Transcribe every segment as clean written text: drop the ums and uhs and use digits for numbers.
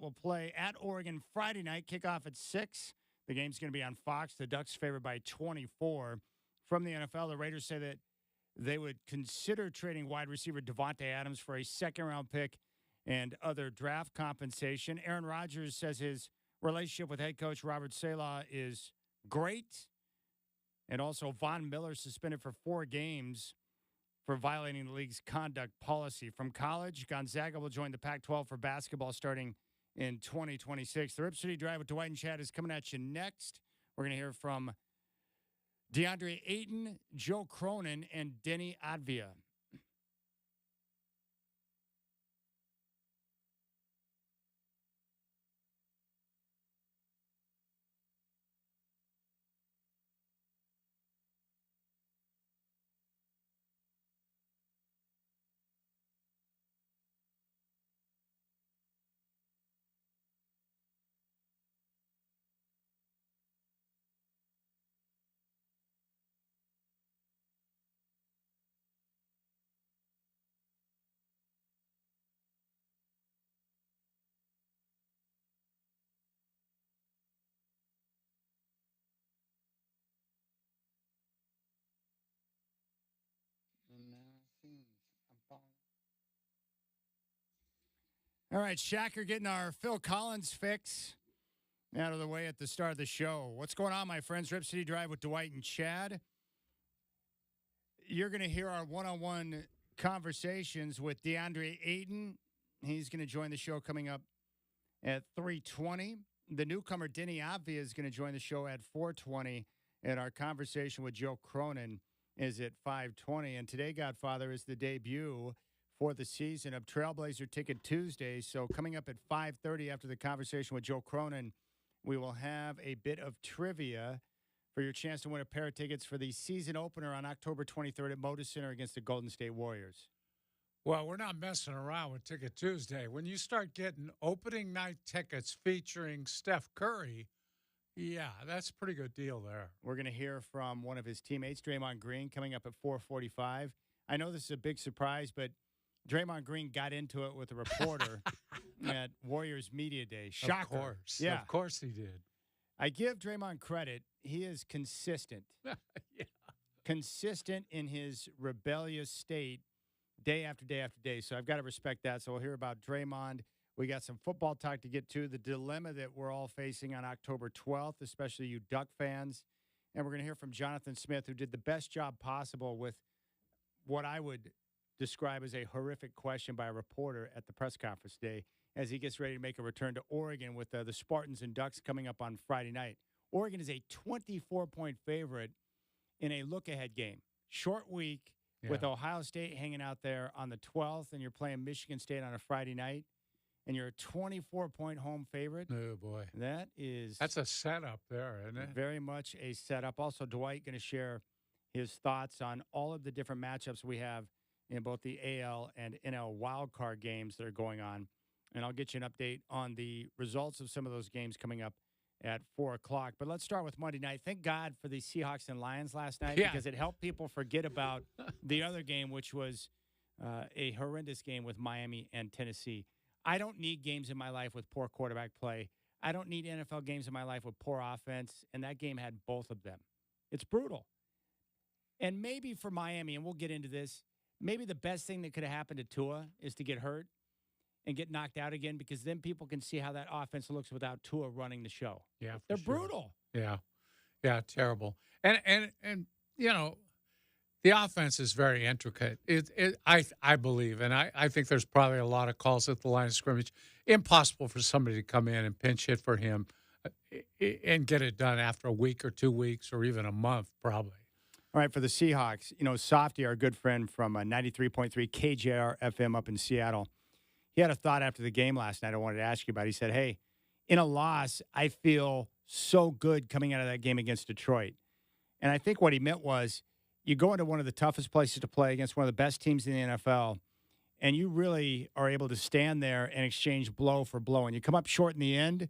will play at Oregon Friday night, kickoff at 6. The game's going to be on Fox. The Ducks favored by 24. From the NFL, the Raiders say that they would consider trading wide receiver Devontae Adams for a second-round pick and other draft compensation. Aaron Rodgers says his relationship with head coach Robert Saleh is great. And also, Von Miller suspended for 4 games for violating the league's conduct policy. From college, Gonzaga will join the Pac-12 for basketball starting in 2026. The Rip City Drive with Dwight and Chad is coming at you next. We're going to hear from DeAndre Ayton, Joe Cronin, and Denny Advia. All right, Shacker getting our Phil Collins fix out of the way at the start of the show. What's going on, my friends? Rip City Drive with Dwight and Chad. You're going to hear our one-on-one conversations with DeAndre Ayton. He's going to join the show coming up at 3:20. The newcomer, Denny Avia, is going to join the show at 4:20. And our conversation with Joe Cronin is at 5:20. And today, Godfather, is the debut for the season of Trailblazer Ticket Tuesday. So coming up at 5:30 after the conversation with Joe Cronin, we will have a bit of trivia for your chance to win a pair of tickets for the season opener on October 23rd at Moda Center against the Golden State Warriors. Well, we're not messing around with Ticket Tuesday. When you start getting opening night tickets featuring Steph Curry, yeah, that's a pretty good deal there. We're going to hear from one of his teammates, Draymond Green, coming up at 4:45. I know this is a big surprise, but Draymond Green got into it with a reporter at Warriors Media Day. Shocker. Of course. Yeah. Of course he did. I give Draymond credit. He is consistent. Yeah. Consistent in his rebellious state day after day after day. So I've got to respect that. So we'll hear about Draymond. We got some football talk to get to, the dilemma that we're all facing on October 12th, especially you Duck fans. And we're going to hear from Jonathan Smith, who did the best job possible with what I would describe as a horrific question by a reporter at the press conference today as he gets ready to make a return to Oregon with the Spartans and Ducks coming up on Friday night. Oregon is a 24-point favorite in a look-ahead game. Short week with Ohio State hanging out there on the 12th, and you're playing Michigan State on a Friday night, and you're a 24-point home favorite. Oh, boy. That's a setup there, isn't it? Very much a setup. Also, Dwight going to share his thoughts on all of the different matchups we have in both the AL and NL wildcard games that are going on. And I'll get you an update on the results of some of those games coming up at 4 o'clock. But let's start with Monday night. Thank God for the Seahawks and Lions last night because it helped people forget about the other game, which was a horrendous game with Miami and Tennessee. I don't need games in my life with poor quarterback play. I don't need NFL games in my life with poor offense, and that game had both of them. It's brutal. And maybe for Miami, and we'll get into this, maybe the best thing that could have happened to Tua is to get hurt and get knocked out again because then people can see how that offense looks without Tua running the show. Yeah, they're brutal. Yeah, terrible. And you know, the offense is very intricate. I believe, and I think there's probably a lot of calls at the line of scrimmage. Impossible for somebody to come in and pinch hit for him and get it done after a week or 2 weeks or even a month, probably. All right, for the Seahawks, Softy, our good friend from 93.3 KJR FM up in Seattle, he had a thought after the game last night I wanted to ask you about. He said, hey, in a loss, I feel so good coming out of that game against Detroit. And I think what he meant was you go into one of the toughest places to play against one of the best teams in the NFL, and you really are able to stand there and exchange blow for blow. And you come up short in the end,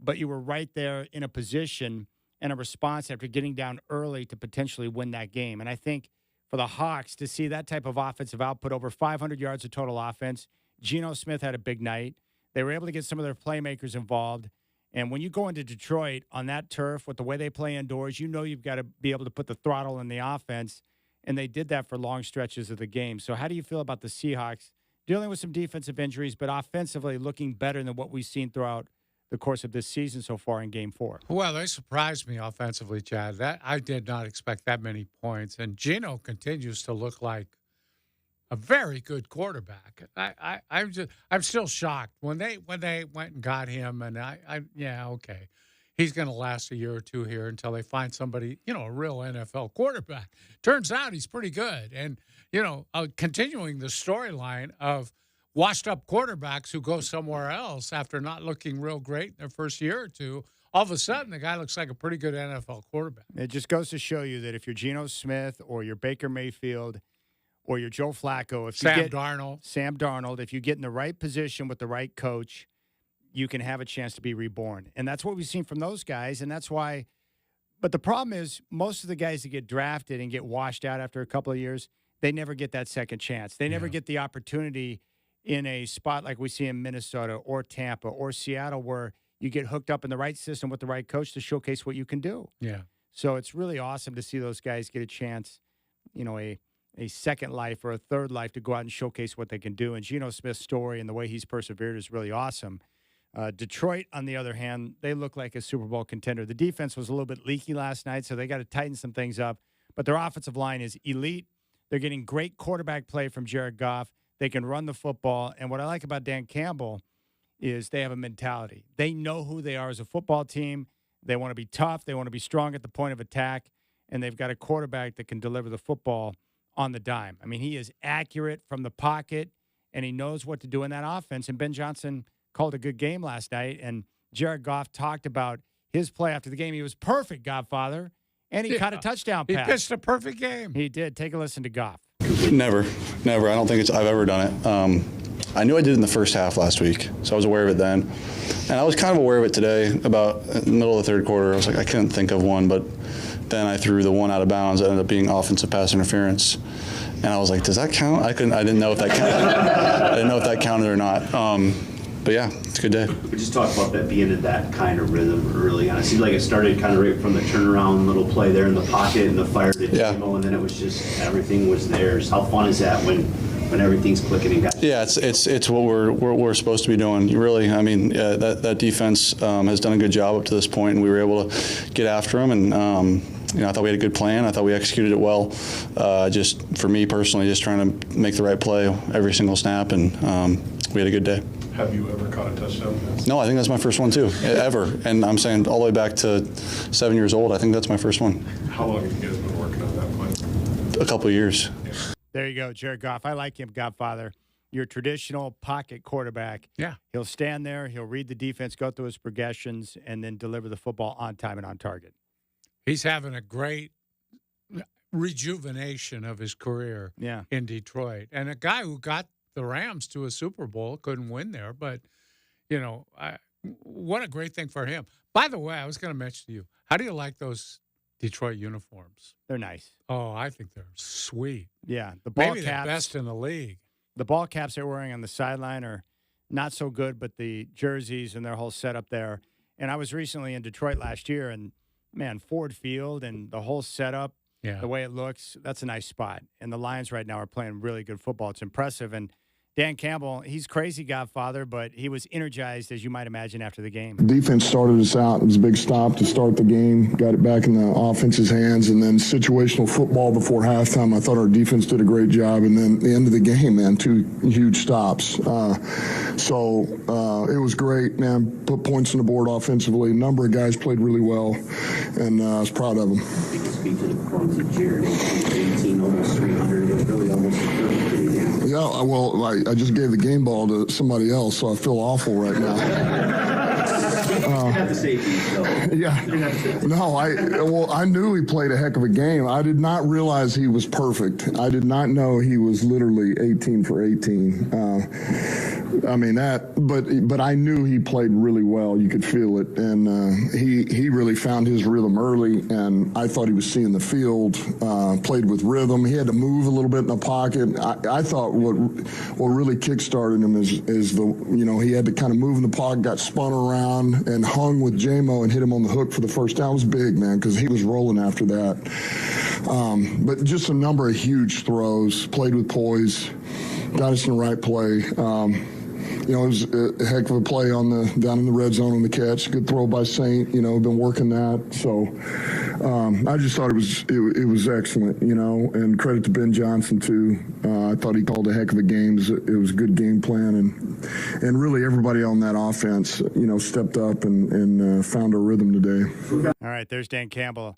but you were right there in a position and a response after getting down early to potentially win that game. And I think for the Hawks to see that type of offensive output, over 500 yards of total offense, Geno Smith had a big night. They were able to get some of their playmakers involved. And when you go into Detroit on that turf with the way they play indoors, you know you've got to be able to put the throttle in the offense. And they did that for long stretches of the game. So how do you feel about the Seahawks dealing with some defensive injuries, but offensively looking better than what we've seen throughout the course of this season so far in Game 4? Well, they surprised me offensively, Chad. That I did not expect that many points. And Geno continues to look like a very good quarterback. I'm still shocked when they went and got him. And okay, he's going to last a year or two here until they find somebody, a real NFL quarterback. Turns out he's pretty good. And continuing the storyline of washed-up quarterbacks who go somewhere else after not looking real great in their first year or two, all of a sudden the guy looks like a pretty good NFL quarterback. It just goes to show you that if you're Geno Smith or you're Baker Mayfield or you're Joe Flacco, Sam Darnold, if you get in the right position with the right coach, you can have a chance to be reborn. And that's what we've seen from those guys, and that's why – but the problem is most of the guys that get drafted and get washed out after a couple of years, they never get that second chance. They never get the opportunity – in a spot like we see in Minnesota or Tampa or Seattle where you get hooked up in the right system with the right coach to showcase what you can do. Yeah. So it's really awesome to see those guys get a chance, a second life or a third life to go out and showcase what they can do. And Geno Smith's story and the way he's persevered is really awesome. Detroit, on the other hand, they look like a Super Bowl contender. The defense was a little bit leaky last night, so they got to tighten some things up. But their offensive line is elite. They're getting great quarterback play from Jared Goff. They can run the football. And what I like about Dan Campbell is they have a mentality. They know who they are as a football team. They want to be tough. They want to be strong at the point of attack. And they've got a quarterback that can deliver the football on the dime. I mean, he is accurate from the pocket, and he knows what to do in that offense. And Ben Johnson called a good game last night. And Jared Goff talked about his play after the game. He was perfect, Godfather. And he caught a touchdown pass. He pitched a perfect game. He did. Take a listen to Goff. Never. I don't think I've ever done it. I knew I did it in the first half last week, so I was aware of it then. And I was kind of aware of it today, about in the middle of the third quarter. I was like, I couldn't think of one, but then I threw the one out of bounds. It ended up being offensive pass interference. And I was like, does that count? I didn't know if that counted. I didn't know if that counted or not. But yeah, it's a good day. We just talked about that being in that kind of rhythm early on. It seemed like it started kind of right from the turnaround little play there in the pocket and the fire to Demo, and then it was just everything was theirs. How fun is that when everything's clicking and got? Yeah, it's what we're supposed to be doing. Really, I mean, that defense has done a good job up to this point, and we were able to get after them. And I thought we had a good plan. I thought we executed it well. Just for me personally, just trying to make the right play every single snap, and we had a good day. Have you ever caught a touchdown pass? No, I think that's my first one too, ever. And I'm saying all the way back to 7 years old, I think that's my first one. How long have you guys been working on that play? A couple of years. Yeah. There you go, Jared Goff. I like him, Godfather. Your traditional pocket quarterback. Yeah. He'll stand there, he'll read the defense, go through his progressions, and then deliver the football on time and on target. He's having a great rejuvenation of his career in Detroit. And a guy who got the Rams to a Super Bowl, couldn't win there, but, what a great thing for him. By the way, I was going to mention to you, how do you like those Detroit uniforms? They're nice. Oh, I think they're sweet. Yeah, the ball Maybe caps. the best in the league. The ball caps they're wearing on the sideline are not so good, but the jerseys and their whole setup there. And I was recently in Detroit last year, and, man, Ford Field and the whole setup, the way it looks, that's a nice spot. And the Lions right now are playing really good football. It's impressive. And Dan Campbell, he's crazy, Godfather, but he was energized, as you might imagine, after the game. Defense started us out. It was a big stop to start the game. Got it back in the offense's hands. And then situational football before halftime, I thought our defense did a great job. And then the end of the game, man, 2 huge stops. So it was great, man. Put points on the board offensively. A number of guys played really well, and I was proud of them. Speak to the performance of Jared, 18, almost 300. It was really almost a perfect game. Yeah, well, I just gave the game ball to somebody else, so I feel awful right now. You have to say these, though. Yeah. No, I knew he played a heck of a game. I did not realize he was perfect. I did not know he was literally 18 for 18. I mean but I knew he played really well. You could feel it, and he really found his rhythm early. And I thought he was seeing the field. Played with rhythm. He had to move a little bit in the pocket. I thought what really kickstarted him is he had to kind of move in the pocket, got spun around, and hung with J-Mo and hit him on the hook for the first down. It was big, man, because he was rolling after that. But just a number of huge throws. Played with poise. Got us in the right play. It was a heck of a play down in the red zone on the catch. Good throw by Saint. Been working that. So I just thought it was excellent. And credit to Ben Johnson too. I thought he called a heck of a game. It was a good game plan, and really everybody on that offense, stepped up and found a rhythm today. All right, there's Dan Campbell.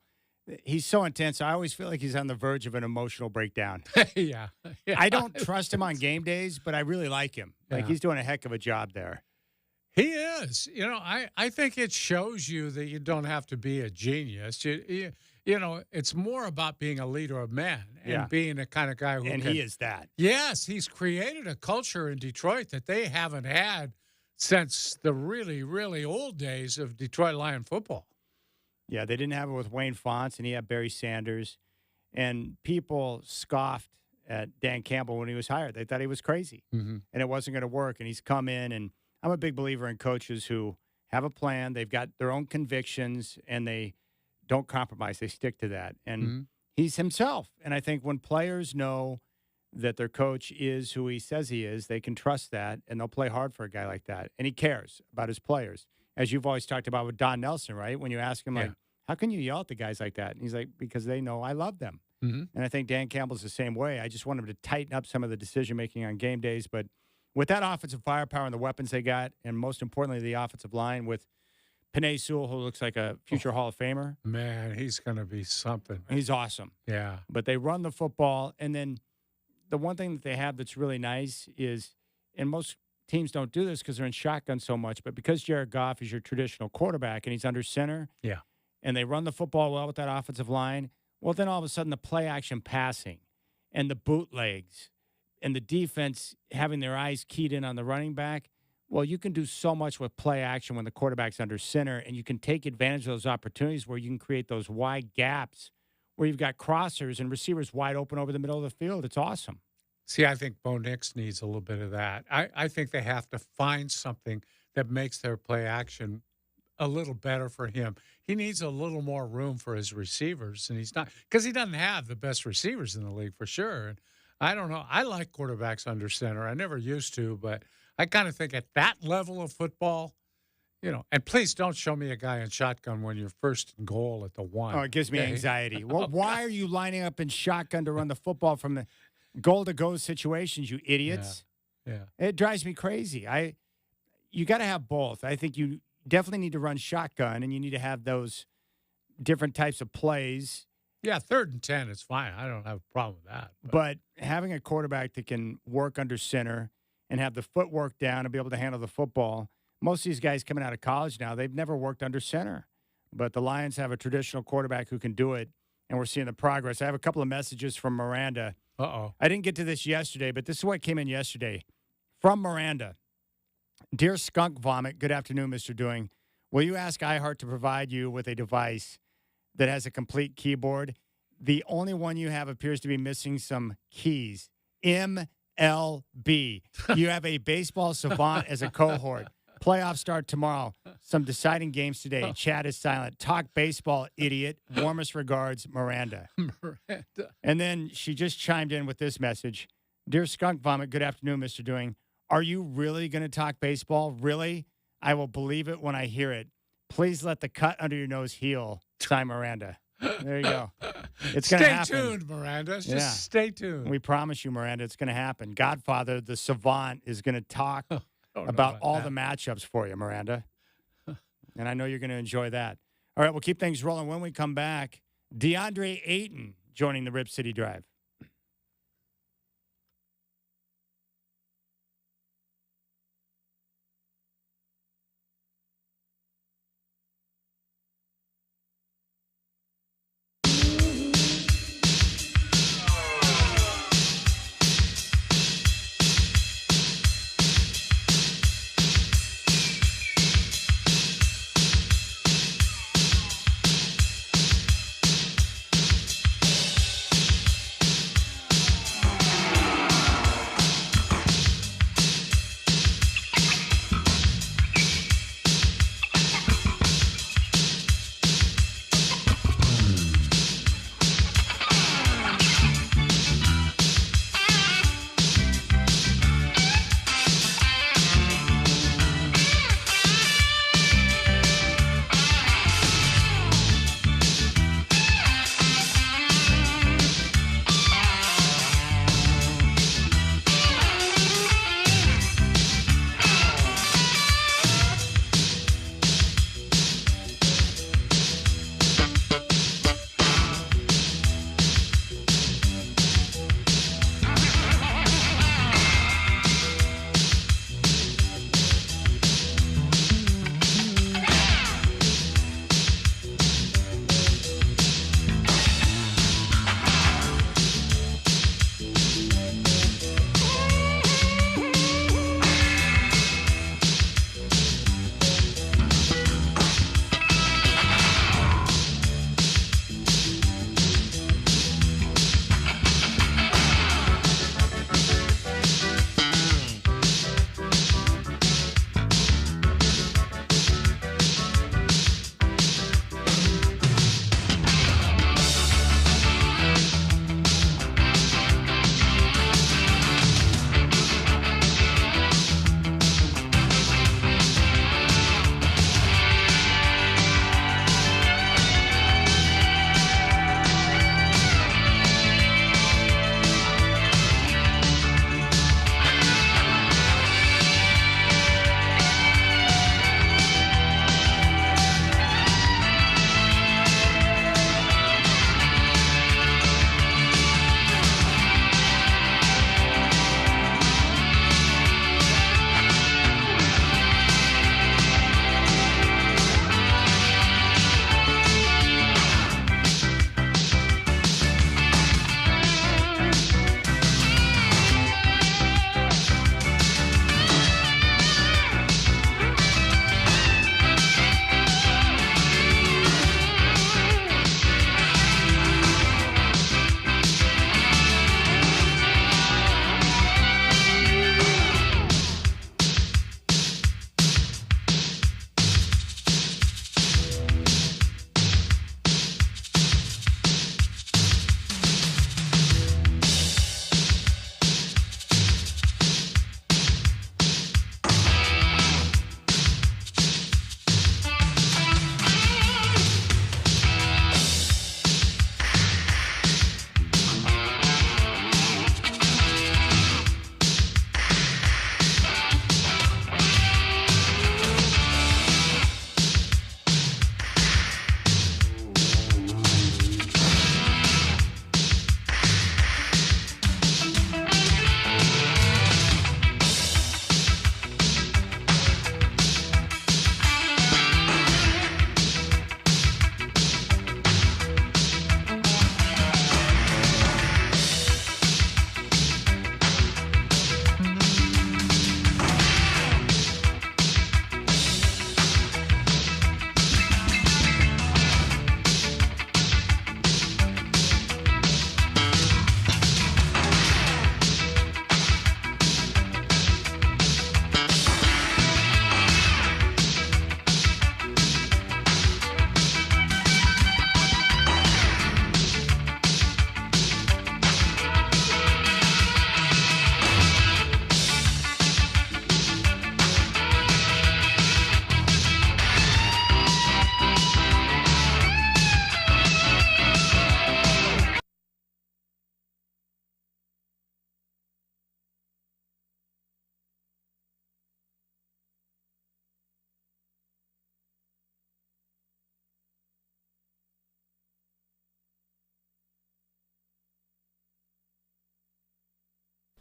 He's so intense. I always feel like he's on the verge of an emotional breakdown. Yeah. I don't trust him on game days, but I really like him. Like, he's doing a heck of a job there. He is. I think it shows you that you don't have to be a genius. It's more about being a leader of men and being the kind of guy who he is that. Yes, he's created a culture in Detroit that they haven't had since the really, really old days of Detroit Lion football. Yeah, they didn't have it with Wayne Fonts, and he had Barry Sanders. And people scoffed at Dan Campbell when he was hired. They thought he was crazy, and it wasn't going to work. And he's come in, and I'm a big believer in coaches who have a plan. They've got their own convictions, and they don't compromise. They stick to that. And he's himself. And I think when players know that their coach is who he says he is, they can trust that, and they'll play hard for a guy like that. And he cares about his players, as you've always talked about with Don Nelson, right? When you ask him, like, how can you yell at the guys like that? And he's like, because they know I love them. And I think Dan Campbell's the same way. I just want him to tighten up some of the decision-making on game days. But with that offensive firepower and the weapons they got, and most importantly, the offensive line with Penei Sewell, who looks like a future Hall of Famer. Man, he's going to be something. He's awesome. Yeah. But they run the football. And then the one thing that they have that's really nice is, and most teams don't do this because they're in shotgun so much, but because Jared Goff is your traditional quarterback and he's under center, and they run the football well with that offensive line, well, then all of a sudden the play action passing and the bootlegs and the defense having their eyes keyed in on the running back, well, you can do so much with play action when the quarterback's under center, and you can take advantage of those opportunities where you can create those wide gaps where you've got crossers and receivers wide open over the middle of the field. It's awesome. See, I think Bo Nix needs a little bit of that. I think they have to find something that makes their play action a little better for him. He needs a little more room for his receivers, and he's not, because he doesn't have the best receivers in the league for sure. And I don't know. I like quarterbacks under center. I never used to, but I kind of think at that level of football, and please don't show me a guy in shotgun when you're first and goal at the one. Oh, it gives me anxiety. Well, why are you lining up in shotgun to run the football from the goal-to-go situations, you idiots? Yeah. It drives me crazy. You got to have both. I think you definitely need to run shotgun, and you need to have those different types of plays. Yeah, 3rd and 10 is fine. I don't have a problem with that. But having a quarterback that can work under center and have the footwork down and be able to handle the football, most of these guys coming out of college now, they've never worked under center. But the Lions have a traditional quarterback who can do it, and we're seeing the progress. I have a couple of messages from Miranda. Uh-oh. I didn't get to this yesterday, but this is what came in yesterday. From Miranda. Dear Skunk Vomit, good afternoon, Mr. Doing. Will you ask iHeart to provide you with a device that has a complete keyboard? The only one you have appears to be missing some keys. MLB. You have a baseball savant as a cohort. Playoffs start tomorrow. Some deciding games today. Chat is silent. Talk baseball, idiot. Warmest regards, Miranda. And then she just chimed in with this message. Dear Skunk Vomit, good afternoon, Mr. Doing. Are you really going to talk baseball? Really? I will believe it when I hear it. Please let the cut under your nose heal. Sign Miranda. There you go. It's going to happen. Stay tuned, Miranda. Just stay tuned. We promise you, Miranda, it's going to happen. Godfather, the savant, is going to talk about all the matchups for you, Miranda. And I know you're going to enjoy that. All right, we'll keep things rolling. When we come back, DeAndre Ayton joining the Rip City Drive.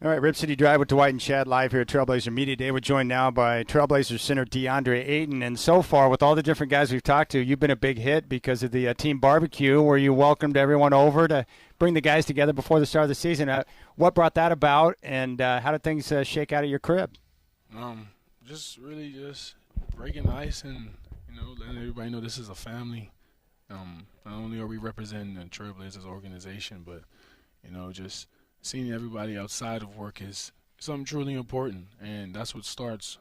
All right, Rip City Drive with Dwight and Chad live here at Trailblazer Media Day. We're joined now by Trailblazer center DeAndre Ayton. And so far, with all the different guys we've talked to, you've been a big hit because of the team barbecue where you welcomed everyone over to bring the guys together before the start of the season. What brought that about, and how did things shake out at your crib? Just really just breaking the ice and, letting everybody know this is a family. Not only are we representing the Trailblazers organization, but, just seeing everybody outside of work is something truly important, and that's what starts,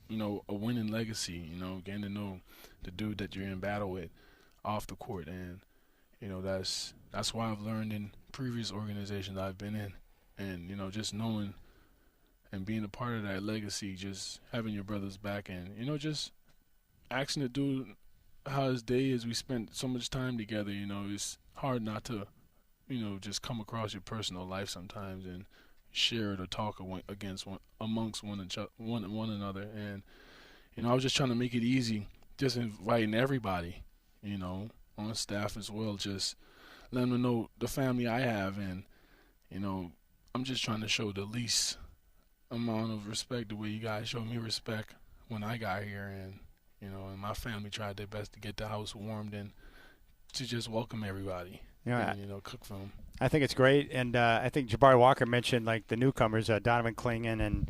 a winning legacy, getting to know the dude that you're in battle with off the court, and, that's why I've learned in previous organizations I've been in, and, just knowing and being a part of that legacy, just having your brother's back and, just asking the dude how his day is. We spent so much time together, it's hard not to just come across your personal life sometimes and share it or talk amongst one another. And, I was just trying to make it easy, just inviting everybody, on staff as well, just letting them know the family I have. And, I'm just trying to show the least amount of respect the way you guys showed me respect when I got here. And, and my family tried their best to get the house warmed and to just welcome everybody. And, cook for them. I think it's great, and I think Jabari Walker mentioned like the newcomers, Donovan Clingan and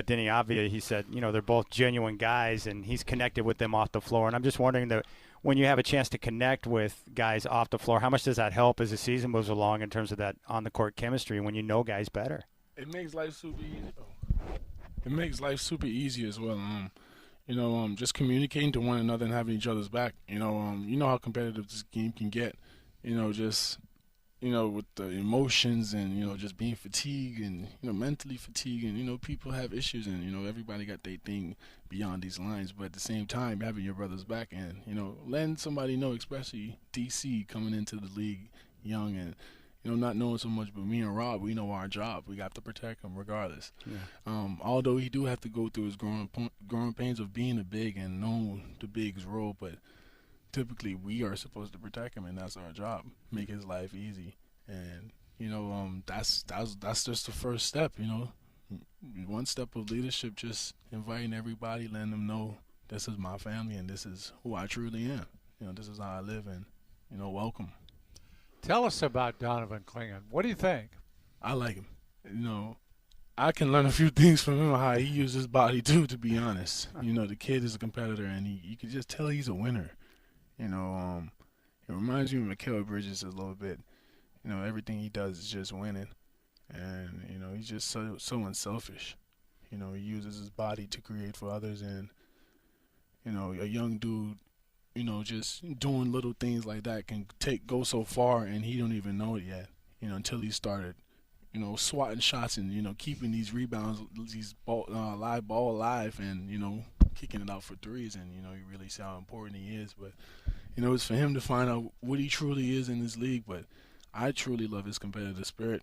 Denny Avdia. He said, they're both genuine guys, and he's connected with them off the floor. And I'm just wondering that when you have a chance to connect with guys off the floor, how much does that help as the season moves along in terms of that on-the-court chemistry when you know guys better? It makes life super easy. It makes life super easy as well. Just communicating to one another and having each other's back. You know how competitive this game can get. With the emotions and, just being fatigued and, mentally fatigued and, people have issues and, everybody got their thing beyond these lines. But at the same time, having your brother's back and, letting somebody know, especially DC coming into the league young and, not knowing so much, but me and Rob, we know our job. We got to protect him regardless. Yeah. Although he do have to go through his growing pains of being a big and know the big's role, but typically we are supposed to protect him, and that's our job, make his life easy. And, that's just the first step, one step of leadership, just inviting everybody, letting them know this is my family and this is who I truly am. This is how I live, and, welcome. Tell us about Donovan Clingan. What do you think? I like him. I can learn a few things from him, how he uses his body too, to be honest. The kid is a competitor, and you can just tell he's a winner. It reminds me of Mikal Bridges a little bit. Everything he does is just winning. And, he's just so unselfish. He uses his body to create for others. And, a young dude, just doing little things like that can go so far, and he don't even know it yet, until he started, swatting shots and, keeping these rebounds, these live ball alive and, kicking it out for threes. And, you really see how important he is. But, it's for him to find out what he truly is in this league. But I truly love his competitive spirit.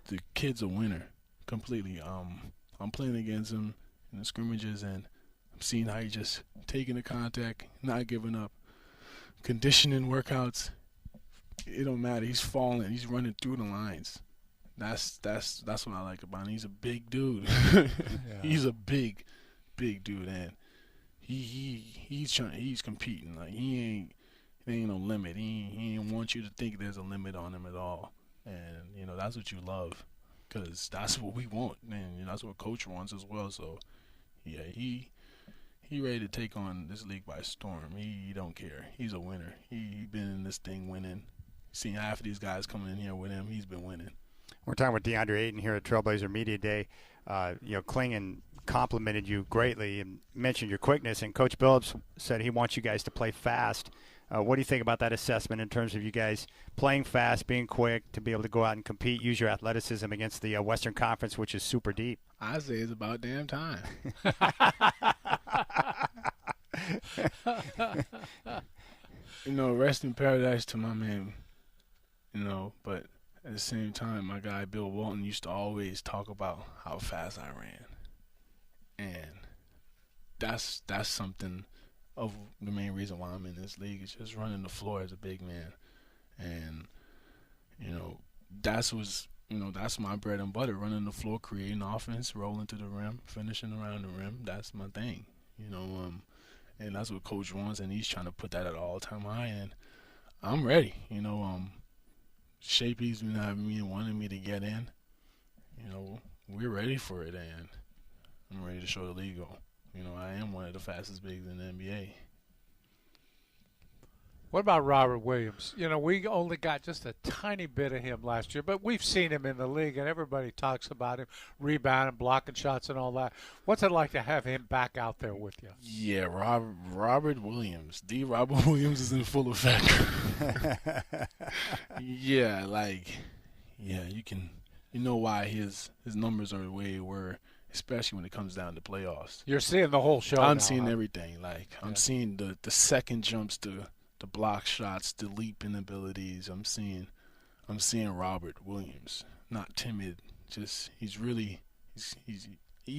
The kid's a winner completely. I'm playing against him in the scrimmages, and I'm seeing how he's just taking the contact, not giving up, conditioning workouts. It don't matter. He's falling. He's running through the lines. That's what I like about him. He's a big dude. Yeah. He's a big dude, and he's competing. Like there ain't no limit. He ain't want you to think there's a limit on him at all. And that's what you love, because that's what we want, and that's what Coach wants as well. So yeah, he ready to take on this league by storm. He don't care. He's a winner. He been in this thing winning. Seen half of these guys coming in here with him. He's been winning. We're talking with DeAndre Ayton here at Trailblazer Media Day. Clingan complimented you greatly and mentioned your quickness, and Coach Billups said he wants you guys to play fast. What do you think about that assessment in terms of you guys playing fast, being quick, to be able to go out and compete, use your athleticism against the Western Conference, which is super deep? I say it's about damn time. Rest in paradise to my man, but at the same time, my guy Bill Walton used to always talk about how fast I ran. And that's something of the main reason why I'm in this league, is just running the floor as a big man. And, that's what's that's my bread and butter, running the floor, creating offense, rolling to the rim, finishing around the rim. That's my thing, and that's what Coach wants, and he's trying to put that at all-time high, and I'm ready. Shapey's been having me and wanting me to get in. We're ready for it, and I'm ready to show the league. I am one of the fastest bigs in the NBA. What about Robert Williams? We only got just a tiny bit of him last year, but we've seen him in the league, and everybody talks about him, rebounding, blocking shots, and all that. What's it like to have him back out there with you? Yeah, Robert Williams. Robert Williams is in full effect. Yeah, you know why his numbers are the way they were, especially when it comes down to playoffs. You're seeing the whole show. I'm now, seeing huh? everything. I'm seeing the second jumps, the block shots, the leaping abilities. I'm seeing Robert Williams, not timid. Just he's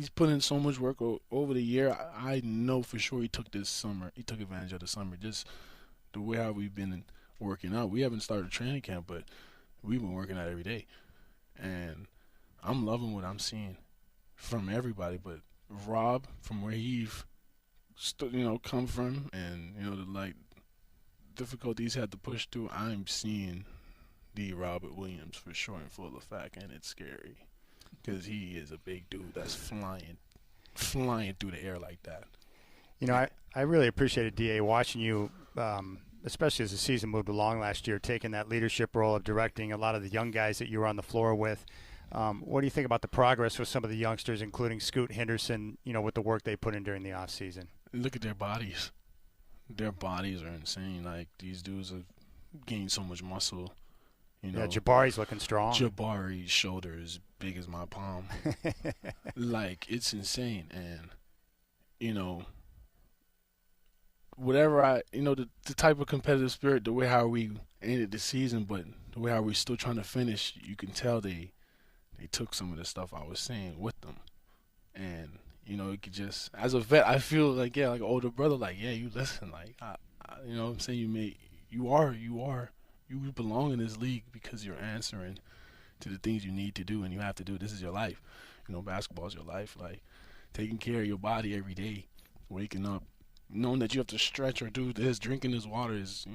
put in so much work over the year. I know for sure he took advantage of the summer. Just the way how we've been working out. We haven't started training camp, but we've been working out every day, and I'm loving what I'm seeing from everybody. But Rob, from where he's come from, and the difficulties had to push through, I'm seeing the Robert Williams for sure in full effect, and it's scary because he is a big dude that's flying through the air like that. I really appreciated, DA, watching you, especially as the season moved along last year, taking that leadership role of directing a lot of the young guys that you were on the floor with. What do you think about the progress with some of the youngsters, including Scoot Henderson, with the work they put in during the offseason? Look at their bodies. Their bodies are insane. These dudes have gained so much muscle. Yeah, Jabari's looking strong. Jabari's shoulder is big as my palm. It's insane. And, whatever the type of competitive spirit, the way how we ended the season, but the way how we're still trying to finish, you can tell they took some of the stuff I was saying with them. And, it could just, as a vet, I feel like an older brother, you listen, I'm saying you belong in this league because you're answering to the things you need to do and you have to do. This is your life. Basketball is your life. Taking care of your body every day, waking up, knowing that you have to stretch or do this, drinking this water is,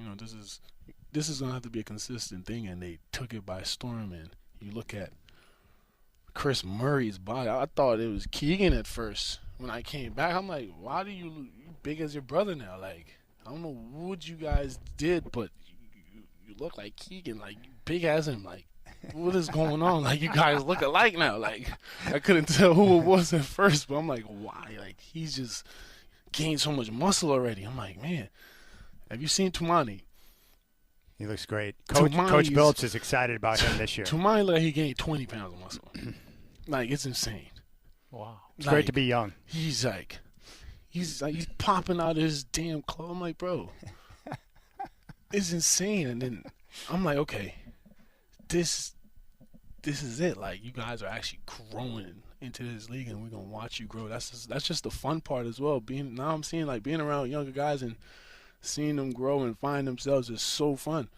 this is going to have to be a consistent thing, and they took it by storm. And you look at Chris Murray's body. I thought it was Keegan at first. When I came back, I'm like, why do you big as your brother now? I don't know what you guys did, but you look like Keegan, you big as him. What is going on? You guys look alike now. I couldn't tell who it was at first, but I'm like, why? He's just gained so much muscle already. I'm like, man, have you seen Tumani? He looks great. Coach Billups is excited about him this year. Tumani, he gained 20 pounds of muscle. It's insane. Wow. It's great to be young. He's popping out of his damn clothes. I'm like, bro, it's insane. And then I'm like, okay, this is it. You guys are actually growing into this league, and we're gonna watch you grow. That's just the fun part as well. Now I'm seeing being around younger guys and seeing them grow and find themselves is so fun.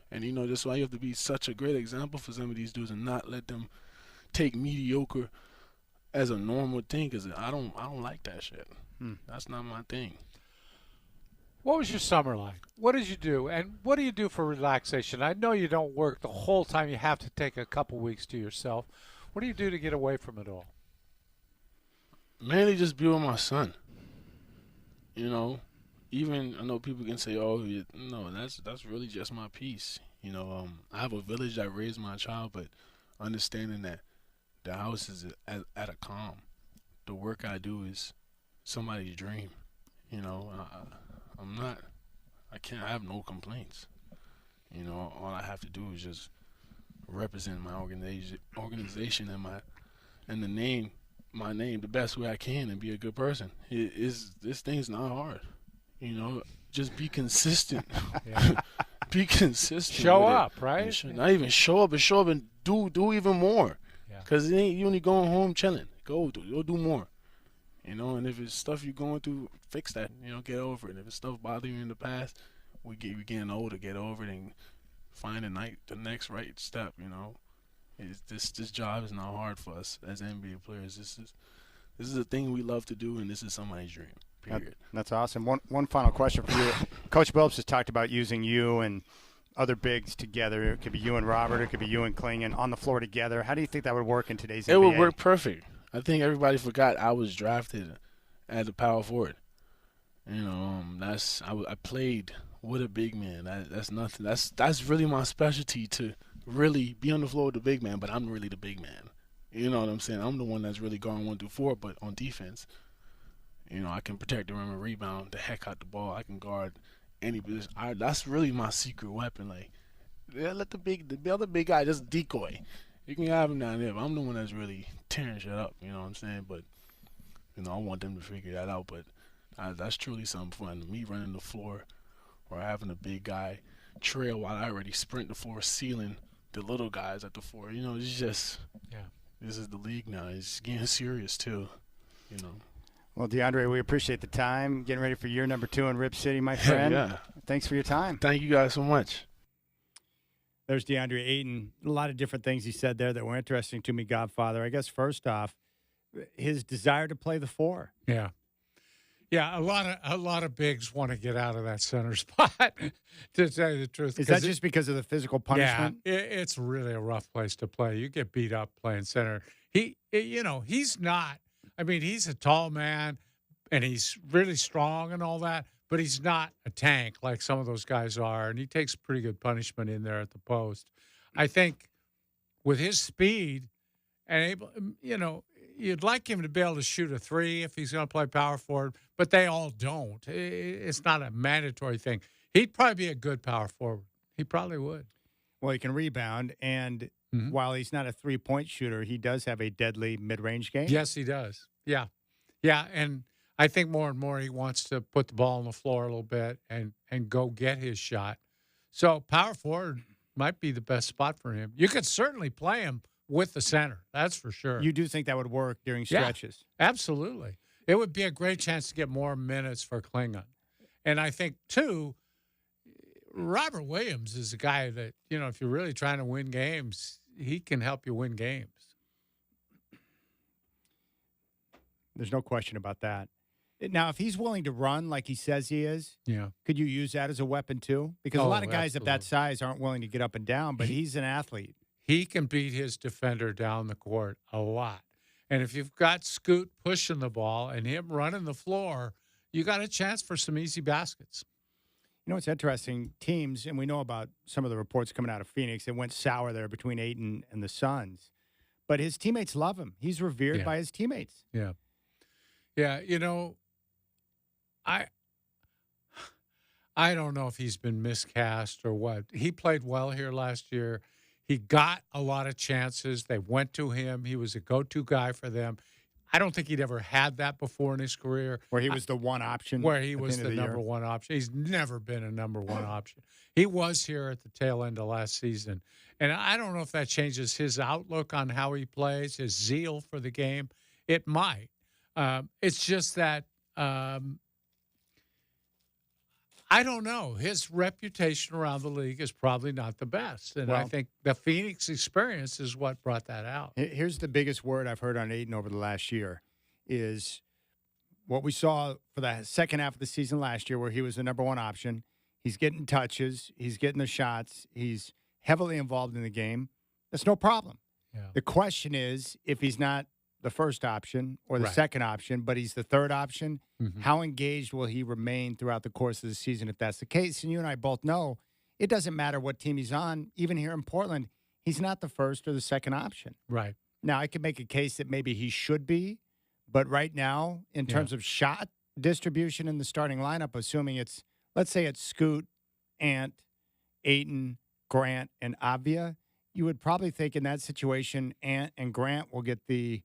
And that's why you have to be such a great example for some of these dudes and not let them take mediocre as a normal thing, because I don't like that shit. That's not my thing. What was your summer like? What did you do? And what do you do for relaxation? I know you don't work the whole time. You have to take a couple weeks to yourself. What do you do to get away from it all? Mainly just be with my son. Even I know people can say, "Oh, no, that's really just my piece." I have a village that raised my child, but understanding that the house is at a calm. The work I do is somebody's dream. I have no complaints. All I have to do is just represent my organization and my name the best way I can and be a good person. This thing's not hard. Just be consistent. Be consistent. Show up, right? Not even show up, but show up and do even more. Because it ain't you only going home chilling. Go do more. And if it's stuff you're going through, fix that. Get over it. If it's stuff bothering you in the past, we getting older, get over it and find the next right step. This job is not hard for us as NBA players. This is a thing we love to do, and this is somebody's dream. Period. That's awesome. One final question for you. Coach Billups has talked about using you and other bigs together. It could be you and Robert. It could be you and Klingon on the floor together. How do you think that would work in today's NBA? It would work perfect. I think everybody forgot I was drafted as a power forward. You know, I played with a big man. That's nothing. That's really my specialty, to really be on the floor with the big man. But I'm really the big man. You know what I'm saying? I'm the one that's really going 1 through 4. But on defense, you know, I can protect the rim and rebound the heck out the ball. I can guard any position. That's really my secret weapon. Like, let the other big guy just decoy. You can have him down there, but I'm the one that's really tearing shit up. You know what I'm saying? But you know, I want them to figure that out. But that's truly something fun. Me running the floor or having a big guy trail while I already sprint the floor, sealing the little guys at the floor. You know, it's just this is the league now. It's getting serious too. You know. Well, DeAndre, we appreciate the time. Getting ready for year number 2 in Rip City, my friend. Yeah. Thanks for your time. Thank you guys so much. There's DeAndre Ayton. A lot of different things he said there that were interesting to me, Godfather. I guess first off, his desire to play the 4. Yeah. Yeah, a lot of bigs want to get out of that center spot, to tell you the truth. Is that just because of the physical punishment? Yeah, it's really a rough place to play. You get beat up playing center. He's not. I mean, he's a tall man, and he's really strong and all that, but he's not a tank like some of those guys are, and he takes pretty good punishment in there at the post. I think with his speed and you'd like him to be able to shoot a 3 if he's going to play power forward, but they all don't. It's not a mandatory thing. He'd probably be a good power forward. He probably would. Well, he can rebound, and while he's not a 3-point shooter, he does have a deadly mid-range game. Yes, he does. Yeah. Yeah, and I think more and more he wants to put the ball on the floor a little bit and go get his shot. So power forward might be the best spot for him. You could certainly play him with the center. That's for sure. You do think that would work during stretches? Yeah, absolutely. It would be a great chance to get more minutes for Klingon. And I think, too, Robert Williams is a guy that, if you're really trying to win games, he can help you win games. There's no question about that. Now, if he's willing to run like he says he is, could you use that as a weapon too? Because a lot of guys of that size aren't willing to get up and down, but he's an athlete. He can beat his defender down the court a lot. And if you've got Scoot pushing the ball and him running the floor, you got a chance for some easy baskets. You know, it's interesting. Teams, and we know about some of the reports coming out of Phoenix, it went sour there between Ayton and the Suns. But his teammates love him. He's revered by his teammates. Yeah. Yeah, I don't know if he's been miscast or what. He played well here last year. He got a lot of chances. They went to him. He was a go-to guy for them. I don't think he'd ever had that before in his career. Where he was the one option? Where he was the number one option. He's never been a number one option. He was here at the tail end of last season. And I don't know if that changes his outlook on how he plays, his zeal for the game. It might. It's just that I don't know. His reputation around the league is probably not the best. And I think the Phoenix experience is what brought that out. Here's the biggest word I've heard on Ayton over the last year is what we saw for the second half of the season last year where he was the number one option. He's getting touches. He's getting the shots. He's heavily involved in the game. That's no problem. Yeah. The question is if he's not the first option or the second option, but he's the third option, how engaged will he remain throughout the course of the season if that's the case? And you and I both know it doesn't matter what team he's on. Even here in Portland, he's not the first or the second option. Right. Now, I could make a case that maybe he should be, but right now, in terms of shot distribution in the starting lineup, assuming it's, let's say it's Scoot, Ant, Ayton, Grant, and Avia, you would probably think in that situation, Ant and Grant will get the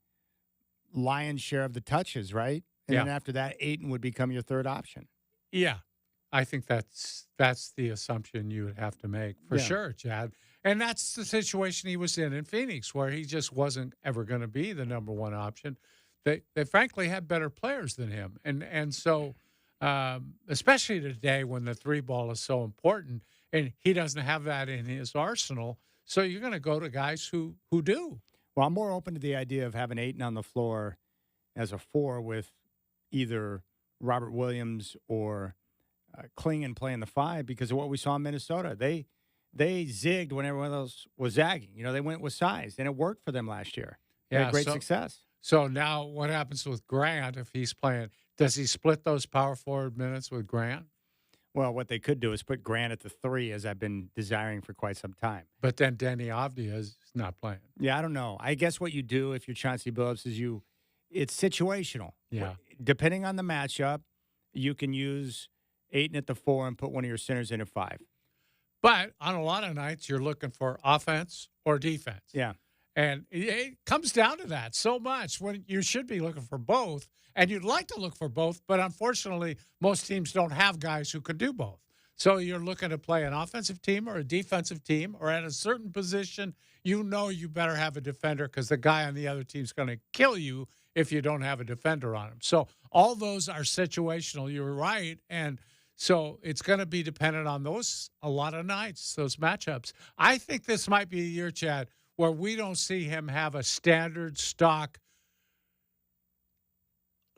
lion's share of the touches, right? And then after that, Ayton would become your third option. Yeah. I think that's the assumption you would have to make for sure, Chad. And that's the situation he was in Phoenix, where he just wasn't ever going to be the number one option. They frankly had better players than him. And so especially today when the three ball is so important and he doesn't have that in his arsenal. So you're going to go to guys who do. Well, I'm more open to the idea of having Ayton on the floor as a 4 with either Robert Williams or Klingon playing the 5 because of what we saw in Minnesota. They zigged when everyone else was zagging. You know, they went with size, and it worked for them last year. They had great success. So now what happens with Grant if he's playing? Does he split those power forward minutes with Grant? Well, what they could do is put Grant at the 3, as I've been desiring for quite some time. But then Danny Avdia is not playing. Yeah, I don't know. I guess what you do if you're Chauncey Billups is it's situational. Yeah. Depending on the matchup, you can use Ayton at the 4 and put one of your centers in at 5. But on a lot of nights, you're looking for offense or defense. Yeah. And it comes down to that so much when you should be looking for both. And you'd like to look for both, but unfortunately, most teams don't have guys who can do both. So you're looking to play an offensive team or a defensive team, or at a certain position, you know you better have a defender because the guy on the other team's going to kill you if you don't have a defender on him. So all those are situational. You're right. And so it's going to be dependent on those a lot of nights, those matchups. I think this might be a year, Chad, where we don't see him have a standard stock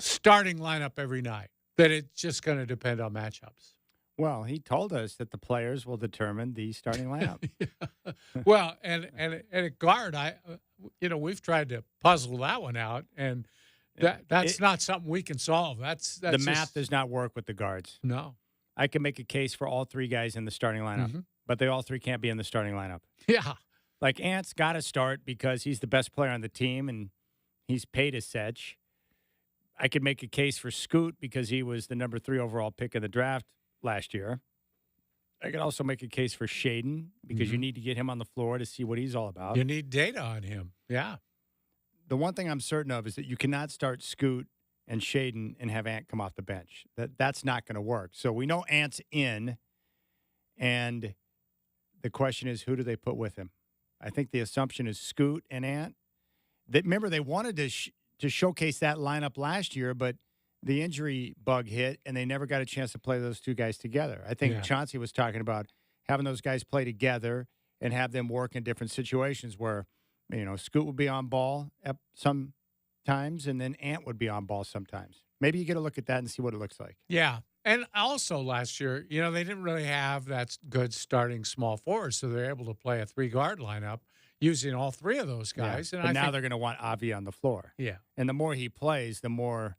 starting lineup every night, that it's just going to depend on matchups. Well, he told us that the players will determine the starting lineup. Yeah. Well, and at guard, we've tried to puzzle that one out, and that's not something we can solve. That's the math does not work with the guards. No. I can make a case for all 3 guys in the starting lineup, but they all 3 can't be in the starting lineup. Yeah. Like Ant's got to start because he's the best player on the team and he's paid as such. I could make a case for Scoot because he was the number 3 overall pick of the draft last year. I could also make a case for Shaden because you need to get him on the floor to see what he's all about. You need data on him. Yeah. The one thing I'm certain of is that you cannot start Scoot and Shaden and have Ant come off the bench. That's not going to work. So we know Ant's in, and the question is, who do they put with him? I think the assumption is Scoot and Ant. Remember, they wanted to showcase that lineup last year, but the injury bug hit, and they never got a chance to play those 2 guys together. I think Chauncey was talking about having those guys play together and have them work in different situations where, Scoot would be on ball at some times, and then Ant would be on ball sometimes. Maybe you get a look at that and see what it looks like. Yeah. And also last year, they didn't really have that good starting small forward, so they're able to play a 3-guard lineup using all 3 of those guys. Yeah. And but now they're going to want Avi on the floor. Yeah. And the more he plays, the more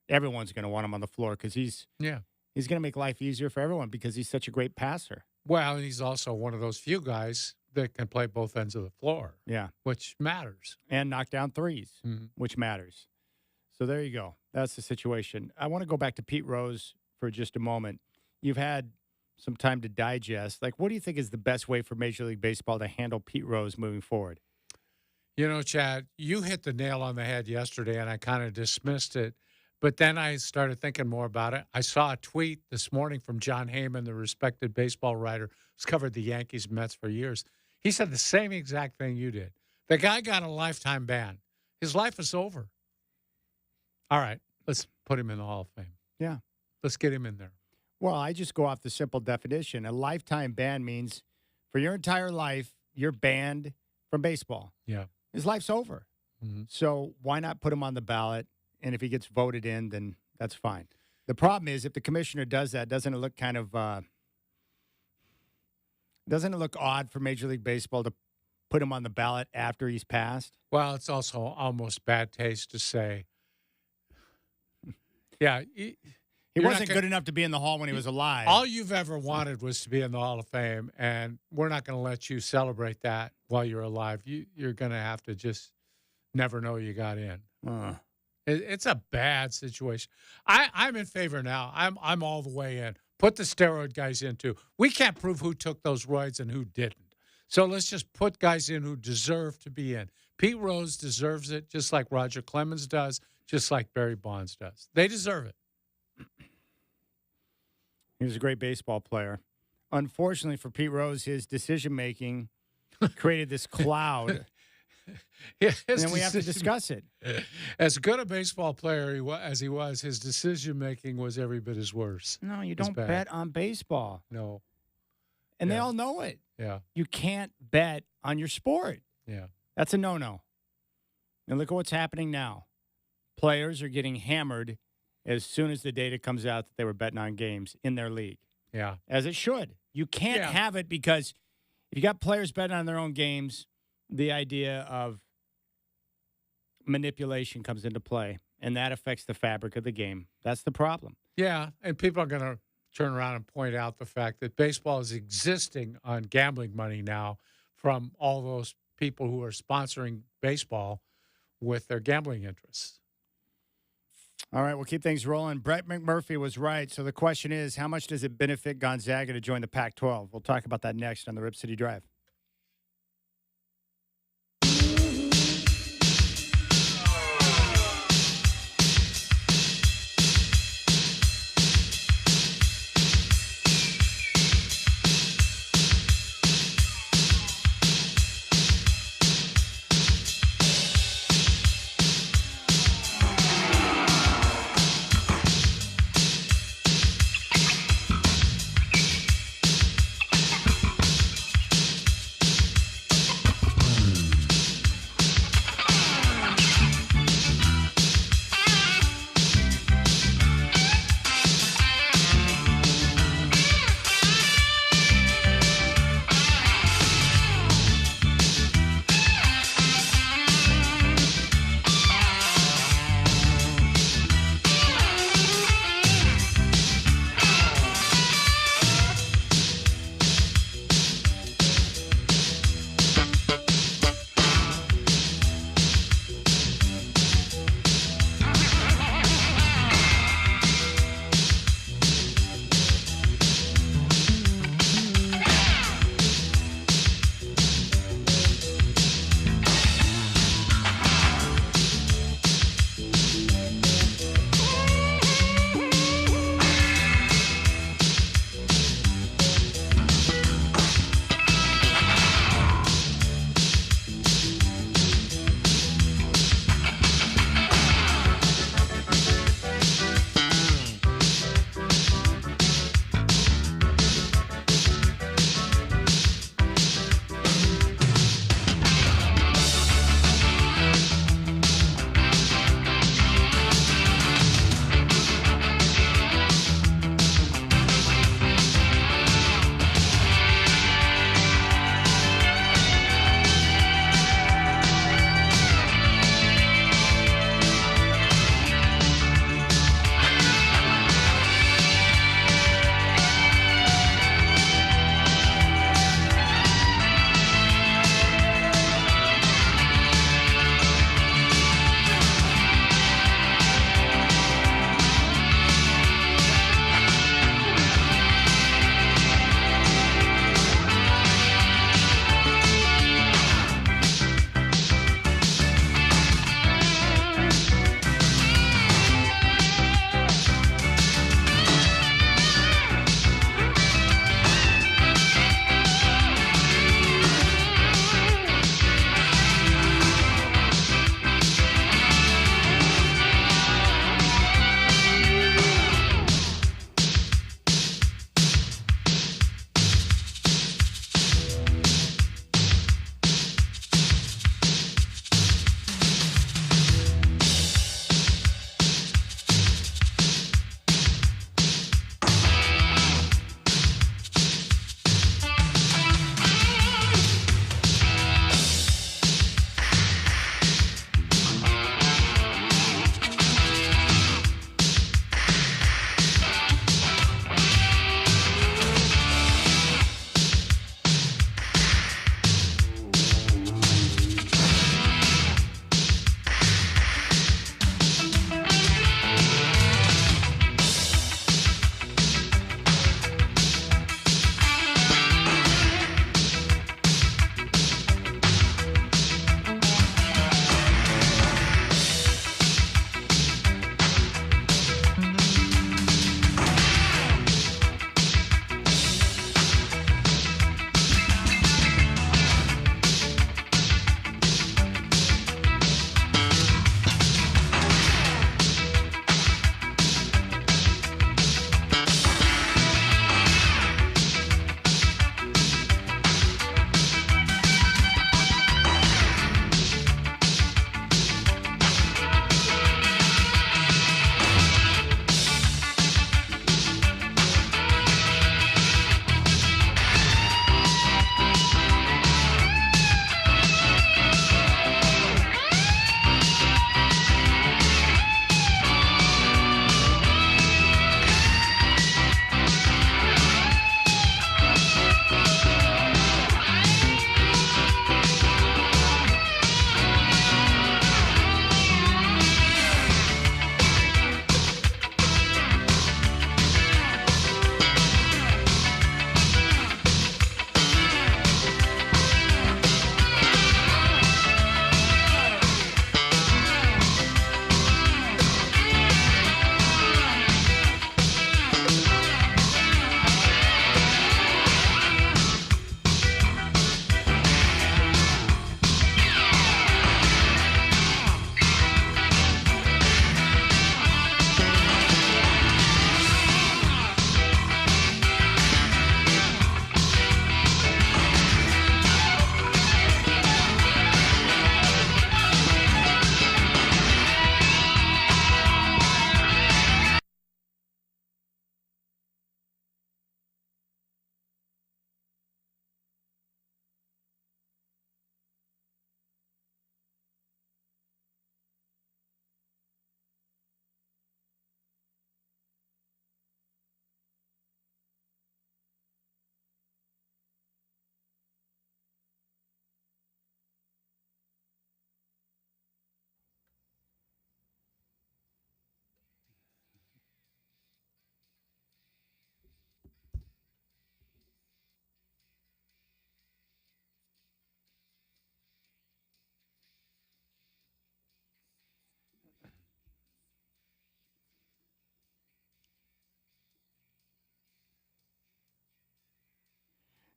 everyone's going to want him on the floor because he's going to make life easier for everyone because he's such a great passer. Well, and he's also one of those few guys that can play both ends of the floor. Yeah. Which matters. And knock down threes, which matters. So there you go. That's the situation. I want to go back to Pete Rose for just a moment. You've had some time to digest. Like, what do you think is the best way for Major League Baseball to handle Pete Rose moving forward? Chad, you hit the nail on the head yesterday, and I kind of dismissed it. But then I started thinking more about it. I saw a tweet this morning from John Heyman, the respected baseball writer who's covered the Yankees and Mets for years. He said the same exact thing you did. The guy got a lifetime ban. His life is over. All right, let's put him in the Hall of Fame. Yeah. Let's get him in there. Well, I just go off the simple definition. A lifetime ban means for your entire life, you're banned from baseball. Yeah. His life's over. Mm-hmm. So why not put him on the ballot? And if he gets voted in, then that's fine. The problem is if the commissioner does that, doesn't it look kind of doesn't it look odd for Major League Baseball to put him on the ballot after he's passed? Well, it's also almost bad taste to say, yeah, he wasn't good enough to be in the Hall when he was alive. All you've ever wanted was to be in the Hall of Fame, and we're not going to let you celebrate that while you're alive. You're going to have to just never know you got in. It's a bad situation. I'm in favor now. I'm all the way in. Put the steroid guys in, too. We can't prove who took those roids and who didn't. So let's just put guys in who deserve to be in. Pete Rose deserves it, just like Roger Clemens does, just like Barry Bonds does. They deserve it. He was a great baseball player. Unfortunately for Pete Rose, his decision-making created this cloud. Yeah, and then we have to discuss it. As good a baseball player as he was, his decision-making was every bit as worse. No, you don't bet on baseball. No. and they Yeah. all know it. Yeah. You can't bet on your sport. Yeah. That's a no-no. And look at what's happening now. Players are getting hammered as soon as the data comes out that they were betting on games in their league, Yeah. as it should. You can't have it because if you got players betting on their own games, the idea of manipulation comes into play, and that affects the fabric of the game. That's the problem. Yeah, and people are going to turn around and point out the fact that baseball is existing on gambling money now from all those people who are sponsoring baseball with their gambling interests. All right, we'll keep things rolling. Brett McMurphy was right. So the question is, how much does it benefit Gonzaga to join the Pac-12? We'll talk about that next on the Rip City Drive.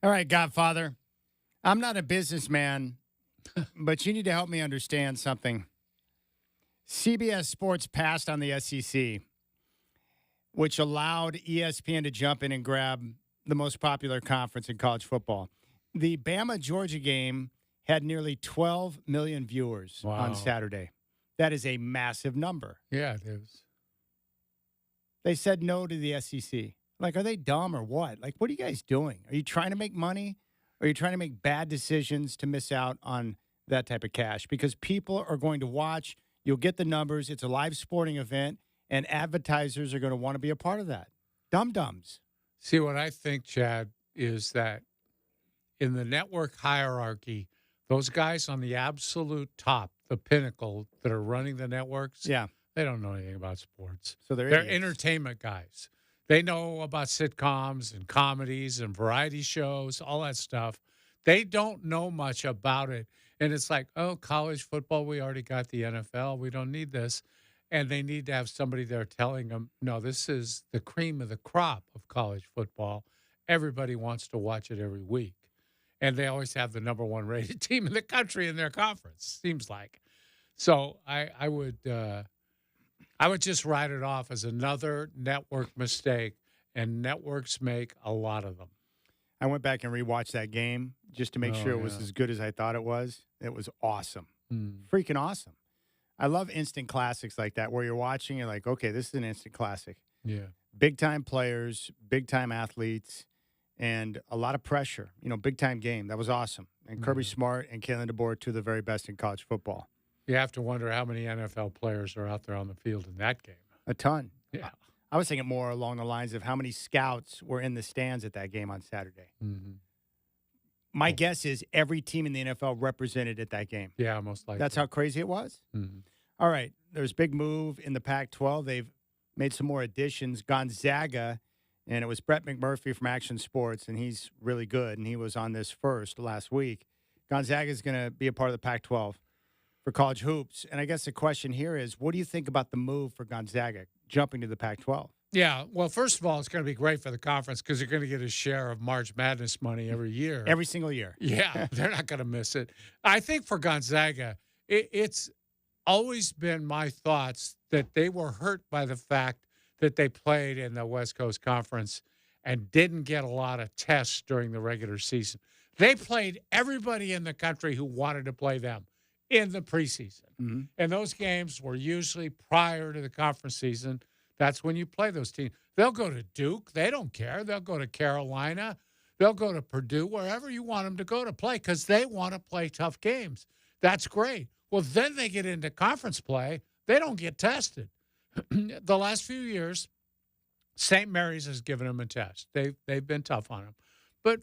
All right, Godfather. I'm not a businessman, but you need to help me understand something. CBS Sports passed on the SEC, which allowed ESPN to jump in and grab the most popular conference in college football. The Bama-Georgia game had nearly 12 million viewers on Saturday. That is a massive number. Yeah, it is. They said no to the SEC. Like, are they dumb or what? Like, what are you guys doing? Are you trying to make money? Or are you trying to make bad decisions to miss out on that type of cash? Because people are going to watch. You'll get the numbers. It's a live sporting event, and advertisers are going to want to be a part of that. Dum-dums. See, what I think, Chad, is that in the network hierarchy, those guys on the absolute top, the pinnacle that are running the networks, they don't know anything about sports. So they're idiots. Entertainment guys. They know about sitcoms and comedies and variety shows, all that stuff. They don't know much about it. And it's like, oh, college football, we already got the NFL. We don't need this. And they need to have somebody there telling them, no, this is the cream of the crop of college football. Everybody wants to watch it every week. And they always have the number one rated team in the country in their conference, seems like. So I would just write it off as another network mistake, and networks make a lot of them. I went back and rewatched that game just to make sure it was as good as I thought it was. It was awesome. Freaking awesome. I love instant classics like that where you're watching, you're like, okay, this is an instant classic. Yeah. Big-time players, big-time athletes, and a lot of pressure. Big-time game. That was awesome. And Kirby Smart and Kalen DeBoer, two of the very best in college football. You have to wonder how many NFL players are out there on the field in that game. A ton. Yeah. I was thinking more along the lines of how many scouts were in the stands at that game on Saturday. Mm-hmm. My guess is every team in the NFL represented at that game. Yeah, most likely. That's how crazy it was? Mm-hmm. All right. There's a big move in the Pac-12. They've made some more additions. Gonzaga, and it was Brett McMurphy from Action Sports, and he's really good, and he was on this first last week. Gonzaga is going to be a part of the Pac-12 for college hoops. And I guess the question here is, what do you think about the move for Gonzaga jumping to the Pac-12? Yeah, well, first of all, it's going to be great for the conference because you're going to get a share of March Madness money every year. Every single year. Yeah, they're not going to miss it. I think for Gonzaga, it's always been my thoughts that they were hurt by the fact that they played in the West Coast Conference and didn't get a lot of tests during the regular season. They played everybody in the country who wanted to play them in the preseason. Mm-hmm. And those games were usually prior to the conference season. That's when you play those teams. They'll go to Duke. They don't care. They'll go to Carolina. They'll go to Purdue, wherever you want them to go to play because they want to play tough games. That's great. Well, then they get into conference play. They don't get tested. The last few years, St. Mary's has given them a test. They've been tough on them. But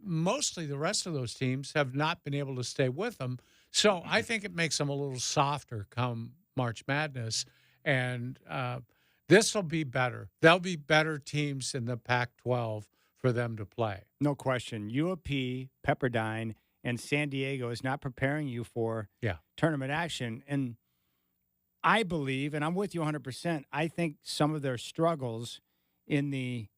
mostly the rest of those teams have not been able to stay with them. So I think it makes them a little softer come March Madness. And this will be better. There'll be better teams in the Pac-12 for them to play. No question. UAP, Pepperdine, and San Diego is not preparing you for tournament action. And I believe, and I'm with you 100%, I think some of their struggles in the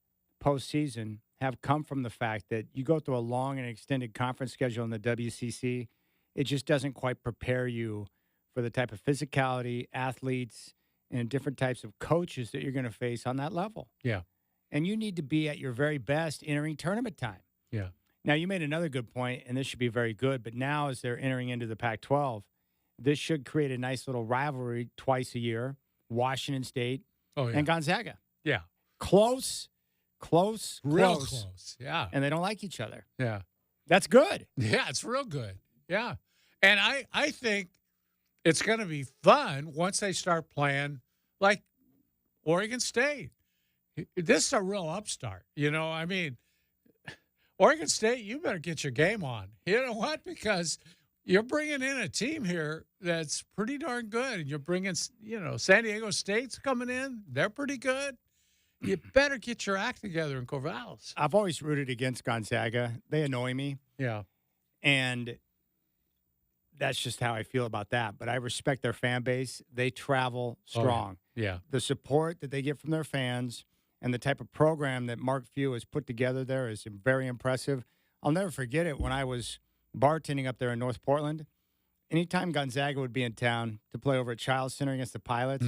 postseason have come from the fact that you go through a long and extended conference schedule in the WCC. It just doesn't quite prepare you for the type of physicality, athletes, and different types of coaches that you're going to face on that level. Yeah. And you need to be at your very best entering tournament time. Yeah. Now, you made another good point, and this should be very good, but now as they're entering into the Pac-12, this should create a nice little rivalry twice a year, Washington State and Gonzaga. Yeah. Close. Real close. Yeah. And they don't like each other. Yeah. That's good. Yeah, it's real good. Yeah. And I think it's going to be fun once they start playing like Oregon State. This is a real upstart. I mean, Oregon State, you better get your game on. You know what? Because you're bringing in a team here that's pretty darn good. And you're bringing, San Diego State's coming in. They're pretty good. You better get your act together in Corvallis. I've always rooted against Gonzaga. They annoy me. Yeah. And that's just how I feel about that. But I respect their fan base. They travel strong. Yeah. The support that they get from their fans and the type of program that Mark Few has put together there is very impressive. I'll never forget it when I was bartending up there in North Portland. Anytime Gonzaga would be in town to play over at Child Center against the Pilots,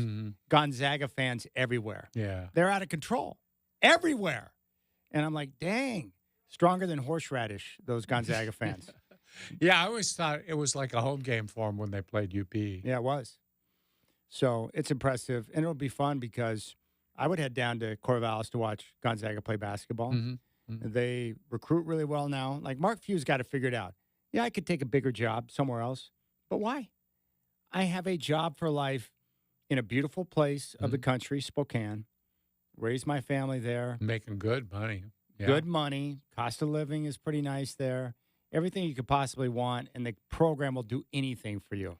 Gonzaga fans everywhere. Yeah. They're out of control. Everywhere. And I'm like, dang, stronger than horseradish, those Gonzaga fans. Yeah, I always thought it was like a home game for them when they played UP. Yeah, it was. So it's impressive. And it'll be fun because I would head down to Corvallis to watch Gonzaga play basketball. They recruit really well now. Like Mark Few's got to figure it out. Yeah, I could take a bigger job somewhere else, but why? I have a job for life in a beautiful place of the country, Spokane. Raised my family there. Making good money. Yeah. Good money. Cost of living is pretty nice there. Everything you could possibly want, and the program will do anything for you.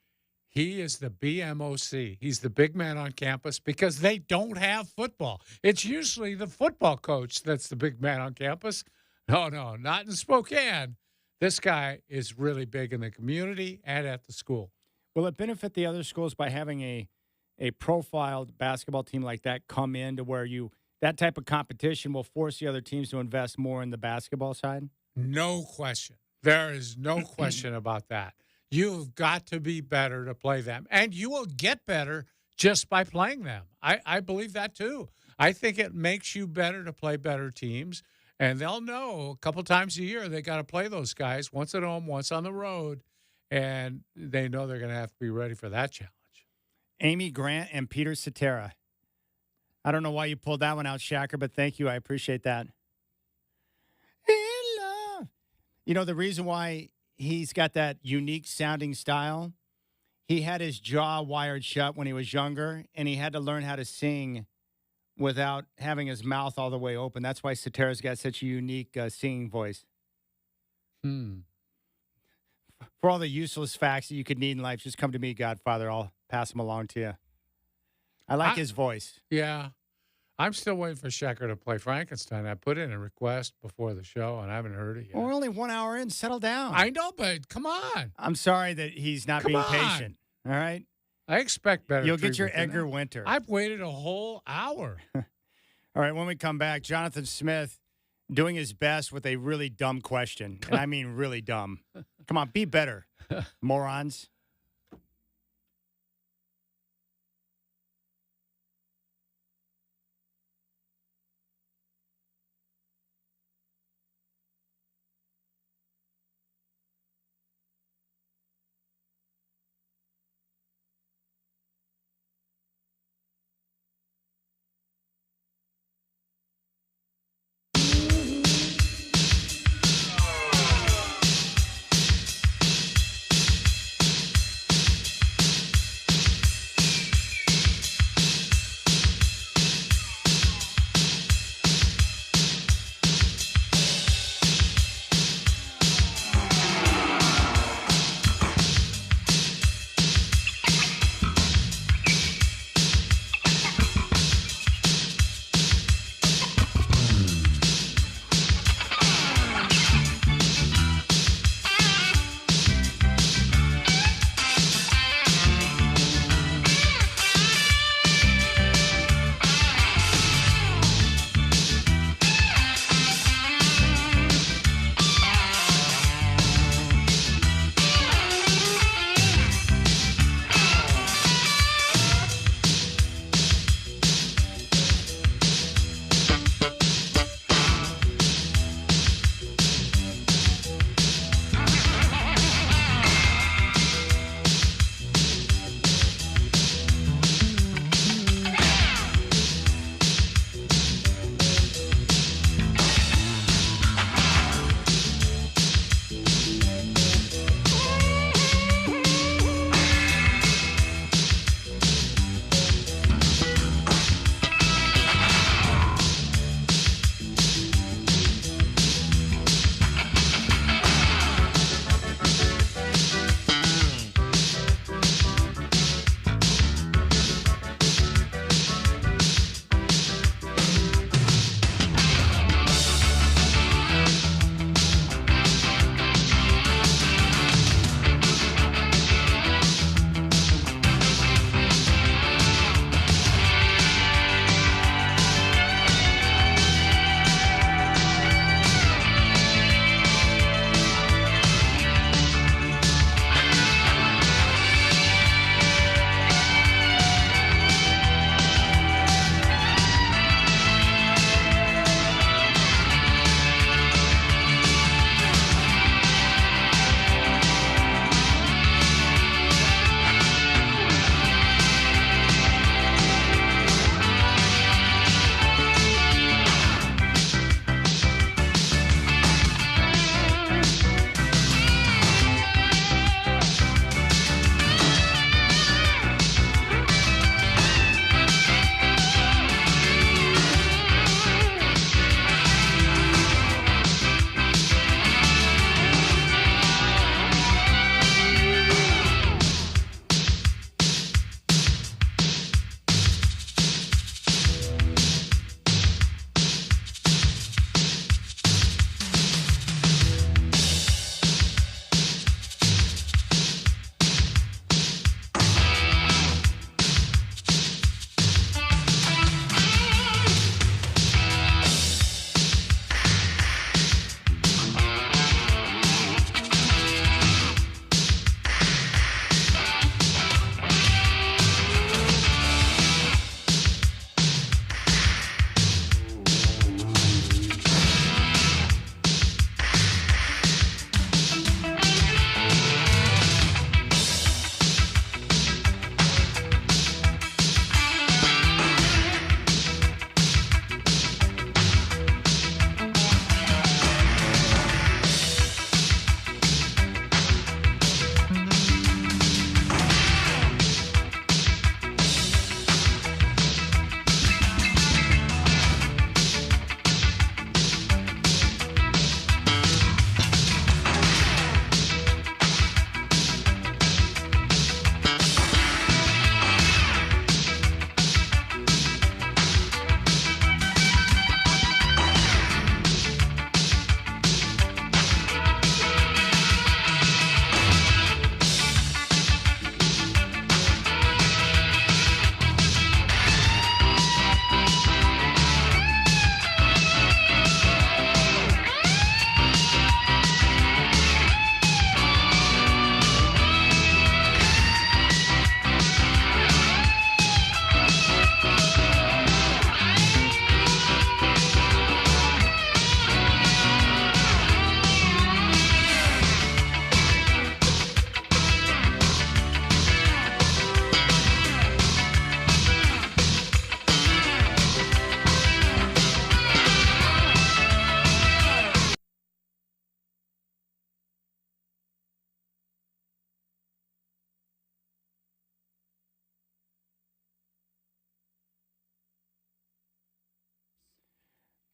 He is the BMOC. He's the big man on campus because they don't have football. It's usually the football coach that's the big man on campus. No, not in Spokane. This guy is really big in the community and at the school. Will it benefit the other schools by having a profiled basketball team like that come in to where that type of competition will force the other teams to invest more in the basketball side? No question. There is no question about that. You've got to be better to play them, and you will get better just by playing them. I believe that too. I think it makes you better to play better teams, and they'll know a couple times a year they got to play those guys, once at home, once on the road, and they know they're going to have to be ready for that challenge. Amy Grant and Peter Cetera. I don't know why you pulled that one out, Shacker, but thank you. I appreciate that. You know, the reason why he's got that unique sounding style, he had his jaw wired shut when he was younger, and he had to learn how to sing without having his mouth all the way open. That's why Cetera's got such a unique singing voice. For all the useless facts that you could need in life, just come to me, Godfather. I'll pass them along to you. I like his voice. Yeah. I'm still waiting for Schecker to play Frankenstein. I put in a request before the show, and I haven't heard it yet. Well, we're only 1 hour in. Settle down. I know, but come on. I'm sorry that he's not being patient. All right? I expect better. You'll get your treatment than Edgar that. Winter. I've waited a whole hour. All right, when we come back, Jonathan Smith doing his best with a really dumb question. And I mean really dumb. Come on, be better, morons.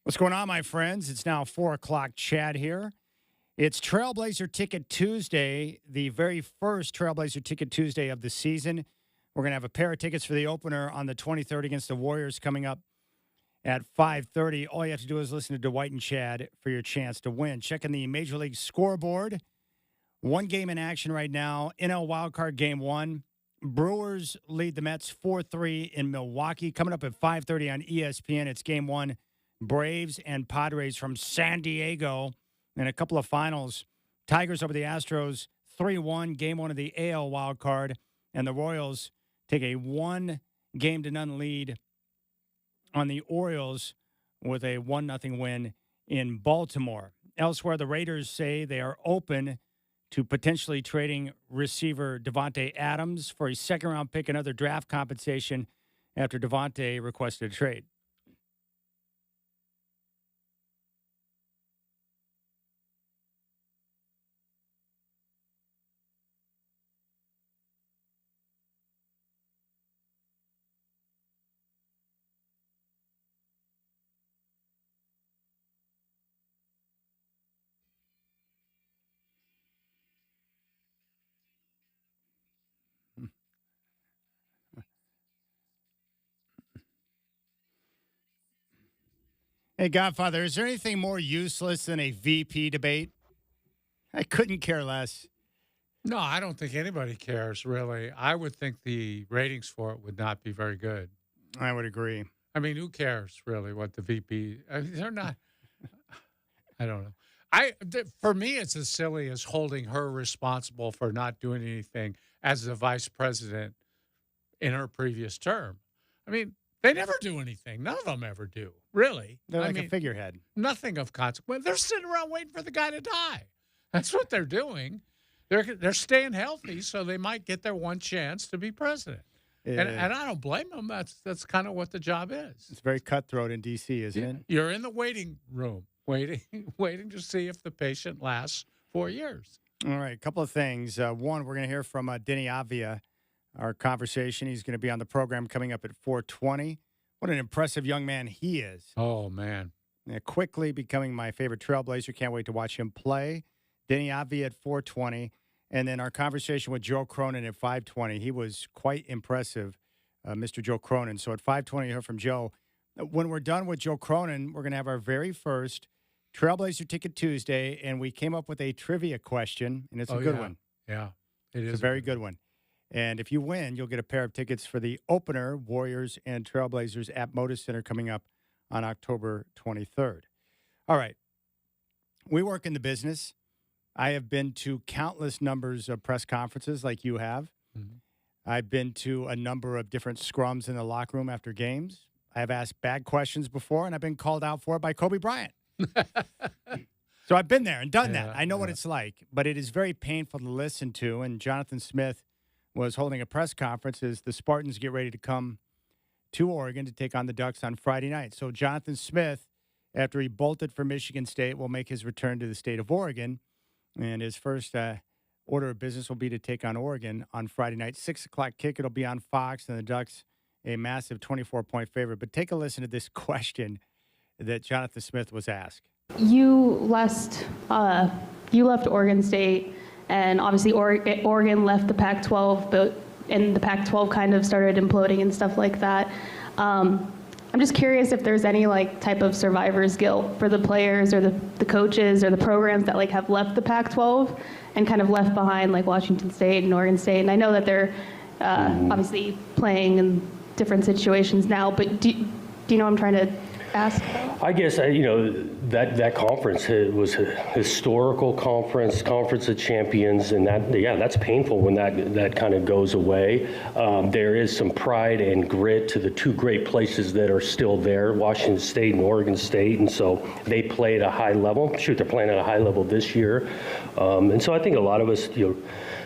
What's going on, my friends? It's now 4 o'clock. Chad here. It's Trailblazer Ticket Tuesday, the very first Trailblazer Ticket Tuesday of the season. We're going to have a pair of tickets for the opener on the 23rd against the Warriors coming up at 5:30. All you have to do is listen to Dwight and Chad for your chance to win. Checking the Major League scoreboard. One game in action right now. NL Wildcard Game 1. Brewers lead the Mets 4-3 in Milwaukee. Coming up at 5:30 on ESPN, it's Game 1. Braves and Padres from San Diego. And a couple of finals. Tigers over the Astros 3-1. Game 1 of the AL Wildcard. And the Royals take a 1-game-to-none lead on the Orioles with a 1-0 win in Baltimore. Elsewhere, the Raiders say they are open to potentially trading receiver Devontae Adams for a second-round pick and other draft compensation after Devontae requested a trade. Hey, Godfather, is there anything more useless than a VP debate? I couldn't care less. No, I don't think anybody cares, really. I would think the ratings for it would not be very good. I would agree. I mean, who cares, really, what the VP... I mean, they're not... I don't know. For me, it's as silly as holding her responsible for not doing anything as the vice president in her previous term. I mean, they never do anything. None of them ever do, really. They're like I mean, a figurehead. Nothing of consequence. They're sitting around waiting for the guy to die. That's what they're doing. They're staying healthy, so they might get their one chance to be president. And I don't blame them. That's kind of what the job is. It's very cutthroat in D.C., isn't it? You're in the waiting room, waiting to see if the patient lasts 4 years. All right, a couple of things. One, we're going to hear from Denny Avia, our conversation. He's going to be on the program coming up at 4:20. What an impressive young man he is. Oh, man. Quickly becoming my favorite Trailblazer. Can't wait to watch him play. Denny Avia at 4:20. And then our conversation with Joe Cronin at 5:20. He was quite impressive, Mr. Joe Cronin. So at 5:20, you hear from Joe. When we're done with Joe Cronin, we're going to have our very first Trailblazer Ticket Tuesday, and we came up with a trivia question, and it's a good one. Yeah, it is It's a very good one. And if you win, you'll get a pair of tickets for the opener, Warriors and Trailblazers at Moda Center coming up on October 23rd. All right. We work in the business. I have been to countless numbers of press conferences like you have. Mm-hmm. I've been to a number of different scrums in the locker room after games. I have asked bad questions before, and I've been called out for it by Kobe Bryant. So I've been there and done that. I know what it's like, but it is very painful to listen to. And Jonathan Smith was holding a press conference as the Spartans get ready to come to Oregon to take on the Ducks on Friday night. So Jonathan Smith, after he bolted for Michigan State, will make his return to the state of Oregon. And his first order of business will be to take on Oregon on Friday night. 6 o'clock kick. It'll be on Fox, and the Ducks a massive 24-point favorite. But take a listen to this question that Jonathan Smith was asked. You left Oregon State, and obviously Oregon left the Pac-12, and the Pac-12 kind of started imploding and stuff like that. I'm just curious if there's any type of survivor's guilt for the players or the coaches or the programs that have left the Pac-12 and kind of left behind Washington State and Oregon State. And I know that they're obviously playing in different situations now, but do you know what I'm trying to ask? I guess, that conference was a historical conference of champions, and that's painful when that kind of goes away. There is some pride and grit to the two great places that are still there, Washington State and Oregon State, and so they play at a high level. Shoot, they're playing at a high level this year. And so I think a lot of us, I don't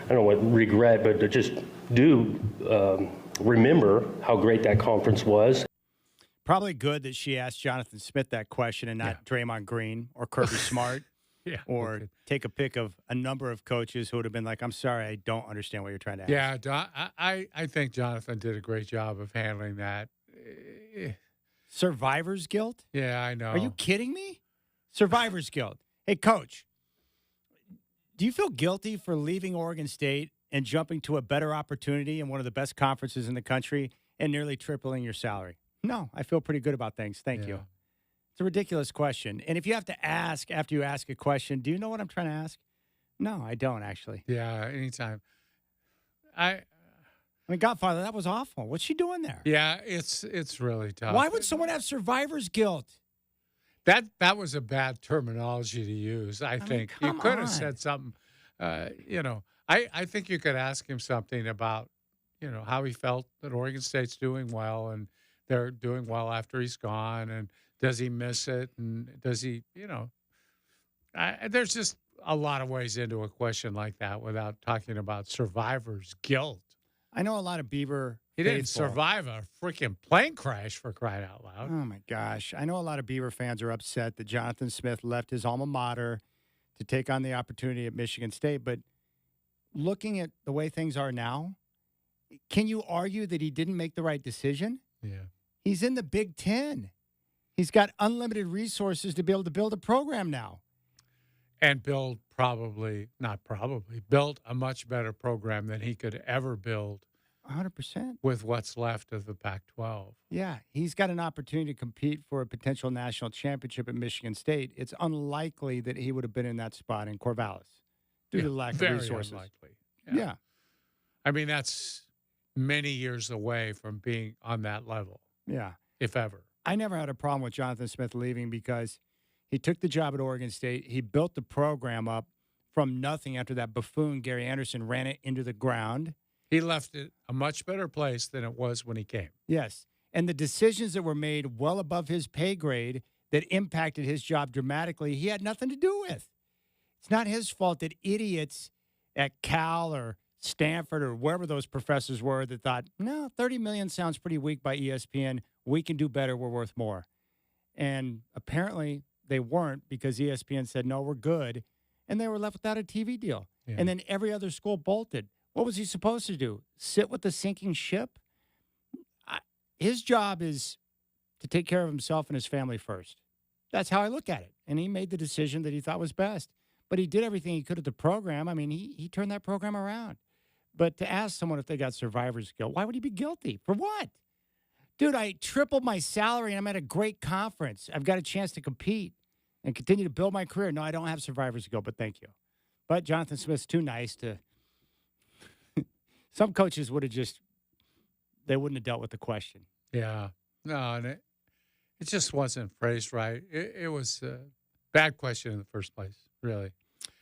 know what regret, but just do remember how great that conference was. Probably good that she asked Jonathan Smith that question and not Draymond Green or Kirby Smart or take a pick of a number of coaches who would have been like, I'm sorry, I don't understand what you're trying to ask. Yeah, I think Jonathan did a great job of handling that. Survivor's guilt? Yeah, I know. Are you kidding me? Survivor's guilt. Hey, Coach, do you feel guilty for leaving Oregon State and jumping to a better opportunity in one of the best conferences in the country and nearly tripling your salary? No, I feel pretty good about things. Thank you. It's a ridiculous question. And if you have to ask after you ask a question, do you know what I'm trying to ask? No, I don't actually. Yeah, anytime. I mean, Godfather, that was awful. What's she doing there? Yeah, it's really tough. Why would someone have survivor's guilt? That was a bad terminology to use, I think. You come could have on. said something, I think you could ask him something about, how he felt that Oregon State's doing well and they're doing well after he's gone. And does he miss it? And does he, there's just a lot of ways into a question like that without talking about survivor's guilt. I know a lot of Beaver He didn't faithful- survive a freaking plane crash, for crying out loud. Oh, my gosh. I know a lot of Beaver fans are upset that Jonathan Smith left his alma mater to take on the opportunity at Michigan State. But looking at the way things are now, can you argue that he didn't make the right decision? Yeah. He's in the Big Ten. He's got unlimited resources to be able to build a program now. And built a much better program than he could ever build 100%. with what's left of the Pac-12. Yeah, he's got an opportunity to compete for a potential national championship at Michigan State. It's unlikely that he would have been in that spot in Corvallis due to the lack of Very resources. unlikely. Yeah. I mean, that's many years away from being on that level, Yeah. if ever. I never had a problem with Jonathan Smith leaving because he took the job at Oregon State. He built the program up from nothing after that buffoon, Gary Anderson, ran it into the ground. He left it a much better place than it was when he came. Yes. And the decisions that were made well above his pay grade that impacted his job dramatically, he had nothing to do with. It's not his fault that idiots at Cal or Stanford or wherever those professors were that thought, no, 30 million sounds pretty weak by ESPN. We can do better. We're worth more. And apparently they weren't because ESPN said, no, we're good. And they were left without a TV deal. Yeah. And then every other school bolted. What was he supposed to do? Sit with the sinking ship? His job is to take care of himself and his family first. That's how I look at it. And he made the decision that he thought was best. But he did everything he could at the program. I mean, he turned that program around. But to ask someone if they got survivor's guilt, why would he be guilty? For what? Dude, I tripled my salary and I'm at a great conference. I've got a chance to compete and continue to build my career. No, I don't have survivor's guilt, but thank you. But Jonathan Smith's too nice to. Some coaches would have they wouldn't have dealt with the question. Yeah. No, and it just wasn't phrased right. It was a bad question in the first place, really.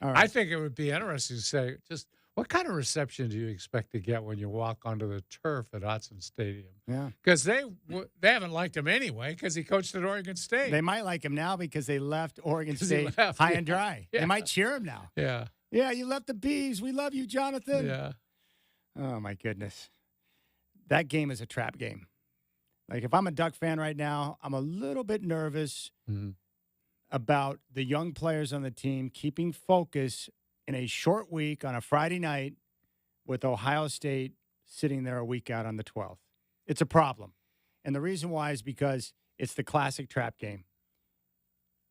All right. I think it would be interesting to say, just what kind of reception do you expect to get when you walk onto the turf at Autzen Stadium? Yeah. Because they haven't liked him anyway because he coached at Oregon State. They might like him now because they left Oregon 'Cause he State left, high yeah. and dry. Yeah. They might cheer him now. Yeah. Yeah, you left the Bees. We love you, Jonathan. Yeah. Oh, my goodness. That game is a trap game. Like, if I'm a Duck fan right now, I'm a little bit nervous Mhm. about the young players on the team keeping focus in a short week on a Friday night with Ohio State sitting there a week out on the 12th. It's a problem. And the reason why is because it's the classic trap game.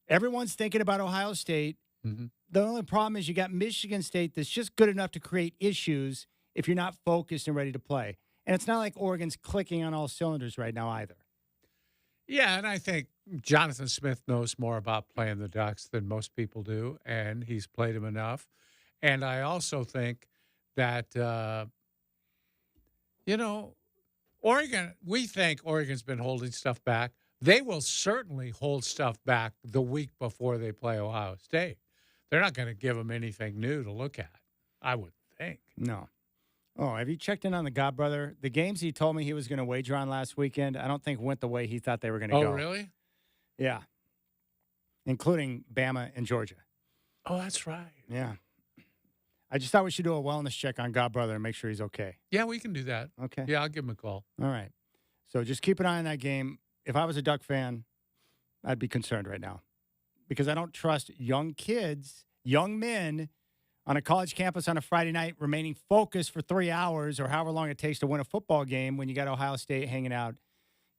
Everyone's thinking about Ohio State. Mm-hmm. The only problem is you got Michigan State that's just good enough to create issues if you're not focused and ready to play. And it's not like Oregon's clicking on all cylinders right now either. Yeah, and I think Jonathan Smith knows more about playing the Ducks than most people do, and he's played them enough. And I also think that, Oregon, we think Oregon's been holding stuff back. They will certainly hold stuff back the week before they play Ohio State. They're not going to give them anything new to look at, I would think. No. Oh, have you checked in on the Godbrother? The games he told me he was going to wager on last weekend, I don't think went the way he thought they were going to go. Oh, really? Yeah. Including Bama and Georgia. Oh, that's right. Yeah. I just thought we should do a wellness check on Godbrother and make sure he's okay. Yeah, we can do that. Okay. Yeah, I'll give him a call. All right. So just keep an eye on that game. If I was a Duck fan, I'd be concerned right now because I don't trust young kids, young men on a college campus on a Friday night remaining focused for 3 hours or however long it takes to win a football game when you got Ohio State hanging out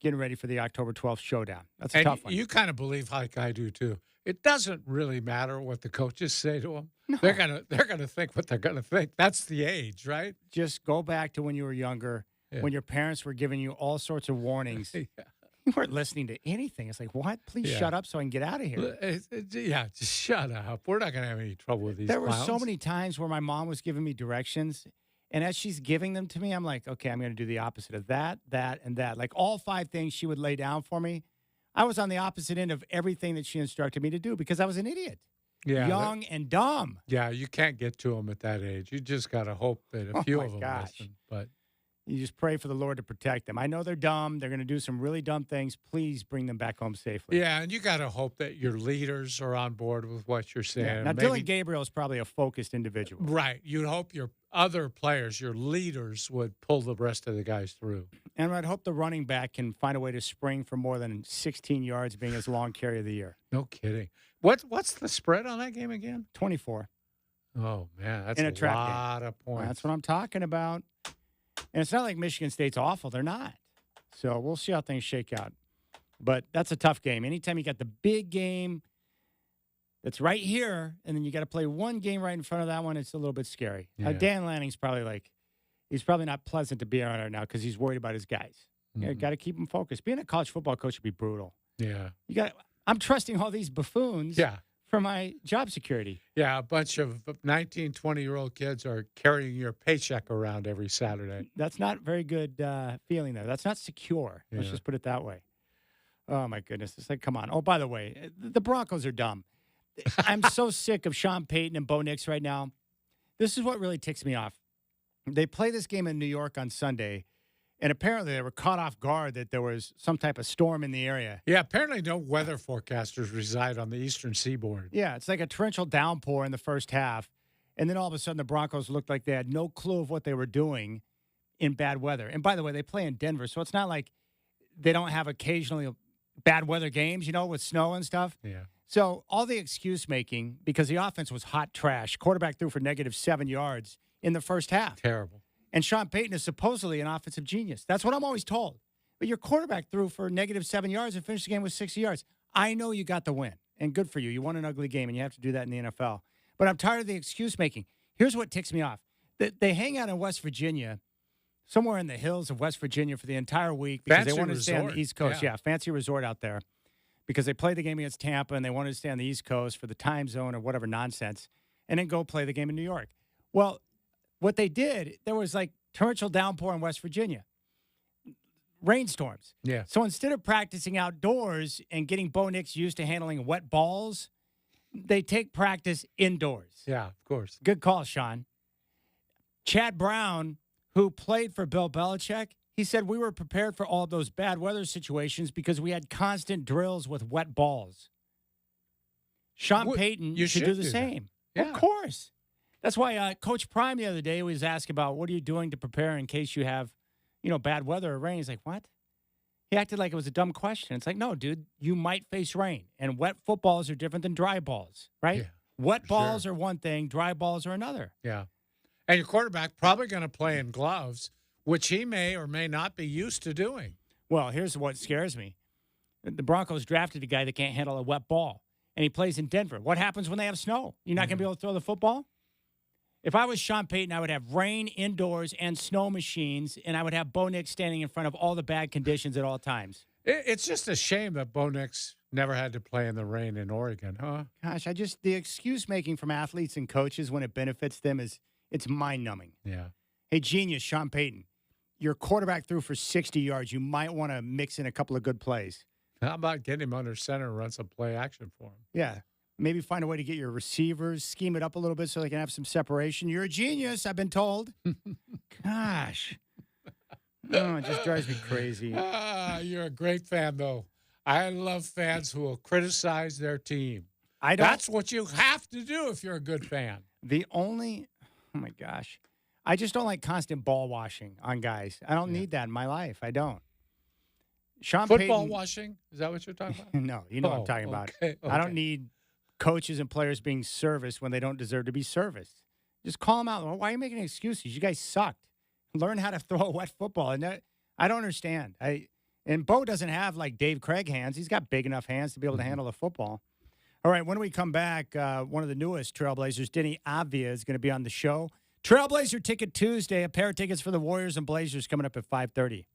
getting ready for the October 12th showdown. That's a And tough one. you kind of believe, like I do too. It doesn't really matter what the coaches say to them. No. They're gonna think what they're gonna think. That's the age, right? Just go back to when you were younger, Yeah. when your parents were giving you all sorts of warnings. Yeah. You weren't listening to anything. It's like, what? Please Yeah. shut up so I can get out of here. Yeah, just shut up. We're not gonna have any trouble with these. There were so clowns. many times where my mom was giving me directions, and as she's giving them to me, I'm like, okay, I'm going to do the opposite of that, and that. Like all 5 things she would lay down for me, I was on the opposite end of everything that she instructed me to do because I was an idiot, Yeah, young and dumb. yeah, you can't get to them at that age. You just gotta hope that a Oh few my of them gosh. listen. But You just pray for the Lord to protect them. I know they're dumb. They're going to do some really dumb things. Please bring them back home safely. yeah, and you gotta hope that your leaders are on board with what you're saying. Yeah. Now, Maybe- Dylan Gabriel is probably a focused individual. Right. You'd hope your other players, your leaders, would pull the rest of the guys through. And I'd hope the running back can find a way to spring for more than 16 yards, being his long carry of the year. No kidding. What's the spread on that game again? 24. Oh man, that's In a a trap game. lot of points. That's what I'm talking about. And it's not like Michigan State's awful. They're not. So we'll see how things shake out. But that's a tough game. Anytime you got the big game that's right here, and then you got to play one game right in front of that one, it's a little bit scary. Yeah. Dan Lanning's probably he's probably not pleasant to be around right now because he's worried about his guys. You Mhm. got to keep him focused. Being a college football coach would be brutal. Yeah. I'm trusting all these buffoons Yeah. for my job security. Yeah. A bunch of 19, 20-year-old kids are carrying your paycheck around every Saturday. That's not very good feeling there. That's not secure. Let's Yeah. just put it that way. Oh, my goodness. It's like, come on. Oh, by the way, the Broncos are dumb. I'm so sick of Sean Payton and Bo Nix right now. This is what really ticks me off. They play this game in New York on Sunday, and apparently they were caught off guard that there was some type of storm in the area. Yeah. Apparently, no weather forecasters reside on the Eastern Seaboard. Yeah, it's like a torrential downpour in the first half. And then all of a sudden, the Broncos looked like they had no clue of what they were doing in bad weather. And by the way, they play in Denver, so it's not like they don't have occasionally bad weather games, with snow and stuff. Yeah. So all the excuse making, because the offense was hot trash, quarterback threw for -7 yards in the first half. Terrible. And Sean Payton is supposedly an offensive genius. That's what I'm always told. But your quarterback threw for -7 yards and finished the game with 60 yards. I know you got the win, and good for you. You won an ugly game, and you have to do that in the NFL. But I'm tired of the excuse making. Here's what ticks me off. They hang out in West Virginia, somewhere in the hills of West Virginia for the entire week because Fancy they wanted to stay on resort. the East Coast. Yeah. Yeah, fancy resort out there because they played the game against Tampa, and they wanted to stay on the East Coast for the time zone or whatever nonsense, and then go play the game in New York. Well, what they did, there was like torrential downpour in West Virginia, rainstorms. Yeah. So instead of practicing outdoors and getting Bo Nix used to handling wet balls, they take practice indoors. Yeah. Of course. Good call, Sean. Chad Brown, who played for Bill Belichick, he said we were prepared for all of those bad weather situations because we had constant drills with wet balls. Sean Well, Payton you should do should the do that. same. Yeah. Of course. That's why Coach Prime the other day was asked about what are you doing to prepare in case you have, bad weather or rain. He's like, what? He acted like it was a dumb question. It's like, no, dude, you might face rain. And wet footballs are different than dry balls, right? Yeah, Wet for balls sure. are one thing, dry balls are another. Yeah. And your quarterback probably going to play in gloves, which he may or may not be used to doing. Well, here's what scares me. The Broncos drafted a guy that can't handle a wet ball, and he plays in Denver. What happens when they have snow? You're not going to be able to throw the football? If I was Sean Payton, I would have rain indoors and snow machines, and I would have Bo Nix standing in front of all the bad conditions at all times. It's just a shame that Bo Nix never had to play in the rain in Oregon, huh? Gosh, the excuse making from athletes and coaches when it benefits them it's mind numbing. Yeah. Hey, genius, Sean Payton, your quarterback threw for 60 yards. You might want to mix in a couple of good plays. How about getting him under center and run some play action for him? Yeah. Maybe find a way to get your receivers, scheme it up a little bit so they can have some separation. You're a genius, I've been told. Gosh. Oh, it just drives me crazy. You're a great fan, though. I love fans who will criticize their team. I don't. That's what you have to do if you're a good fan. Oh my gosh. I just don't like constant ball washing on guys. I don't need that in my life. I don't. Sean Football Payton, washing? Is that what you're talking about? No, you know what I'm Oh, talking about. okay, I don't okay. need coaches and players being serviced when they don't deserve to be serviced. Just call them out. Why are you making excuses? You guys sucked. Learn how to throw a wet football. And I don't understand. And Bo doesn't have like Dave Craig hands. He's got big enough hands to be able to handle the football. All right, when we come back, one of the newest Trailblazers, Denny Avdia, is going to be on the show. Trailblazer Ticket Tuesday, a pair of tickets for the Warriors and Blazers coming up at 5:30.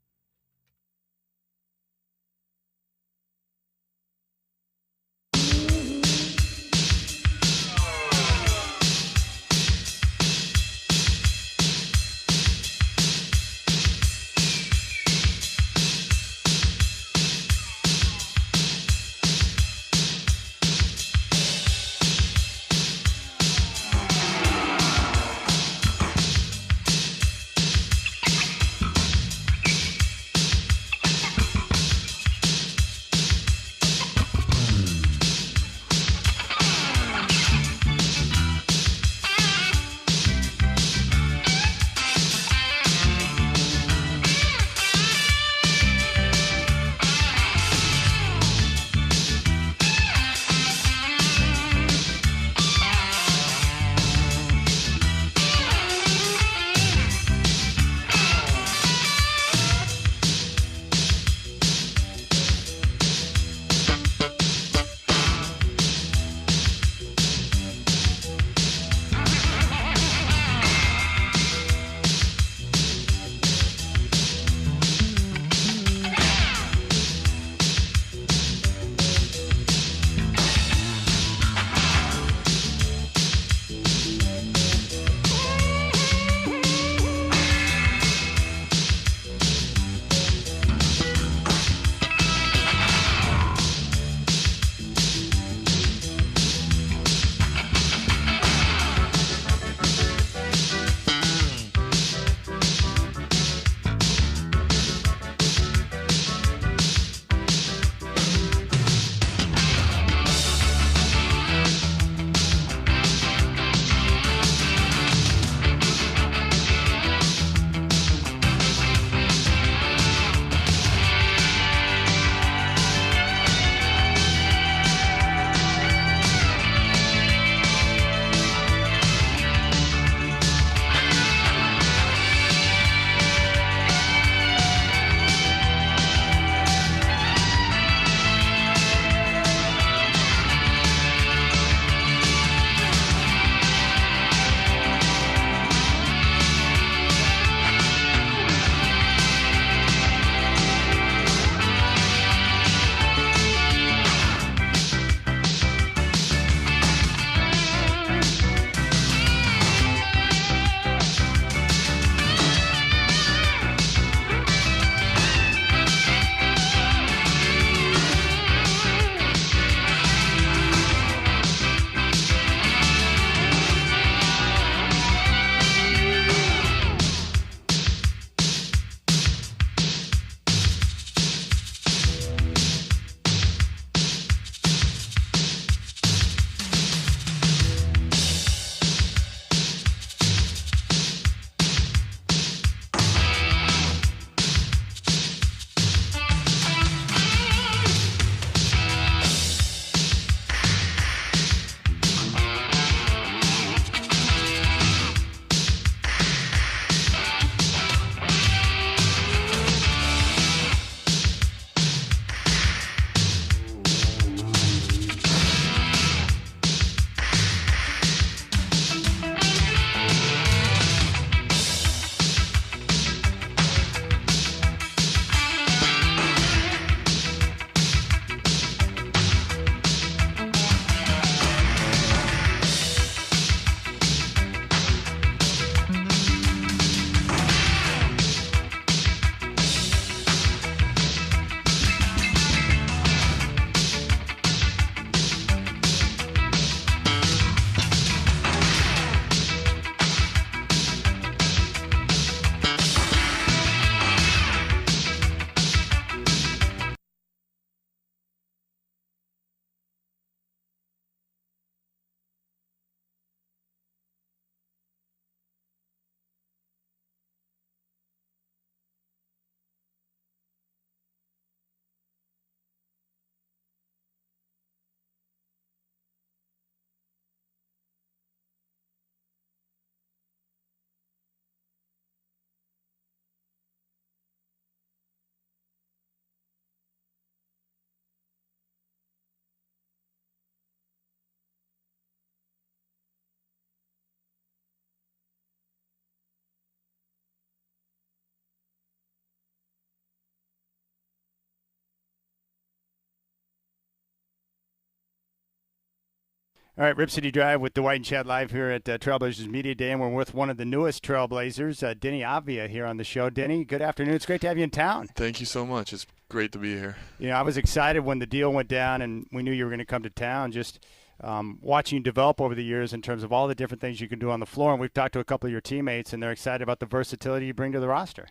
All right, Rip City Drive with Dwight and Chad live here at Trailblazers Media Day, and we're with one of the newest Trailblazers, Denny Avia, here on the show. Denny, good afternoon. It's great to have you in town. Thank you so much. It's great to be here. You know, I was excited when the deal went down and we knew you were going to come to town, just watching you develop over the years in terms of all the different things you can do on the floor. And we've talked to a couple of your teammates, and they're excited about the versatility you bring to the roster.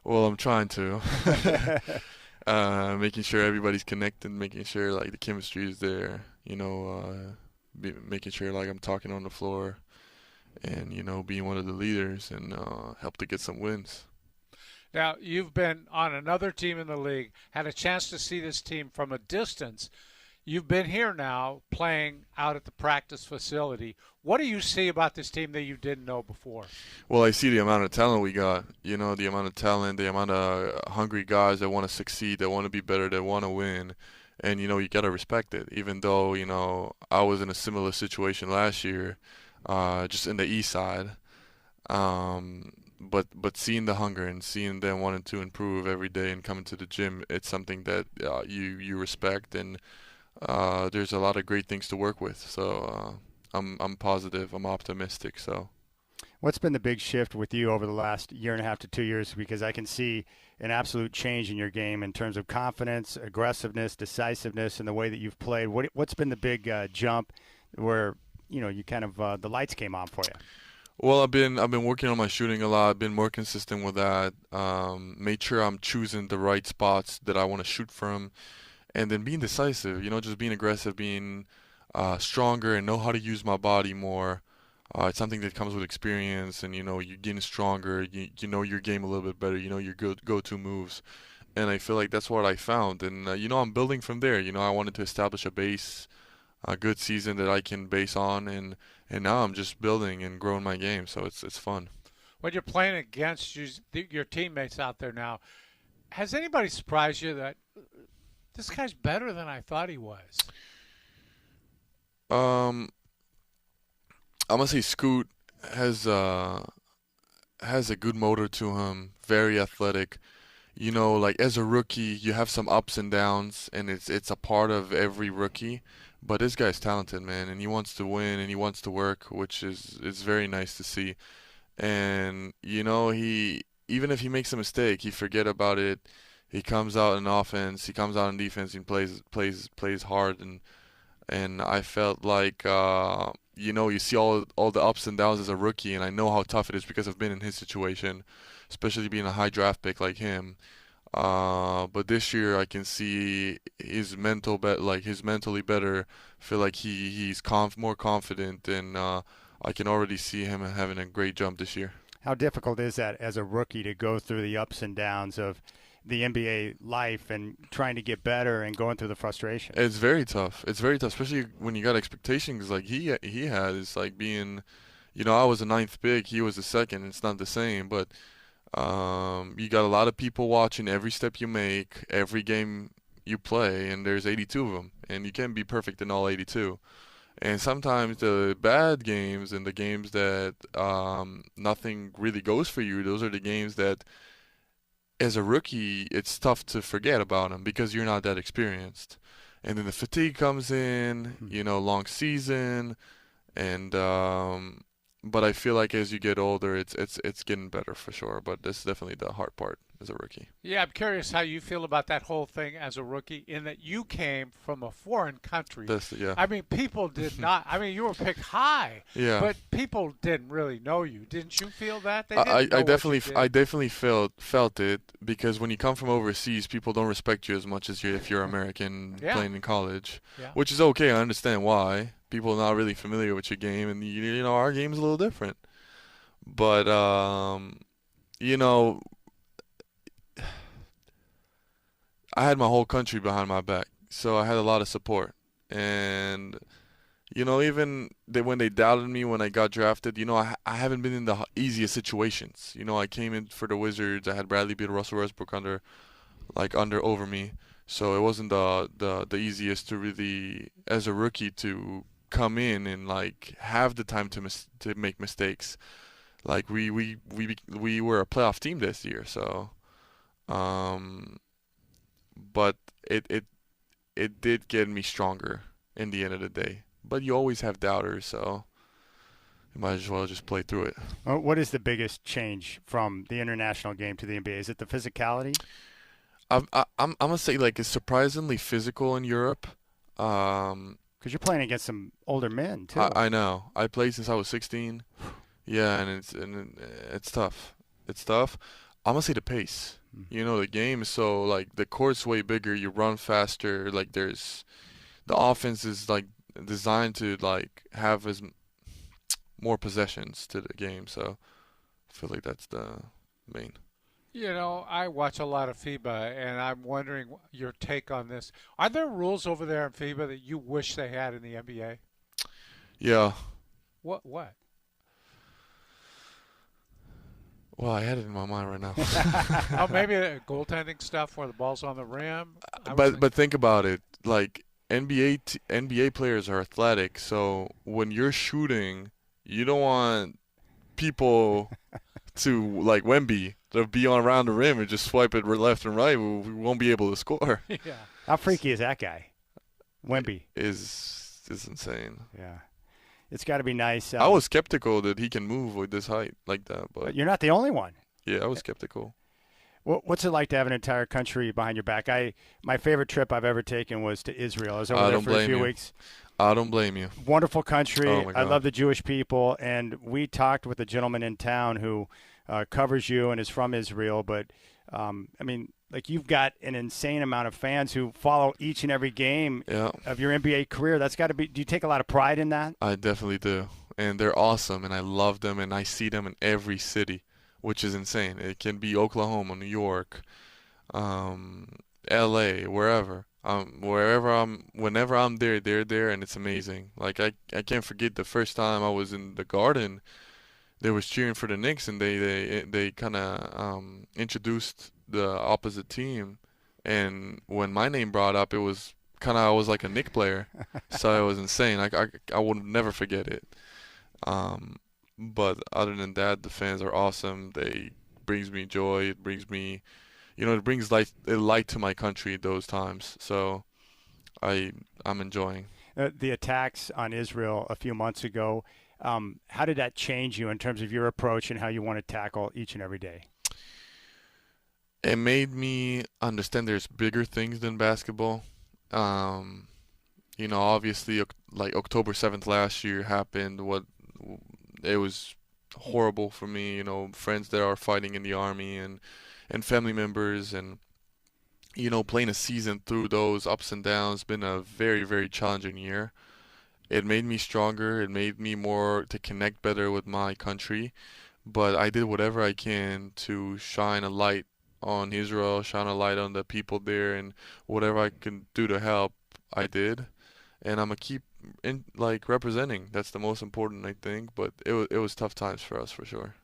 Well, I'm trying to. Making sure everybody's connected, making sure, like, the chemistry is there, making sure, like, I'm talking on the floor and, being one of the leaders and help to get some wins. Now, you've been on another team in the league, had a chance to see this team from a distance. You've been here now playing out at the practice facility. What do you see about this team that you didn't know before? Well, I see the amount of talent we got, the amount of talent, the amount of hungry guys that want to succeed, that want to be better, that want to win. And, you got to respect it, even though, I was in a similar situation last year, just in the east side. But seeing the hunger and seeing them wanting to improve every day and coming to the gym, it's something that you respect, and there's a lot of great things to work with. So I'm positive, I'm optimistic. So. What's been the big shift with you over the last year and a half to 2 years? Because I can see an absolute change in your game in terms of confidence, aggressiveness, decisiveness, and the way that you've played. What's been the big jump where you kind of the lights came on for you? Well, I've been working on my shooting a lot. I've been more consistent with that. Made sure I'm choosing the right spots that I want to shoot from, and then being decisive. Just being aggressive, being stronger, and know how to use my body more. It's something that comes with experience, and you're getting stronger. You know your game a little bit better. You know your go-to moves, and I feel like that's what I found. And I'm building from there. I wanted to establish a base, a good season that I can base on, and now I'm just building and growing my game. So it's fun. When you're playing against your teammates out there now, has anybody surprised you that this guy's better than I thought he was? I'm gonna say Scoot has a good motor to him, very athletic. Like as a rookie, you have some ups and downs, and it's a part of every rookie. But this guy's talented, man, and he wants to win and he wants to work, which is very nice to see. And he, even if he makes a mistake, he forget about it. He comes out in offense, he comes out in defense, and plays hard. And I felt like you see all the ups and downs as a rookie, and I know how tough it is because I've been in his situation, especially being a high draft pick like him. But this year I can see his he's mentally better. Feel like he's more confident, and I can already see him having a great jump this year. How difficult is that as a rookie to go through the ups and downs of the NBA life and trying to get better and going through the frustration? It's very tough. It's very tough, especially when you got expectations like he had. It's like being, I was a 9th pick, he was a 2nd. It's not the same, but you got a lot of people watching every step you make, every game you play, and there's 82 of them, and you can't be perfect in all 82. And sometimes the bad games and the games that nothing really goes for you, those are the games that, as a rookie, it's tough to forget about them because you're not that experienced. And then the fatigue comes in, long season, and but I feel like as you get older, it's getting better for sure. But this is definitely the hard part as a rookie. Yeah, I'm curious how you feel about that whole thing as a rookie, in that you came from a foreign country. Yeah. I mean, people did not. I mean, you were picked high. Yeah. But people didn't really know you. Didn't you feel that? They I didn't definitely felt it, because when you come from overseas, people don't respect you as much as if you're American playing in college, which is okay. I understand why. People are not really familiar with your game, and our game's a little different. But I had my whole country behind my back, so I had a lot of support. And even when they doubted me when I got drafted, I haven't been in the easiest situations. I came in for the Wizards. I had Bradley beat Russell Westbrook under over me, so it wasn't the easiest to really, as a rookie, to come in and have the time to make mistakes. Like we were a playoff team this year, so but it did get me stronger in the end of the day. but you always have doubters, so you might as well just play through it. What is the biggest change from the international game to the NBA? Is it the physicality? I'm gonna say like it's surprisingly physical in Europe. Because you're playing against some older men too. I know. I played since I was 16. Yeah, and it's tough. It's tough. I'm gonna say the pace. You know, the game is so like the court's way bigger. You run faster. Like the offense is like designed to like have more possessions to the game. So I feel like that's the main. You know, I watch a lot of FIBA, and I'm wondering your take on this. Are there rules over there in FIBA that you wish they had in the NBA? Yeah. What? Well, I had it in my mind right now. Oh, maybe the goaltending stuff where the ball's on the rim. But think about it. Like NBA players are athletic, so when you're shooting, you don't want people to like Wemby to be on around the rim and just swipe it left and right. We won't be able to score. Yeah. How freaky is that guy? Wemby is insane. Yeah. It's got to be nice. I was skeptical that he can move with this height like that, but you're not the only one. Yeah, I was skeptical. What's it like to have an entire country behind your back? My favorite trip I've ever taken was to Israel. I was over there for a few weeks. I don't blame you. Wonderful country. Oh my God. I love the Jewish people, and we talked with a gentleman in town who covers you and is from Israel. But I mean, like you've got an insane amount of fans who follow each and every game of your NBA career. That's got to be. Do you take a lot of pride in that? I definitely do, and they're awesome, and I love them, and I see them in every city, which is insane. It can be Oklahoma, New York, L.A., wherever. Whenever I'm there, they're there, and it's amazing. Like I can't forget the first time I was in the Garden. They was cheering for the Knicks, and they kind of introduced the opposite team. And when my name brought up, it was kind of I was like a Knick player, so it was insane. I would never forget it. But other than that, the fans are awesome. They brings me joy. It brings me, it brings light to my country those times. So I'm enjoying. The attacks on Israel a few months ago. How did that change you in terms of your approach and how you want to tackle each and every day? It made me understand there's bigger things than basketball. Obviously, like October 7th last year happened. It was horrible for me. Friends that are fighting in the army and family members, and playing a season through those ups and downs been a very, very challenging year. It made me stronger. It made me more to connect better with my country. But I did whatever I can to shine a light on Israel, shine a light on the people there, and whatever I can do to help, I did. And I'm gonna keep representing. That's the most important, I think. But it was tough times for us for sure.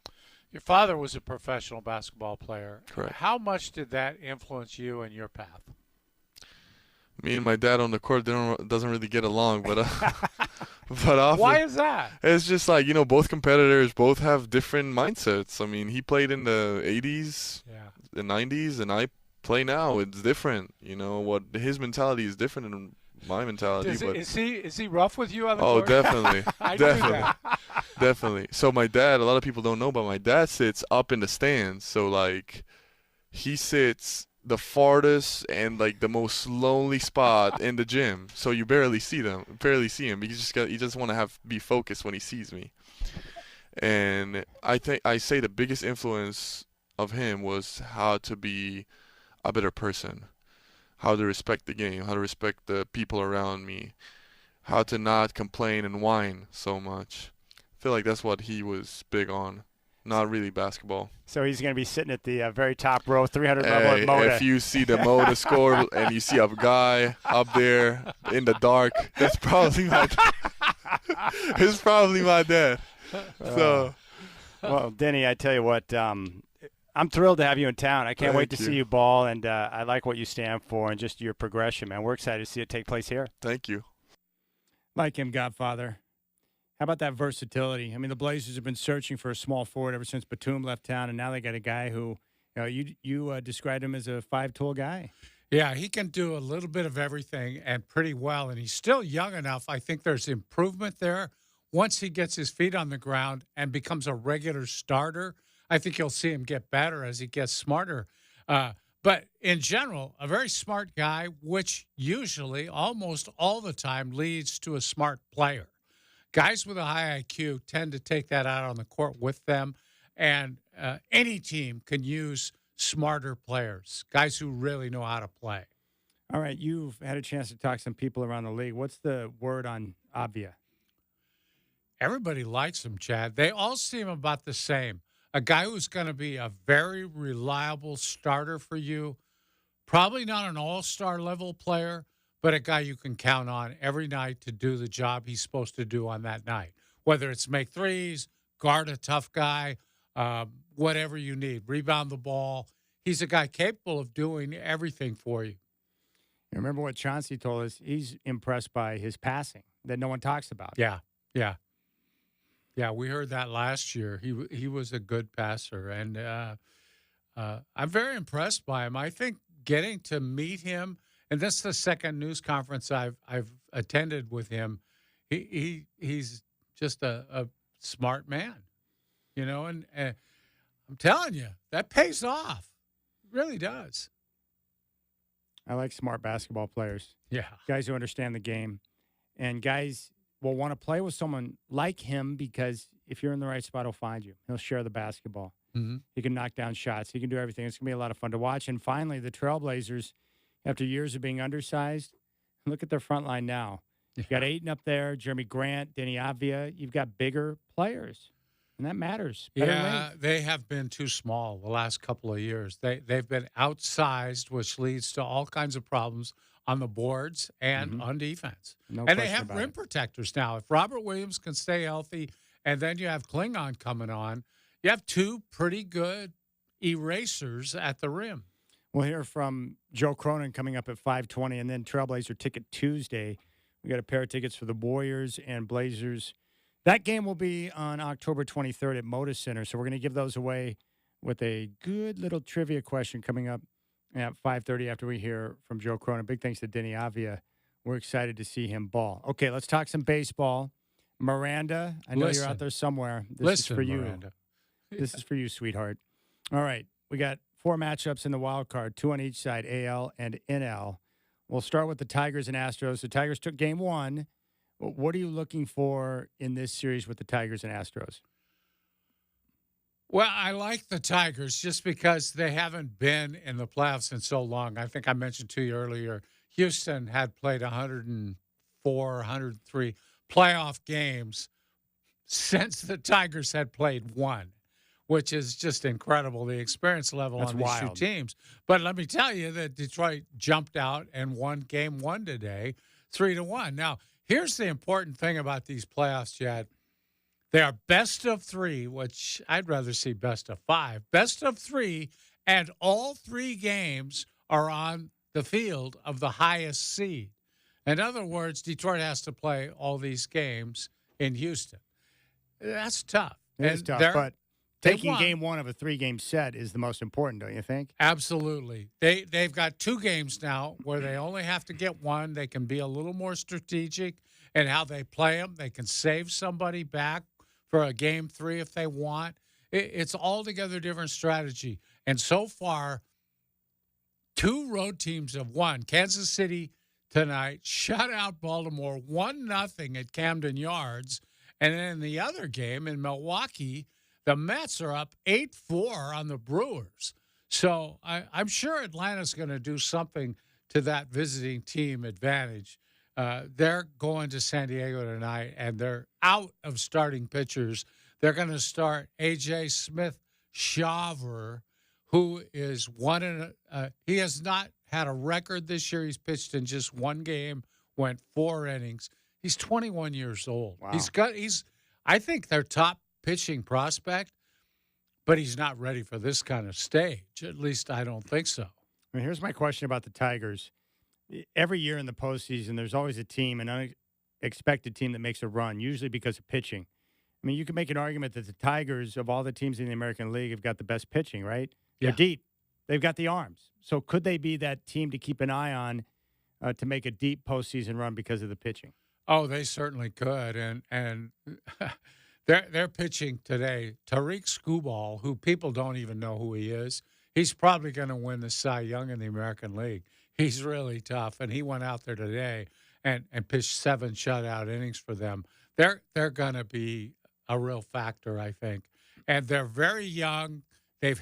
Your father was a professional basketball player. Correct. How much did that influence you and your path? Me and my dad on the court doesn't really get along, but often, why is that? It's just like both competitors both have different mindsets. I mean, he played in the 80s, the 90s, and I play now. It's different. What his mentality is different than my mentality. Is he rough with you on the court? Oh, definitely, I definitely. So my dad, a lot of people don't know, but my dad sits up in the stands. So like, he sits the farthest and like the most lonely spot in the gym, so you barely see him. Because he just want to be focused when he sees me. And I say the biggest influence of him was how to be a better person, how to respect the game, how to respect the people around me, how to not complain and whine so much. I feel like that's what he was big on. Not really basketball. So he's going to be sitting at the very top row, 300 level at Moda. If you see the Moda score and you see a guy up there in the dark, that's probably my it's probably my dad. So, well, Denny, I tell you what, I'm thrilled to have you in town. I can't wait to see you ball, and I like what you stand for and just your progression, man. We're excited to see it take place here. Thank you. Like him, Godfather. How about that versatility? I mean, the Blazers have been searching for a small forward ever since Batum left town, and now they got a guy who, you described him as a five-tool guy. Yeah, he can do a little bit of everything and pretty well, and he's still young enough. I think there's improvement there. Once he gets his feet on the ground and becomes a regular starter, I think you'll see him get better as he gets smarter. But in general, a very smart guy, which usually, almost all the time, leads to a smart player. Guys with a high IQ tend to take that out on the court with them, and any team can use smarter players, guys who really know how to play. All right, you've had a chance to talk to some people around the league. What's the word on Avia? Everybody likes him, Chad. They all seem about the same. A guy who's going to be a very reliable starter for you, probably not an all-star level player, but a guy you can count on every night to do the job he's supposed to do on that night, whether it's make threes, guard a tough guy, whatever you need, rebound the ball. He's a guy capable of doing everything for you. You remember what Chauncey told us? He's impressed by his passing that no one talks about. Yeah. Yeah, we heard that last year. He was a good passer, and I'm very impressed by him. I think getting to meet him, and this is the second news conference I've attended with him. He's just a smart man, and I'm telling you, that pays off. It really does. I like smart basketball players. Yeah. Guys who understand the game. And guys will want to play with someone like him because if you're in the right spot, he'll find you. He'll share the basketball. Mm-hmm. He can knock down shots. He can do everything. It's going to be a lot of fun to watch. And finally, the Trailblazers, after years of being undersized, look at their front line now. You've got Ayton up there, Jeremy Grant, Denny Avia. You've got bigger players. And that matters. Better length. They have been too small the last couple of years. They've been outsized, which leads to all kinds of problems on the boards and on defense. No and they question have about rim it. protectors now. If Robert Williams can stay healthy, and then you have Klingon coming on, you have two pretty good erasers at the rim. We'll hear from Joe Cronin coming up at 5:20, and then Trailblazer Ticket Tuesday. We got a pair of tickets for the Warriors and Blazers. That game will be on October 23rd at Moda Center, so we're going to give those away with a good little trivia question coming up at 5:30 after we hear from Joe Cronin. Big thanks to Denny Avia. We're excited to see him ball. Okay, let's talk some baseball. Miranda, I know you're out there somewhere. This is for you. Miranda. This is for you, sweetheart. All right, we got 4 matchups in the wild card, 2 on each side, AL and NL. We'll start with the Tigers and Astros. The Tigers took game 1. What are you looking for in this series with the Tigers and Astros? Well, I like the Tigers just because they haven't been in the playoffs in so long. I think I mentioned to you earlier, Houston had played 104, 103 playoff games since the Tigers had played 1, which is just incredible, the experience level That's on these wild. 2 teams. But let me tell you that Detroit jumped out and won game 1 today, 3-1. Now, here's the important thing about these playoffs, Chad. They are best of 3, which I'd rather see best of 5. Best of 3, and all 3 games are on the field of the highest seed. In other words, Detroit has to play all these games in Houston. That's tough. It is tough, but taking game 1 of a 3-game set is the most important, don't you think? Absolutely. They've got 2 games now where they only have to get 1. They can be a little more strategic in how they play them. They can save somebody back for a game 3 if they want. It's altogether different strategy. And so far, 2 road teams have won. Kansas City tonight shut out Baltimore 1-0 at Camden Yards. And then in the other game in Milwaukee, the Mets are up 8-4 on the Brewers. So I'm sure Atlanta's going to do something to that visiting team advantage. They're going to San Diego tonight, and they're out of starting pitchers. They're going to start A.J. Smith-Shawver, who is he has not had a record this year. He's pitched in just 1 game, went 4 innings. He's 21 years old. Wow. I think their top pitching prospect, but he's not ready for this kind of stage. At least I don't think so. I mean, here's my question about the Tigers. Every year in the postseason, there's always a team, an unexpected team that makes a run, usually because of pitching. I mean, you can make an argument that the Tigers, of all the teams in the American League, have got the best pitching, right? They're deep. they've got the arms. So could they be that team to keep an eye on to make a deep postseason run because of the pitching? Oh, they certainly could, and they're pitching today. Tariq Skubal, who people don't even know who he is, he's probably going to win the Cy Young in the American League. He's really tough, and he went out there today and pitched 7 shutout innings for them. They're going to be a real factor, I think, and they're very young. They've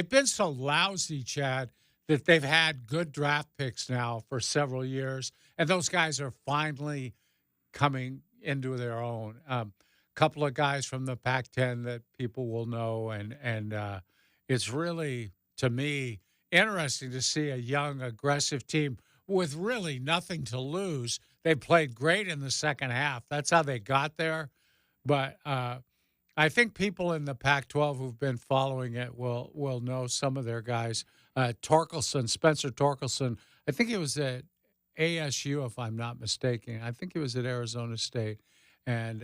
been so lousy, Chad, that they've had good draft picks now for several years, and those guys are finally coming into their own. Couple of guys from the Pac-10 that people will know, and it's really, to me, interesting to see a young, aggressive team with really nothing to lose. They played great in the second half. That's how they got there. But I think people in the Pac-12 who've been following it will know some of their guys. Spencer Torkelson, I think he was at ASU, if I'm not mistaken. I think he was at Arizona State. And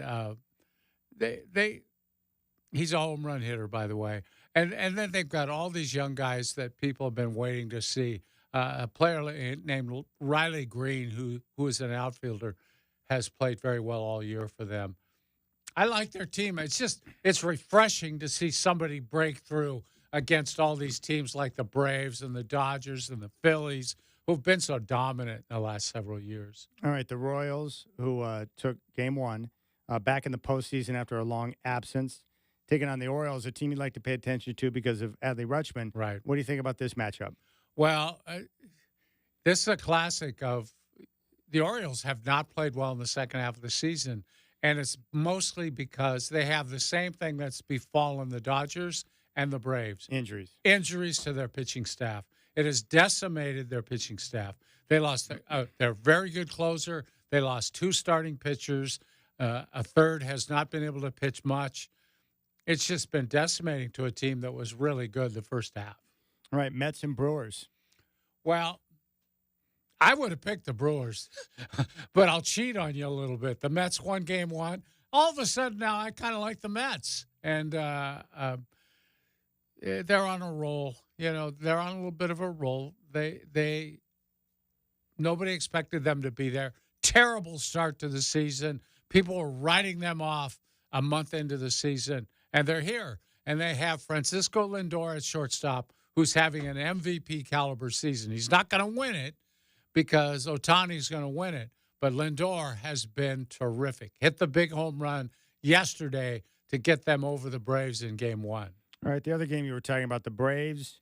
he's a home run hitter, by the way. And then they've got all these young guys that people have been waiting to see. A player named Riley Green, who is an outfielder, has played very well all year for them. I like their team. It's refreshing to see somebody break through against all these teams like the Braves and the Dodgers and the Phillies, who've been so dominant in the last several years. All right, the Royals, who took Game 1 back in the postseason after a long absence, taking on the Orioles, a team you'd like to pay attention to because of Adley Rutschman. Right. What do you think about this matchup? Well, this is a classic of the Orioles have not played well in the second half of the season, and it's mostly because they have the same thing that's befallen the Dodgers and the Braves. Injuries to their pitching staff. It has decimated their pitching staff. They lost their very good closer. They lost 2 starting pitchers. A third has not been able to pitch much. It's just been decimating to a team that was really good the first half. All right, Mets and Brewers. Well, I would have picked the Brewers, but I'll cheat on you a little bit. The Mets won Game 1. All of a sudden now I kind of like the Mets, and they're on a roll. They're on a little bit of a roll. Nobody expected them to be there. Terrible start to the season. People were writing them off a month into the season, and they're here. And they have Francisco Lindor at shortstop, who's having an MVP caliber season. He's not going to win it because Ohtani's going to win it, but Lindor has been terrific. Hit the big home run yesterday to get them over the Braves in Game 1. All right, the other game you were talking about, the Braves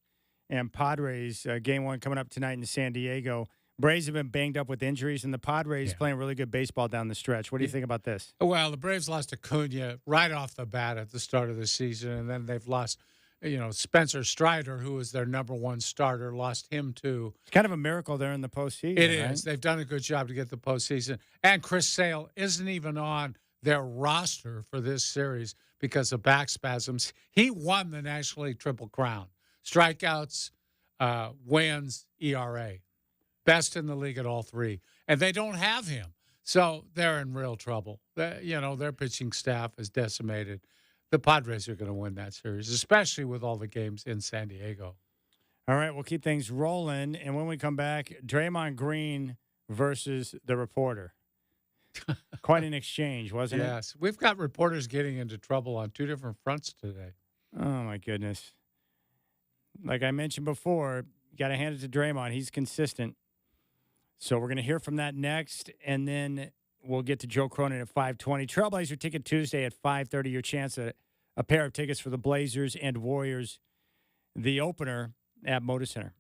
and Padres, Game 1 coming up tonight in San Diego. Braves have been banged up with injuries, and the Padres playing really good baseball down the stretch. What do you think about this? Well, the Braves lost Acuna right off the bat at the start of the season, and then they've lost, Spencer Strider, who was their number 1 starter, lost him too. It's kind of a miracle they're in the postseason. It is. They've done a good job to get the postseason. And Chris Sale isn't even on their roster for this series because of back spasms. He won the National League Triple Crown. Strikeouts, wins, ERA. Best in the league at all 3. And they don't have him. So they're in real trouble. Their pitching staff is decimated. The Padres are going to win that series, especially with all the games in San Diego. All right, we'll keep things rolling. And when we come back, Draymond Green versus the reporter. Quite an exchange, wasn't it? Yes. We've got reporters getting into trouble on 2 different fronts today. Oh, my goodness. Like I mentioned before, you got to hand it to Draymond. He's consistent. So we're going to hear from that next, and then we'll get to Joe Cronin at 5:20. Trailblazer Ticket Tuesday at 5:30. Your chance at a pair of tickets for the Blazers and Warriors, the opener at Moda Center.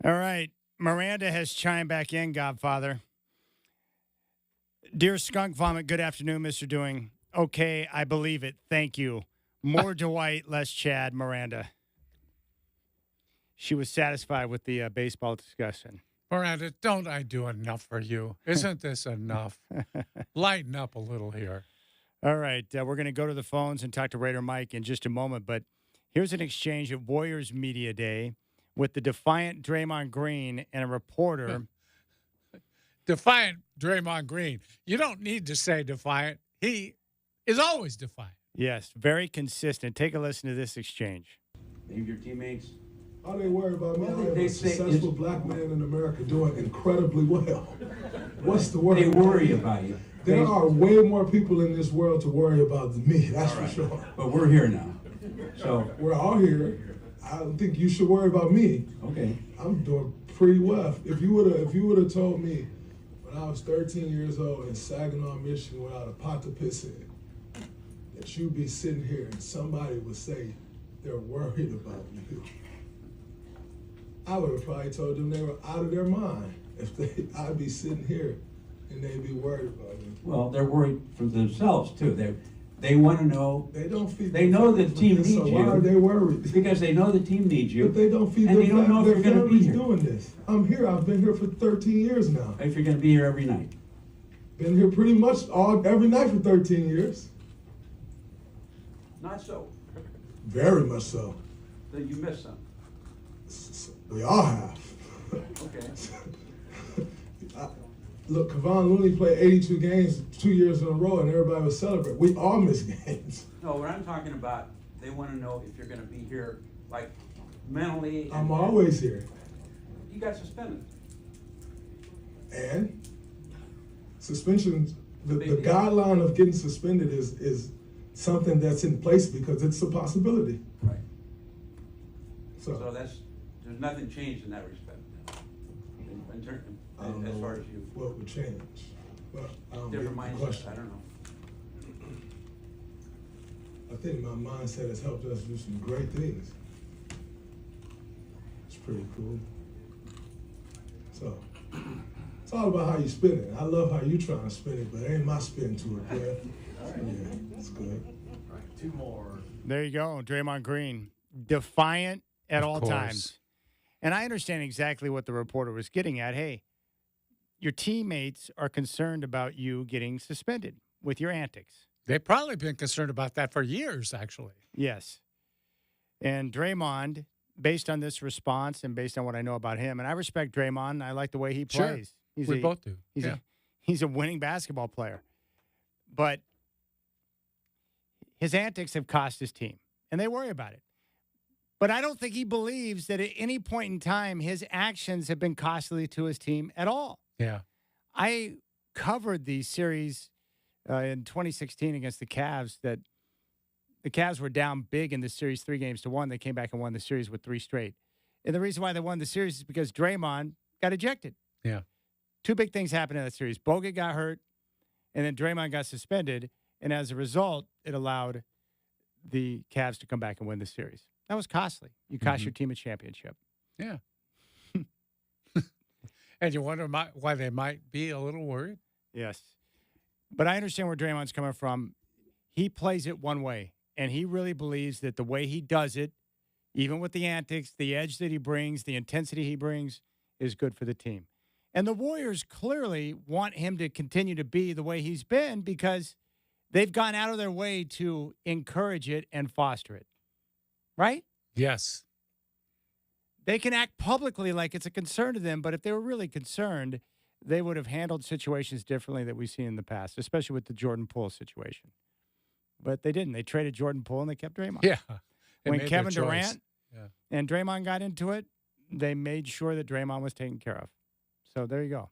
All right. Miranda has chimed back in, Godfather. Dear Skunk Vomit, good afternoon, Mr. Doing. Okay, I believe it. Thank you. More Dwight, less Chad, Miranda. She was satisfied with the baseball discussion. Miranda, don't I do enough for you? Isn't this enough? Lighten up a little here. All right. We're going to go to the phones and talk to Raider Mike in just a moment. But here's an exchange at Warriors Media Day with the defiant Draymond Green and a reporter. Defiant Draymond Green. You don't need to say defiant. He is always defiant. Yes, very consistent. Take a listen to this exchange. Maybe your teammates. All they worry about me, Well, I am they a say successful black man in America doing incredibly well. What's the worry? They worry about you. There are way more people in this world to worry about than me, that's for sure. But we're here now. So we're all here. I don't think you should worry about me. Okay. I'm doing pretty well. If you would have told me when I was 13 years old in Saginaw, Michigan, without a pot to piss in, that you'd be sitting here and somebody would say they're worried about you, I would have probably told them they were out of their mind. I'd be sitting here and they'd be worried about me. well, they're worried for themselves too. They want to know. They don't feel. They know the team needs so you. why are they worried? Because they know the team needs you. But they don't feel. And they don't know if their you're going to be family's here. doing this. I'm here. I've been here for 13 years now. If you're going to be here every night. Been here pretty much every night for 13 years. Not so. Very much so. Then you missed some. We all have. Okay. Look, Kevon Looney played 82 games 2 years in a row, and everybody was celebrating. We all miss games. No, what I'm talking about, they want to know if you're going to be here, like mentally. I'm always here. You got suspended. And suspension, the Big deal. guideline of getting suspended is something that's in place because it's a possibility. Right. So there's nothing changed in that respect. I don't As know far as you. what would change. But I don't get Different the mindset, question. I don't know. I think my mindset has helped us do some great things. It's pretty cool. So it's all about how you spin it. I love how you trying to spin it, but it ain't my spin to it, Brad. Yeah, it's good. All right, two more. There you go, Draymond Green. Defiant at all course. times. And I understand exactly what the reporter was getting at. Hey, your teammates are concerned about you getting suspended with your antics. They've probably been concerned about that for years, actually. Yes. And Draymond, based on this response and based on what I know about him, and I respect Draymond. I like the way he Sure. plays. We both do. He's a winning basketball player. But his antics have cost his team, and they worry about it. But I don't think he believes that at any point in time his actions have been costly to his team at all. Yeah. I covered the series in 2016 against the Cavs that the Cavs were down big in the series 3-1. They came back and won the series with 3 straight. And the reason why they won the series is because Draymond got ejected. Yeah. 2 big things happened in that series. Bogut got hurt, and then Draymond got suspended. And as a result, it allowed the Cavs to come back and win the series. That was costly. You cost your team a championship. Yeah. And you wonder why they might be a little worried? Yes. But I understand where Draymond's coming from. He plays it one way, and he really believes that the way he does it, even with the antics, the edge that he brings, the intensity he brings, is good for the team. And the Warriors clearly want him to continue to be the way he's been because they've gone out of their way to encourage it and foster it. Right? Yes. They can act publicly like it's a concern to them, but if they were really concerned, they would have handled situations differently that we've seen in the past, especially with the Jordan Poole situation. But they didn't. They traded Jordan Poole and they kept Draymond. Yeah. When Kevin choice. Durant Yeah. and Draymond got into it, they made sure that Draymond was taken care of. So there you go.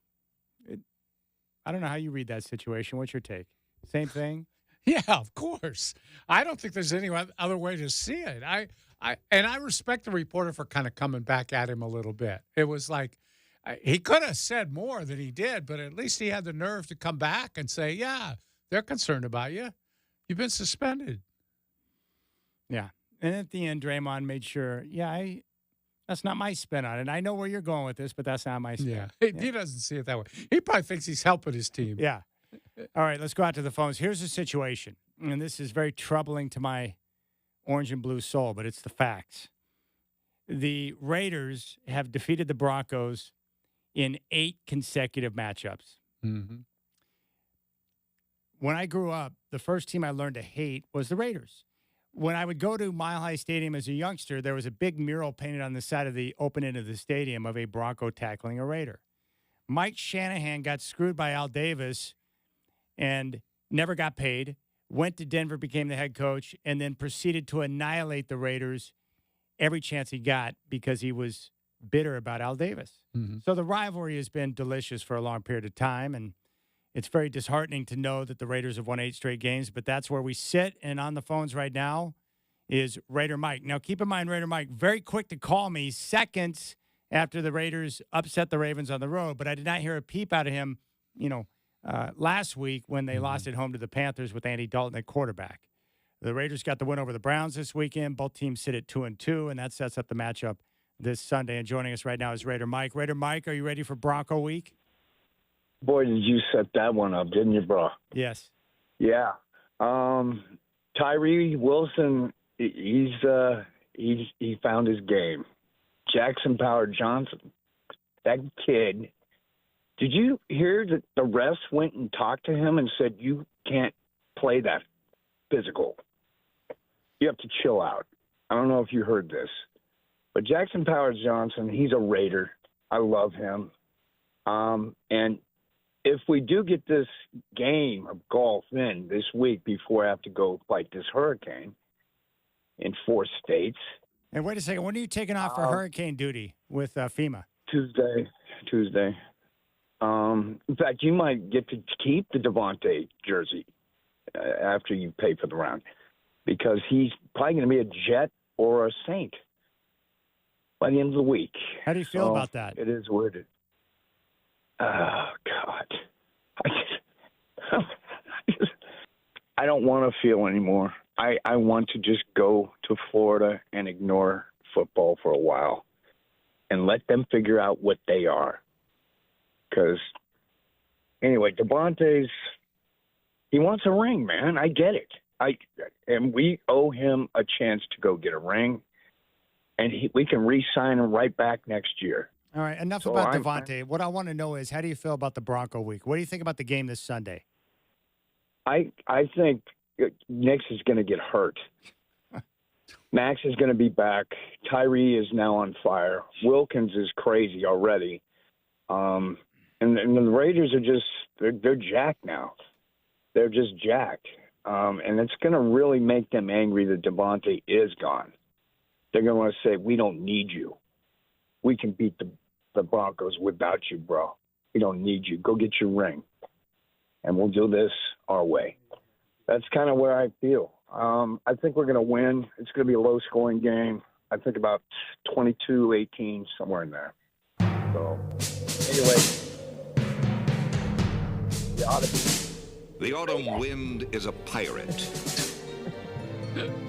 I don't know how you read that situation. What's your take? Same thing? Yeah, of course. I don't think there's any other way to see it. I respect the reporter for kind of coming back at him a little bit. It was like he could have said more than he did, but at least he had the nerve to come back and say, yeah, they're concerned about you. You've been suspended. Yeah. And at the end, Draymond made sure, That's not my spin on it. I know where you're going with this, but that's not my spin. Yeah. He doesn't see it that way. He probably thinks he's helping his team. Yeah. All right, let's go out to the phones. Here's the situation, and this is very troubling to my orange and blue soul, but it's the facts. The Raiders have defeated the Broncos in 8 consecutive matchups. Mm-hmm. When I grew up, the first team I learned to hate was the Raiders. When I would go to Mile High Stadium as a youngster, there was a big mural painted on the side of the open end of the stadium of a Bronco tackling a Raider. Mike Shanahan got screwed by Al Davis and never got paid, went to Denver, became the head coach, and then proceeded to annihilate the Raiders every chance he got because he was bitter about Al Davis. Mm-hmm. So the rivalry has been delicious for a long period of time, and it's very disheartening to know that the Raiders have won 8 straight games, but that's where we sit. And on the phones right now is Raider Mike. Now, keep in mind, Raider Mike, very quick to call me seconds after the Raiders upset the Ravens on the road, but I did not hear a peep out of him, last week when they lost at home to the Panthers with Andy Dalton at quarterback. The Raiders got the win over the Browns this weekend. Both teams sit at 2-2, and that sets up the matchup this Sunday. And joining us right now is Raider Mike. Raider Mike, are you ready for Bronco Week? Boy, did you set that one up, didn't you, bro? Yes. Yeah. Tyree Wilson, he found his game. Jackson Power Johnson, that kid. Did you hear that the refs went and talked to him and said, you can't play that physical? You have to chill out. I don't know if you heard this. But Jackson Powers Johnson, he's a Raider. I love him. And if we do get this game of golf in this week before I have to go fight this hurricane in 4 states. And wait a second, when are you taking off for hurricane duty with FEMA? Tuesday. In fact, you might get to keep the Devontae jersey after you pay for the round because he's probably going to be a Jet or a Saint by the end of the week. How do you feel about that? It is what it is. Oh, God. I don't want to feel anymore. I want to just go to Florida and ignore football for a while and let them figure out what they are. Because, anyway, Devontae's, he wants a ring, man. I get it. And we owe him a chance to go get a ring, and we can re-sign him right back next year. All right, enough about Devontae. What I want to know is, how do you feel about the Bronco week? What do you think about the game this Sunday? I think Nix is going to get hurt. Max is going to be back. Tyree is now on fire. Wilkins is crazy already. And the Raiders are just, they're jacked now. They're just jacked. And it's going to really make them angry that Devontae is gone. They're going to want to say, we don't need you. We can beat the Broncos without you, bro. We don't need you. Go get your ring. And we'll do this our way. That's kind of where I feel. I think we're going to win. It's going to be a low-scoring game. I think about 22-18, somewhere in there. So, anyway, the autumn wind is a pirate,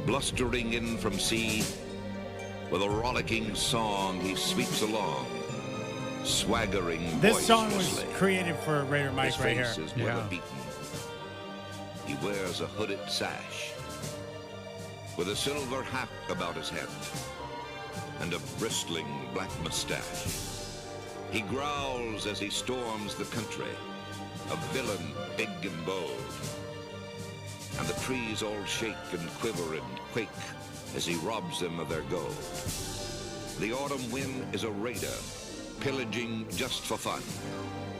blustering in from sea. With a rollicking song, he sweeps along, swaggering. This song was created for Raider Mike right here. His face is weather-beaten. He wears a hooded sash with a silver hat about his head and a bristling black mustache. He growls as he storms the country, a villain big and bold. And the trees all shake and quiver and quake as he robs them of their gold. The autumn wind is a raider, pillaging just for fun.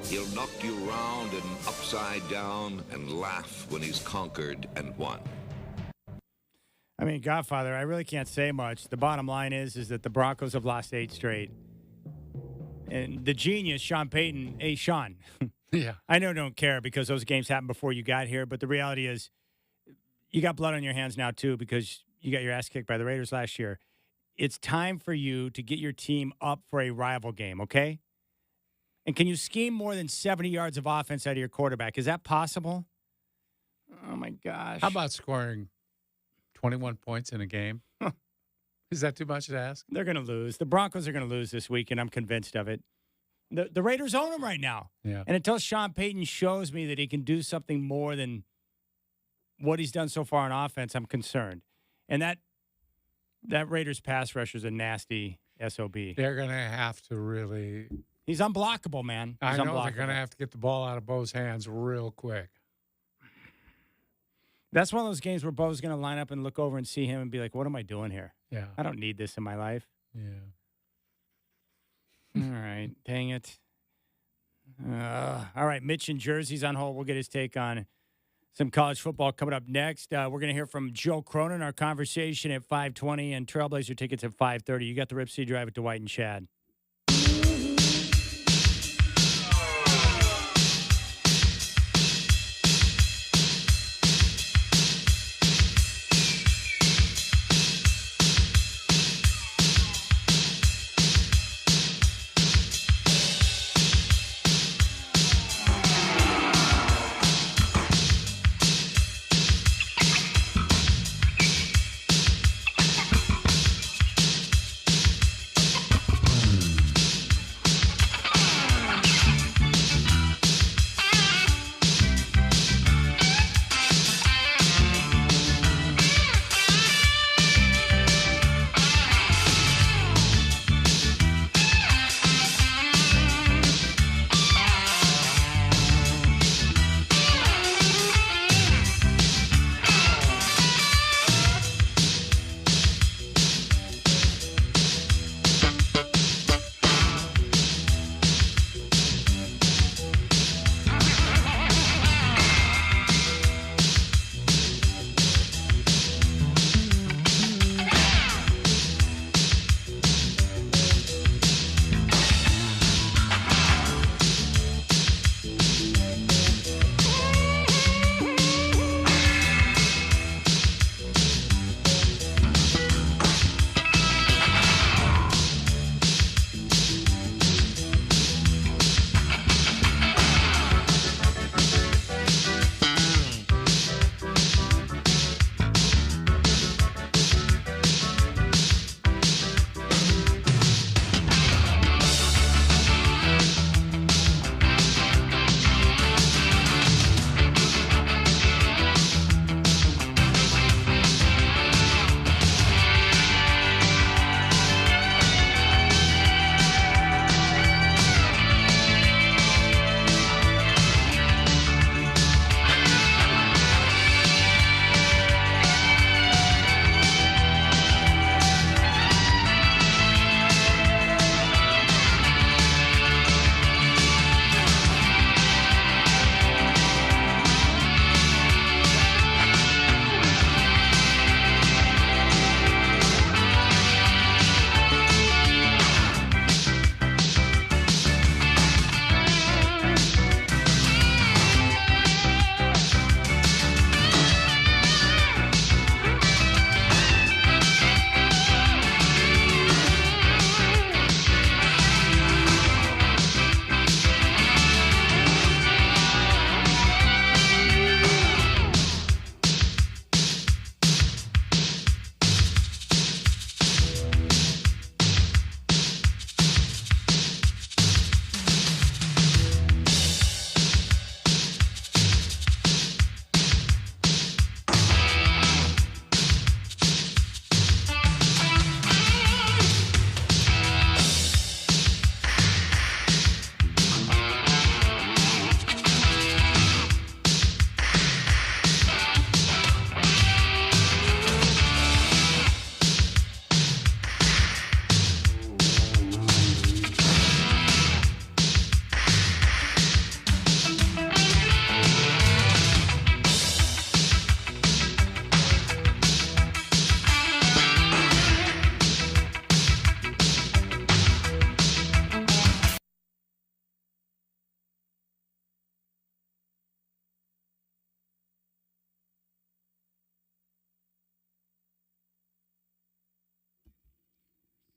He'll knock you round and upside down and laugh when he's conquered and won. I mean, Godfather, I really can't say much. The bottom line is that the Broncos have lost 8 straight. And the genius, Sean Payton, hey, Sean. Yeah. I don't care because those games happened before you got here, but the reality is you got blood on your hands now, too, because you got your ass kicked by the Raiders last year. It's time for you to get your team up for a rival game, okay? And can you scheme more than 70 yards of offense out of your quarterback? Is that possible? Oh, my gosh. How about scoring 21 points in a game? Is that too much to ask? They're going to lose. The Broncos are going to lose this week, and I'm convinced of it. The Raiders own them right now. Yeah. And until Sean Payton shows me that he can do something more than what he's done so far on offense, I'm concerned. And that Raiders pass rusher is a nasty SOB. They're going to have to really. He's unblockable, man. He's I know unblockable. they're going to have to get the ball out of Bo's hands real quick. That's one of those games where Bo's going to line up and look over and see him and be like, what am I doing here? Yeah. I don't need this in my life. Yeah. All right. Dang it. All right. Mitch in Jersey's on hold. We'll get his take on some college football coming up next. We're going to hear from Joe Cronin, our conversation at 5:20, and Trailblazer tickets at 5:30. You got the Rip City Drive with Dwight and Chad.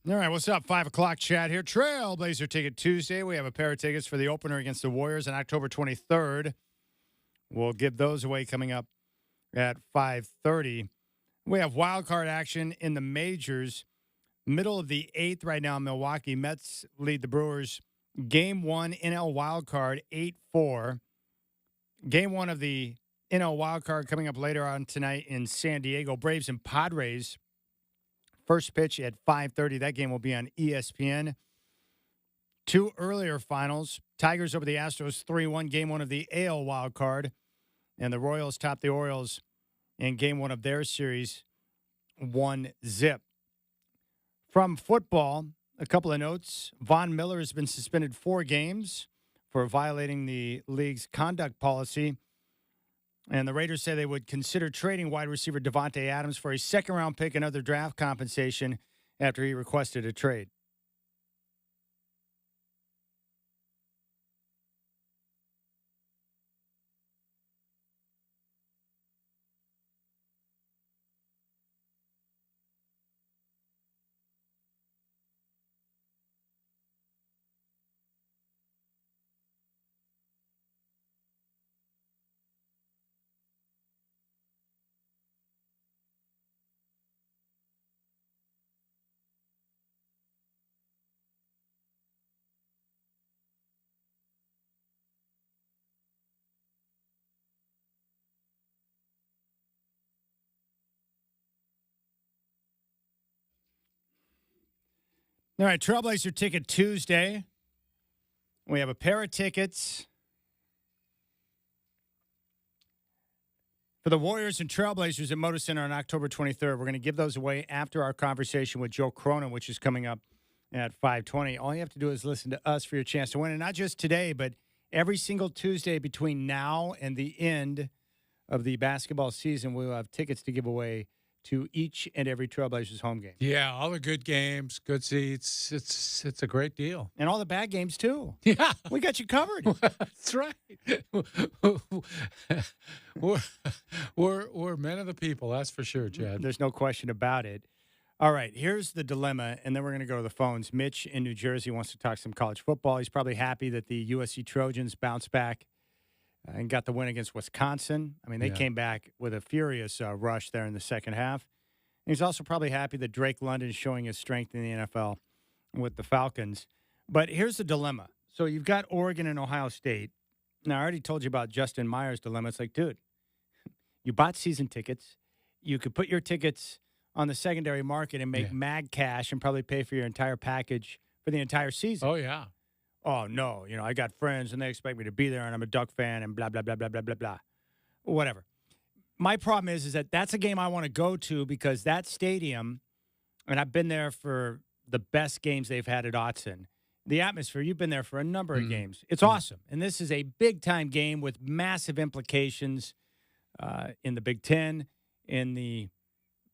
All right, what's up? 5 o'clock chat here. Trailblazer Ticket Tuesday. We have a pair of tickets for the opener against the Warriors on October 23rd. We'll give those away coming up at 5:30. We have wild card action in the majors. Middle of the 8th right now in Milwaukee. Mets lead the Brewers. Game 1 NL wildcard 8-4. Game 1 of the NL wildcard coming up later on tonight in San Diego. Braves and Padres. First pitch at 5:30. That game will be on ESPN. 2 earlier finals. Tigers over the Astros 3-1. Game 1 of the AL wildcard. And the Royals top the Orioles in Game 1 of their series 1-0. From football, a couple of notes. Von Miller has been suspended 4 games for violating the league's conduct policy. And the Raiders say they would consider trading wide receiver Devontae Adams for a second-round pick and other draft compensation after he requested a trade. All right, Trailblazer Ticket Tuesday. We have a pair of tickets for the Warriors and Trailblazers at Moda Center on October 23rd. We're going to give those away after our conversation with Joe Cronin, which is coming up at 5:20. All you have to do is listen to us for your chance to win. And not just today, but every single Tuesday between now and the end of the basketball season, we'll have tickets to give away to each and every Trailblazers home game. Yeah, all the good games, good seats. It's a great deal. And all the bad games, too. Yeah. We got you covered. That's right. we're men of the people, that's for sure, Chad. There's no question about it. All right, here's the dilemma, and then we're going to go to the phones. Mitch in New Jersey wants to talk some college football. He's probably happy that the USC Trojans bounced back and got the win against Wisconsin. I mean, they came back with a furious rush there in the second half. And he's also probably happy that Drake London is showing his strength in the NFL with the Falcons. But here's the dilemma. So you've got Oregon and Ohio State. Now, I already told you about Justin Meyer's dilemma. It's like, dude, you bought season tickets. You could put your tickets on the secondary market and make mad cash and probably pay for your entire package for the entire season. Oh, yeah. Oh, no, I got friends and they expect me to be there and I'm a Duck fan and blah, blah, blah, blah, blah, blah, blah. Whatever. My problem is that that's a game I want to go to because that stadium, and I've been there for the best games they've had at Autzen. The atmosphere, you've been there for a number of games. It's awesome. And this is a big-time game with massive implications in the Big Ten, in the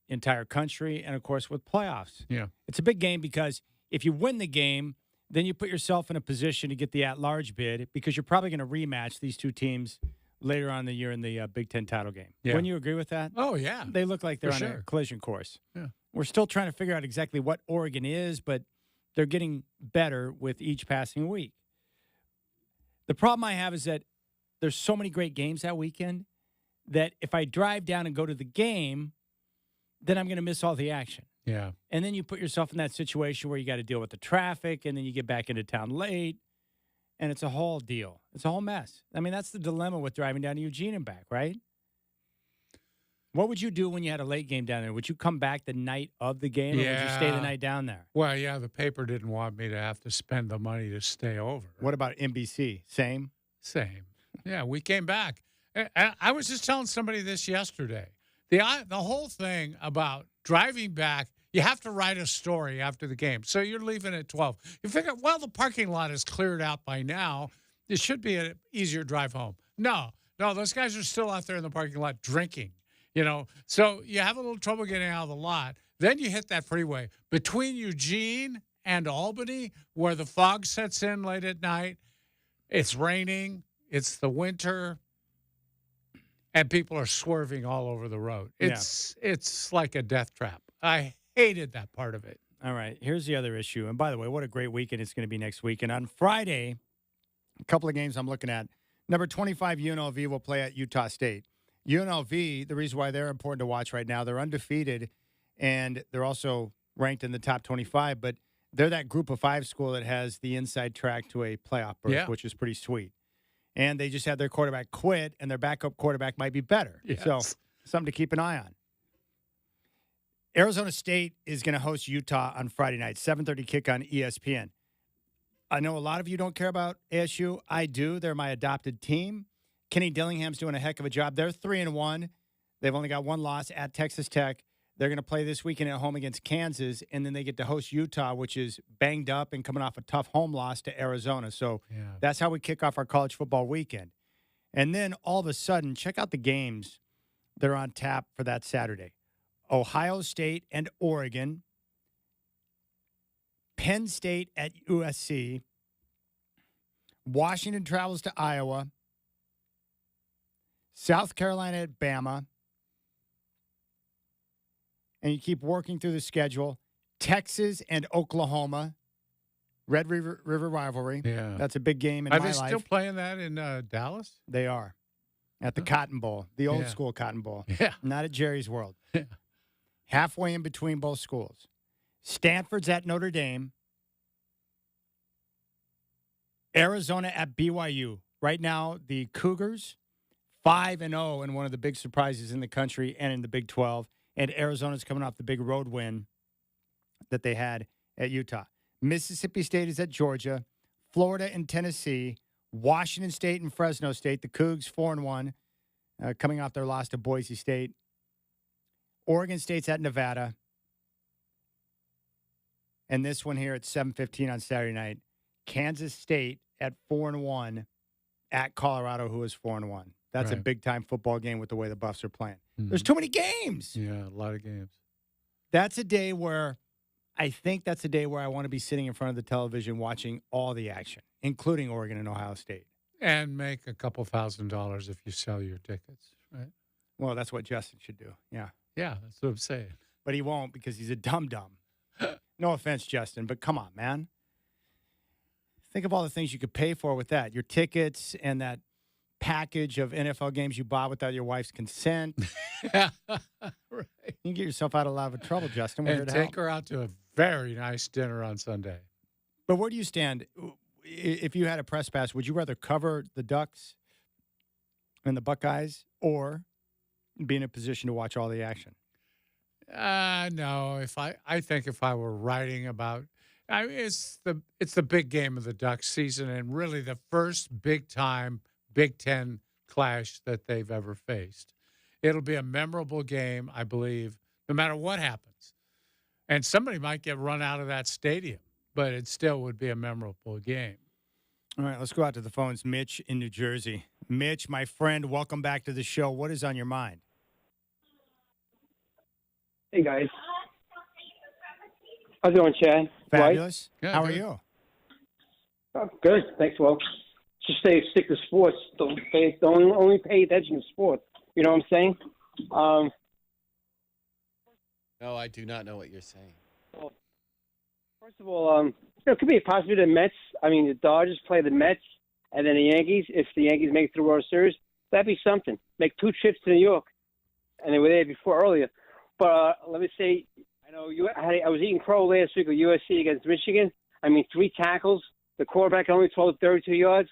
entire country, and, of course, with playoffs. Yeah. It's a big game because if you win the game, then you put yourself in a position to get the at-large bid because you're probably going to rematch these two teams later on in the year in the Big Ten title game. Yeah. Wouldn't you agree with that? Oh, yeah. They look like they're For on sure. a collision course. Yeah. We're still trying to figure out exactly what Oregon is, but they're getting better with each passing week. The problem I have is that there's so many great games that weekend that if I drive down and go to the game, then I'm going to miss all the action. Yeah. And then you put yourself in that situation where you got to deal with the traffic, and then you get back into town late, and it's a whole deal. It's a whole mess. I mean, that's the dilemma with driving down to Eugene and back, right? What would you do when you had a late game down there? Would you come back the night of the game, or would you stay the night down there? Well, yeah, the paper didn't want me to have to spend the money to stay over. What about NBC? Same? Same. Yeah, we came back. I was just telling somebody this yesterday. The whole thing about driving back, you have to write a story after the game. So you're leaving at 12. You figure, well, the parking lot is cleared out by now. It should be an easier drive home. No, those guys are still out there in the parking lot drinking, So you have a little trouble getting out of the lot. Then you hit that freeway. Between Eugene and Albany, where the fog sets in late at night, it's raining, it's the winter, and people are swerving all over the road. It's like a death trap. I hated that part of it. All right, here's the other issue. And by the way, what a great weekend it's going to be next week. And on Friday, a couple of games I'm looking at. Number 25, UNLV will play at Utah State. UNLV, the reason why they're important to watch right now, they're undefeated, and they're also ranked in the top 25, but they're that group of 5 school that has the inside track to a playoff berth, which is pretty sweet. And they just had their quarterback quit, and their backup quarterback might be better. Yes. So something to keep an eye on. Arizona State is going to host Utah on Friday night, 7:30 kick on ESPN. I know a lot of you don't care about ASU. I do. They're my adopted team. Kenny Dillingham's doing a heck of a job. They're 3-1. They've only got one loss at Texas Tech. They're going to play this weekend at home against Kansas, and then they get to host Utah, which is banged up and coming off a tough home loss to Arizona. So that's how we kick off our college football weekend. And then all of a sudden, check out the games that are on tap for that Saturday. Ohio State and Oregon, Penn State at USC, Washington travels to Iowa, South Carolina at Bama, and you keep working through the schedule. Texas and Oklahoma, Red River rivalry. Yeah. That's a big game in Are my they life. still playing that in Dallas? They are. At the Cotton Bowl, the old school Cotton Bowl. Yeah. Not at Jerry's World. Yeah. Halfway in between both schools. Stanford's at Notre Dame. Arizona at BYU. Right now, the Cougars, 5-0, and one of the big surprises in the country and in the Big 12. And Arizona's coming off the big road win that they had at Utah. Mississippi State is at Georgia. Florida and Tennessee. Washington State and Fresno State. The Cougs, 4-1, coming off their loss to Boise State. Oregon State's at Nevada. And this one here at 7:15 on Saturday night. Kansas State at 4-1 at Colorado, who is 4-1. That's a Right. big-time football game with the way the Buffs are playing. Mhm. There's too many games. Yeah, a lot of games. That's a day where I want to be sitting in front of the television watching all the action, including Oregon and Ohio State. And make a couple $1,000s if you sell your tickets, right? Well, that's what Justin should do. Yeah. Yeah, that's what I'm saying. But he won't because he's a dum-dum. No offense, Justin, but come on, man. Think of all the things you could pay for with that. Your tickets and that package of NFL games you bought without your wife's consent. Right. You can get yourself out of a lot of trouble, Justin. We're here And to take help. her out to a very nice dinner on Sunday. But where do you stand? If you had a press pass, would you rather cover the Ducks and the Buckeyes or be in a position to watch all the action? No. I think if I were writing about, it's the big game of the Ducks season and really the first big time Big Ten clash that they've ever faced. It'll be a memorable game, I believe, no matter what happens. And somebody might get run out of that stadium, but it still would be a memorable game. All right, let's go out to the phones. Mitch in New Jersey. Mitch, my friend, welcome back to the show. What is on your mind? Hey, guys. How's it going, Chad? Fabulous. Good, How are good. you? Oh, good. Thanks, well. Just stick to sports. Don't only pay attention to sports. You know what I'm saying? No, I do not know what you're saying. Well, first of all, it could be a possibility the Mets. I mean, the Dodgers play the Mets and then the Yankees. If the Yankees make it to the World Series, that'd be something. Make 2 trips to New York, and they were there before earlier. But let me say, I know I was eating crow last week with USC against Michigan. I mean, 3 tackles. The quarterback only throws 32 yards.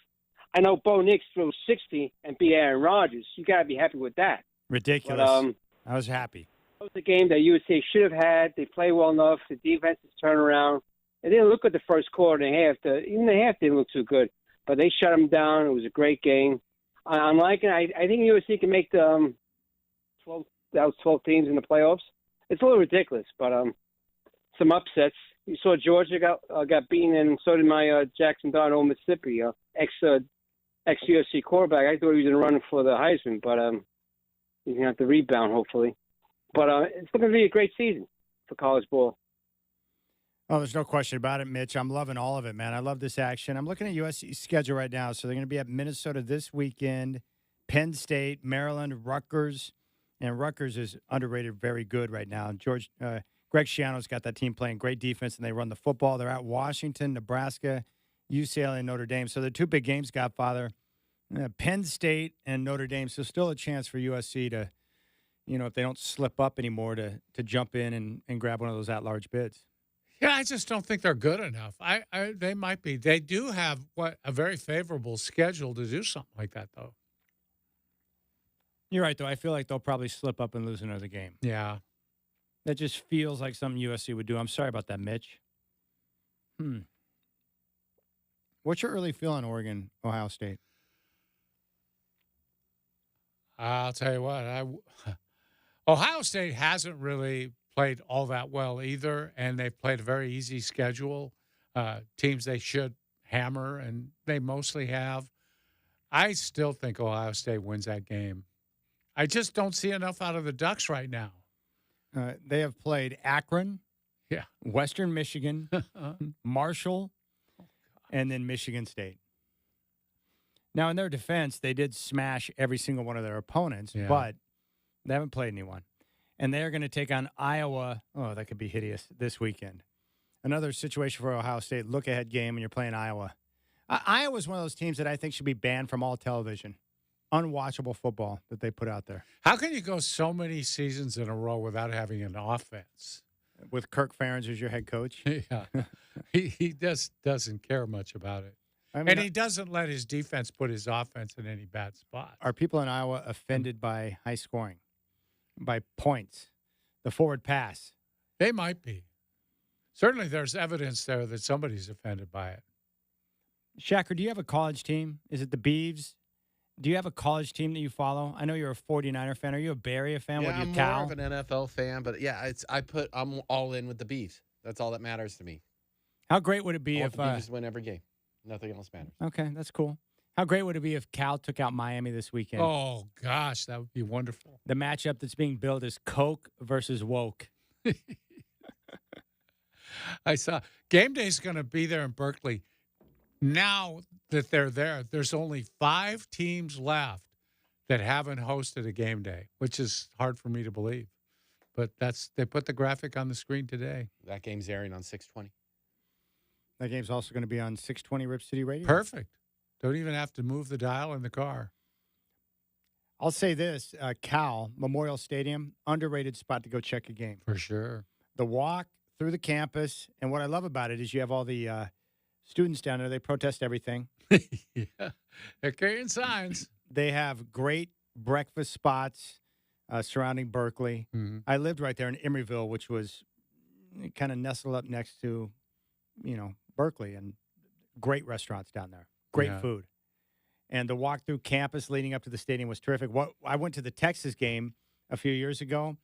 I know Bo Nix threw 60 and beat Aaron Rodgers. You got to be happy with that. Ridiculous. But, I was happy. That was a game that USA should have had. They play well enough. The defense has turned around. It didn't look good the first quarter and a half. Even the half didn't look too good. But they shut them down. It was a great game. I'm liking it. I think USC can make the 12 teams in the playoffs. It's a little ridiculous, but some upsets. You saw Georgia got beaten, and so did my Jackson Dart, Old Mississippi, ex-USC quarterback. I thought he was going to run for the Heisman, but he's going to have to rebound, hopefully. But it's going to be a great season for college ball. Oh, there's no question about it, Mitch. I'm loving all of it, man. I love this action. I'm looking at USC's schedule right now. So they're going to be at Minnesota this weekend, Penn State, Maryland, Rutgers. And Rutgers is underrated, very good right now. Greg Schiano's got that team playing great defense, and they run the football. They're at Washington, Nebraska, UCLA, and Notre Dame. So the 2 big games, Godfather, Penn State and Notre Dame. So still a chance for USC to if they don't slip up anymore to jump in and grab one of those at-large bids. Yeah, I just don't think they're good enough. They might be. They do have a very favorable schedule to do something like that, though. You're right, though. I feel like they'll probably slip up and lose another game. Yeah. That just feels like something USC would do. I'm sorry about that, Mitch. What's your early feel on Oregon, Ohio State? I'll tell you what. Ohio State hasn't really played all that well either, and they've played a very easy schedule. Teams they should hammer, and they mostly have. I still think Ohio State wins that game. I just don't see enough out of the Ducks right now. They have played Akron, Yeah. Western Michigan, Marshall, and then Michigan State. Now, in their defense, they did smash every single one of their opponents, Yeah. but they haven't played anyone. And they're going to take on Iowa. Oh, that could be hideous this weekend. Another situation for Ohio State, look-ahead game, and you're playing Iowa. Iowa's one of those teams that I think should be banned from all television. Unwatchable football that they put out there. How can you go so many seasons in a row without having an offense? With Kirk Ferentz as your head coach? Yeah. He just doesn't care much about it. And he doesn't let his defense put his offense in any bad spot. Are people in Iowa offended by high scoring, by points, the forward pass? They might be. Certainly there's evidence there that somebody's offended by it. Shacker, do you have a college team? Is it the Beavs? Do you have a college team that you follow? I know you're a 49er fan. Are you a Bay Area fan? Yeah, What, I'm you Cal? more of an NFL fan, but yeah, I'm all in with the Beavs. That's all that matters to me. How great would it be I want if the Beavs to win every game? Nothing else matters. Okay, that's cool. How great would it be if Cal took out Miami this weekend? Oh, gosh, that would be wonderful. The matchup that's being billed is Coke versus Woke. I saw game day is going to be there in Berkeley. Now that they're there, there's only 5 teams left that haven't hosted a game day, which is hard for me to believe. But they put the graphic on the screen today. That game's airing on 620. That game's also going to be on 620 Rip City Radio. Perfect. Don't even have to move the dial in the car. I'll say this, Cal, Memorial Stadium, underrated spot to go check a game. For sure. The walk through the campus, and what I love about it is you have all the students down there. They protest everything. Yeah. They're carrying signs. They have great breakfast spots surrounding Berkeley. Mm-hmm. I lived right there in Emeryville, which was kind of nestled up next to, Berkeley, and great restaurants down there. Great food. And the walk through campus leading up to the stadium was terrific. I went to the Texas game a few years ago.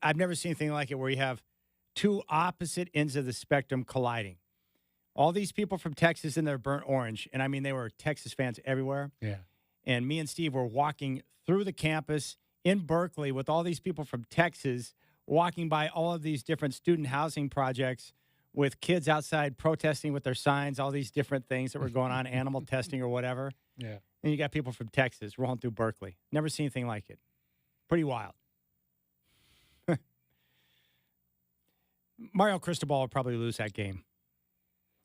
I've never seen anything like it where you have two opposite ends of the spectrum colliding. All these people from Texas in their burnt orange, and I mean, they were Texas fans everywhere. Yeah. And me and Steve were walking through the campus in Berkeley with all these people from Texas walking by all of these different student housing projects with kids outside protesting with their signs, all these different things that were going on, animal testing or whatever. Yeah. And you got people from Texas rolling through Berkeley. Never seen anything like it. Pretty wild. Mario Cristobal will probably lose that game.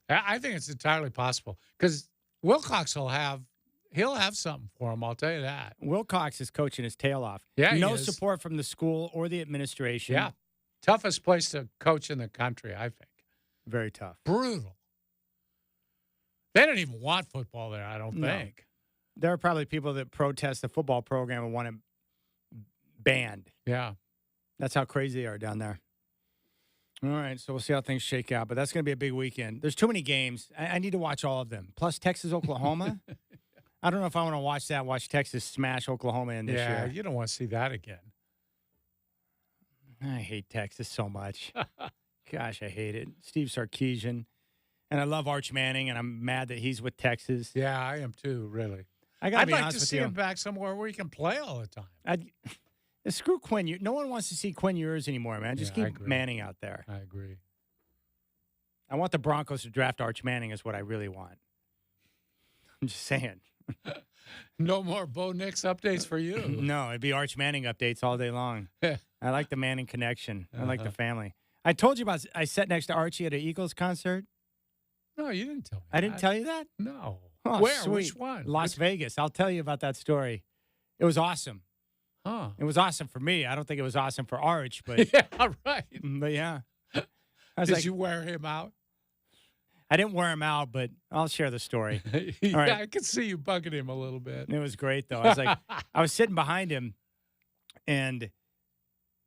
I think it's entirely possible because Wilcox he'll have something for him. I'll tell you that. Wilcox is coaching his tail off. Yeah, no support from the school or the administration. Yeah, toughest place to coach in the country, I think. Very tough. Brutal. They don't even want football there, I don't think. There are probably people that protest the football program and want it banned. Yeah. That's how crazy they are down there. All right, so we'll see how things shake out. But that's going to be a big weekend. There's too many games. I need to watch all of them. Plus Texas, Oklahoma. I don't know if I want to watch that. Watch Texas smash Oklahoma in this year. Yeah, you don't want to see that again. I hate Texas so much. Gosh, I hate it. Steve Sarkisian. And I love Arch Manning, and I'm mad that he's with Texas. Yeah, I am too, really. I'd like to see him back somewhere where he can play all the time. Screw Quinn. No one wants to see Quinn Ewers anymore, man. Just keep Manning out there. I agree. I want the Broncos to draft Arch Manning is what I really want. I'm just saying. No more Bo Nix updates for you. No, it'd be Arch Manning updates all day long. I like the Manning connection. I like the family. I told you about I sat next to Archie at an Eagles concert. No, you didn't tell me I didn't tell you that? No. Oh, Where? Sweet. Which one? Las Vegas. I'll tell you about that story. It was awesome. Huh. It was awesome for me. I don't think it was awesome for Arch, but Yeah, right. but yeah. I was Did like, you wear him out? I didn't wear him out, but I'll share the story. Yeah, right. I could see you bugging him a little bit. It was great though. I was like, I was sitting behind him, and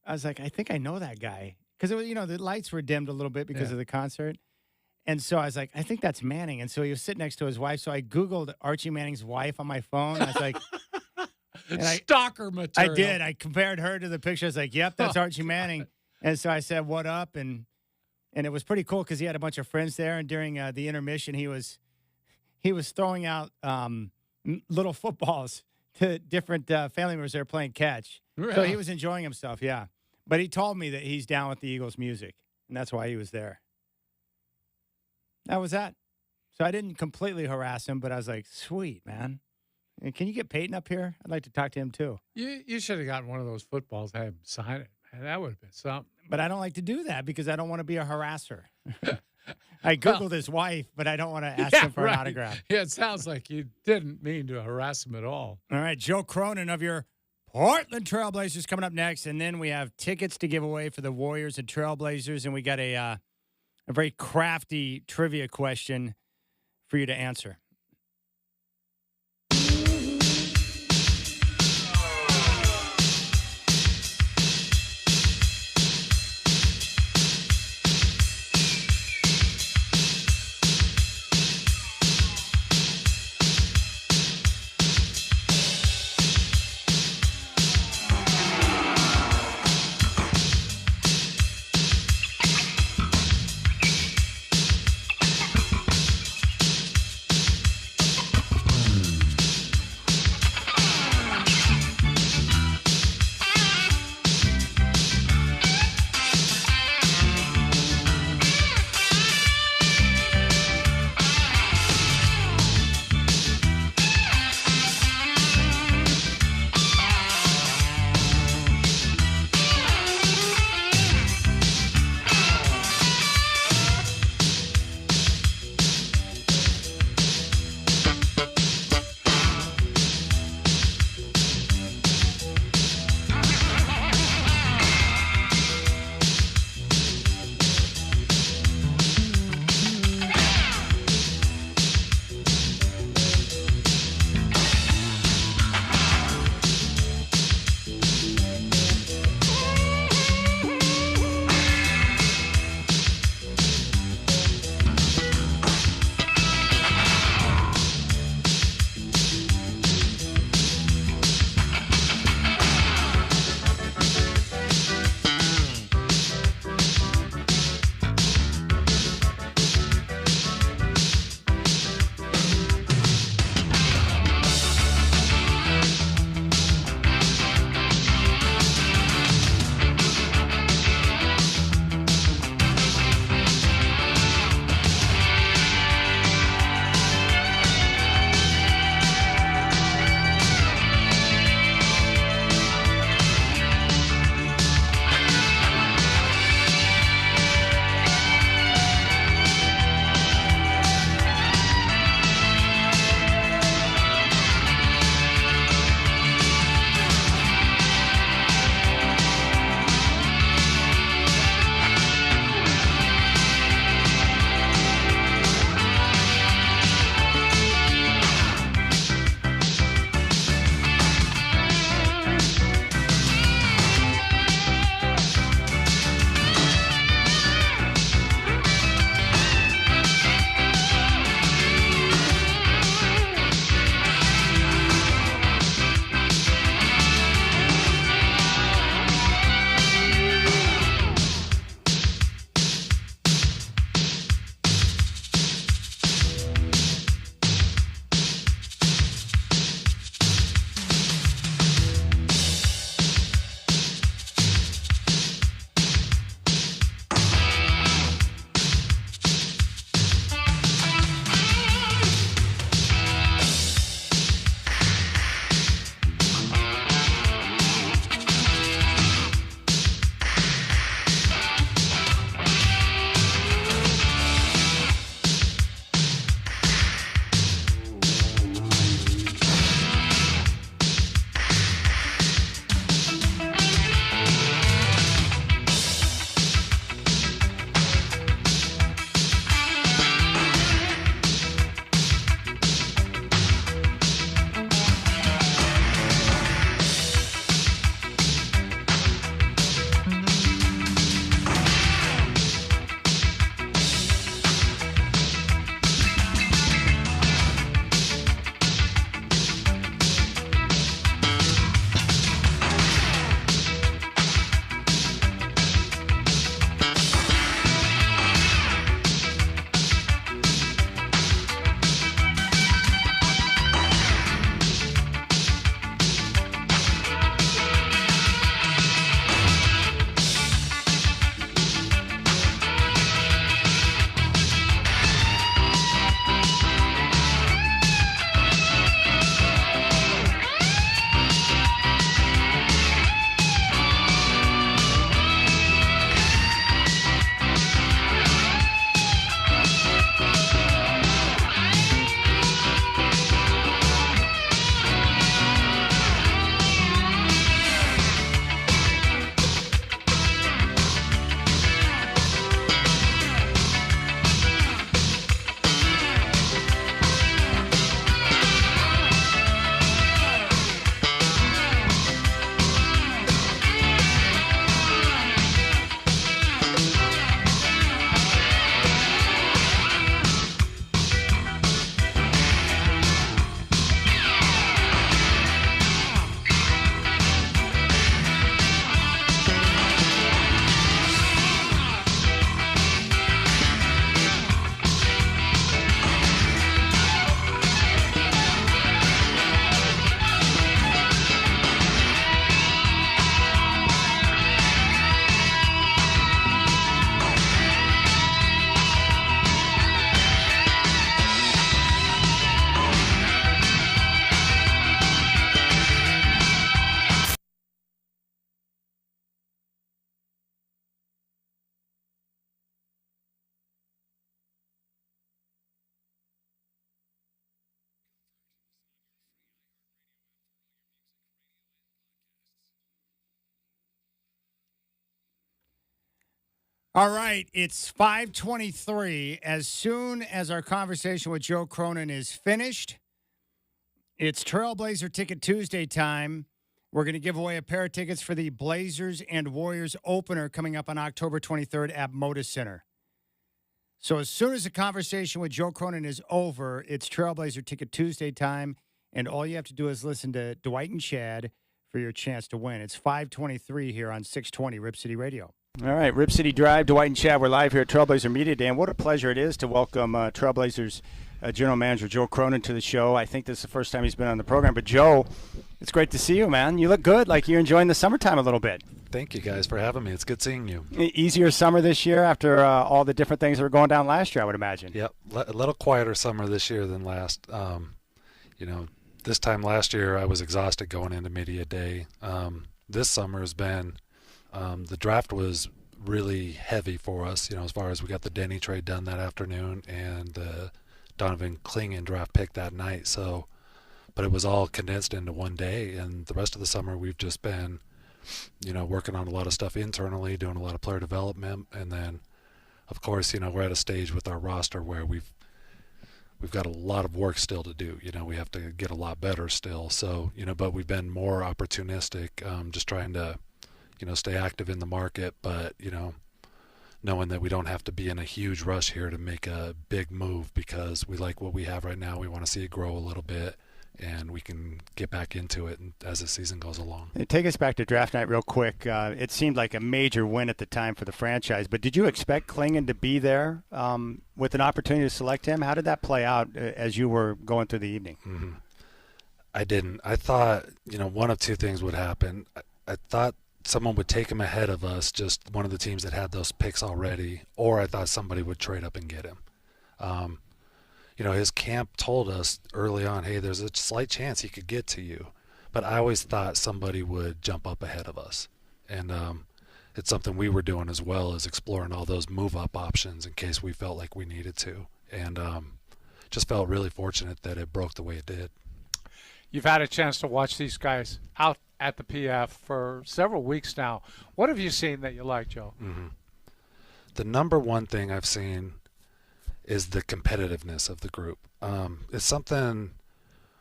I was like, I think I know that guy because it was, the lights were dimmed a little bit because of the concert, and so I was like, I think that's Manning, and so he was sitting next to his wife. So I Googled Archie Manning's wife on my phone. I was like, Stalker material. I did. I compared her to the picture. I was like, yep, that's Archie Manning. And so I said, what up? And it was pretty cool because he had a bunch of friends there. And during the intermission, he was throwing out little footballs to different family members that were playing catch. Really? So he was enjoying himself, yeah. But he told me that he's down with the Eagles music, and that's why he was there. That was that. So I didn't completely harass him, but I was like, sweet, man. And can you get Peyton up here? I'd like to talk to him, too. You should have gotten one of those footballs, have him sign it. Man, that would have been something. But I don't like to do that because I don't want to be a harasser. I Googled his wife, but I don't want to ask him for an autograph. Yeah, it sounds like you didn't mean to harass him at all. All right, Joe Cronin of your Portland Trailblazers coming up next. And then we have tickets to give away for the Warriors and Trailblazers. And we got a very crafty trivia question for you to answer. All right, it's 5:23. As soon as our conversation with Joe Cronin is finished, it's Trailblazer Ticket Tuesday time. We're going to give away a pair of tickets for the Blazers and Warriors opener coming up on October 23rd at Moda Center. So as soon as the conversation with Joe Cronin is over, it's Trailblazer Ticket Tuesday time, and all you have to do is listen to Dwight and Chad for your chance to win. It's 5:23 here on 620 Rip City Radio. All right, Rip City Drive, Dwight and Chad, we're live here at Trailblazer Media Day, and what a pleasure it is to welcome Trailblazers General Manager Joe Cronin to the show. I think this is the first time he's been on the program, but Joe, it's great to see you, man. You look good, like you're enjoying the summertime a little bit. Thank you guys for having me. It's good seeing you. Easier summer this year after all the different things that were going down last year, I would imagine. Yep, a little quieter summer this year than last. This time last year I was exhausted going into media day. This summer has been the draft was really heavy for us, as far as we got the Denny trade done that afternoon and the Donovan Clingan draft pick that night. But it was all condensed into one day, and the rest of the summer we've just been, working on a lot of stuff internally, doing a lot of player development, and then, of course, we're at a stage with our roster where we've got a lot of work still to do. We have to get a lot better still. So, but we've been more opportunistic, just trying to, stay active in the market, but, knowing that we don't have to be in a huge rush here to make a big move because we like what we have right now. We want to see it grow a little bit, and we can get back into it as the season goes along. Take us back to draft night real quick. It seemed like a major win at the time for the franchise, but did you expect Clingan to be there with an opportunity to select him? How did that play out as you were going through the evening? Mm-hmm. I didn't. I thought, one of two things would happen. I thought someone would take him ahead of us, just one of the teams that had those picks already, or I thought somebody would trade up and get him. His camp told us early on, hey, there's a slight chance he could get to you. But I always thought somebody would jump up ahead of us. And it's something we were doing as well, as exploring all those move-up options in case we felt like we needed to. And just felt really fortunate that it broke the way it did. You've had a chance to watch these guys out at the PF for several weeks now. What have you seen that you like, Joe? Mm-hmm. The number one thing I've seen is the competitiveness of the group. It's something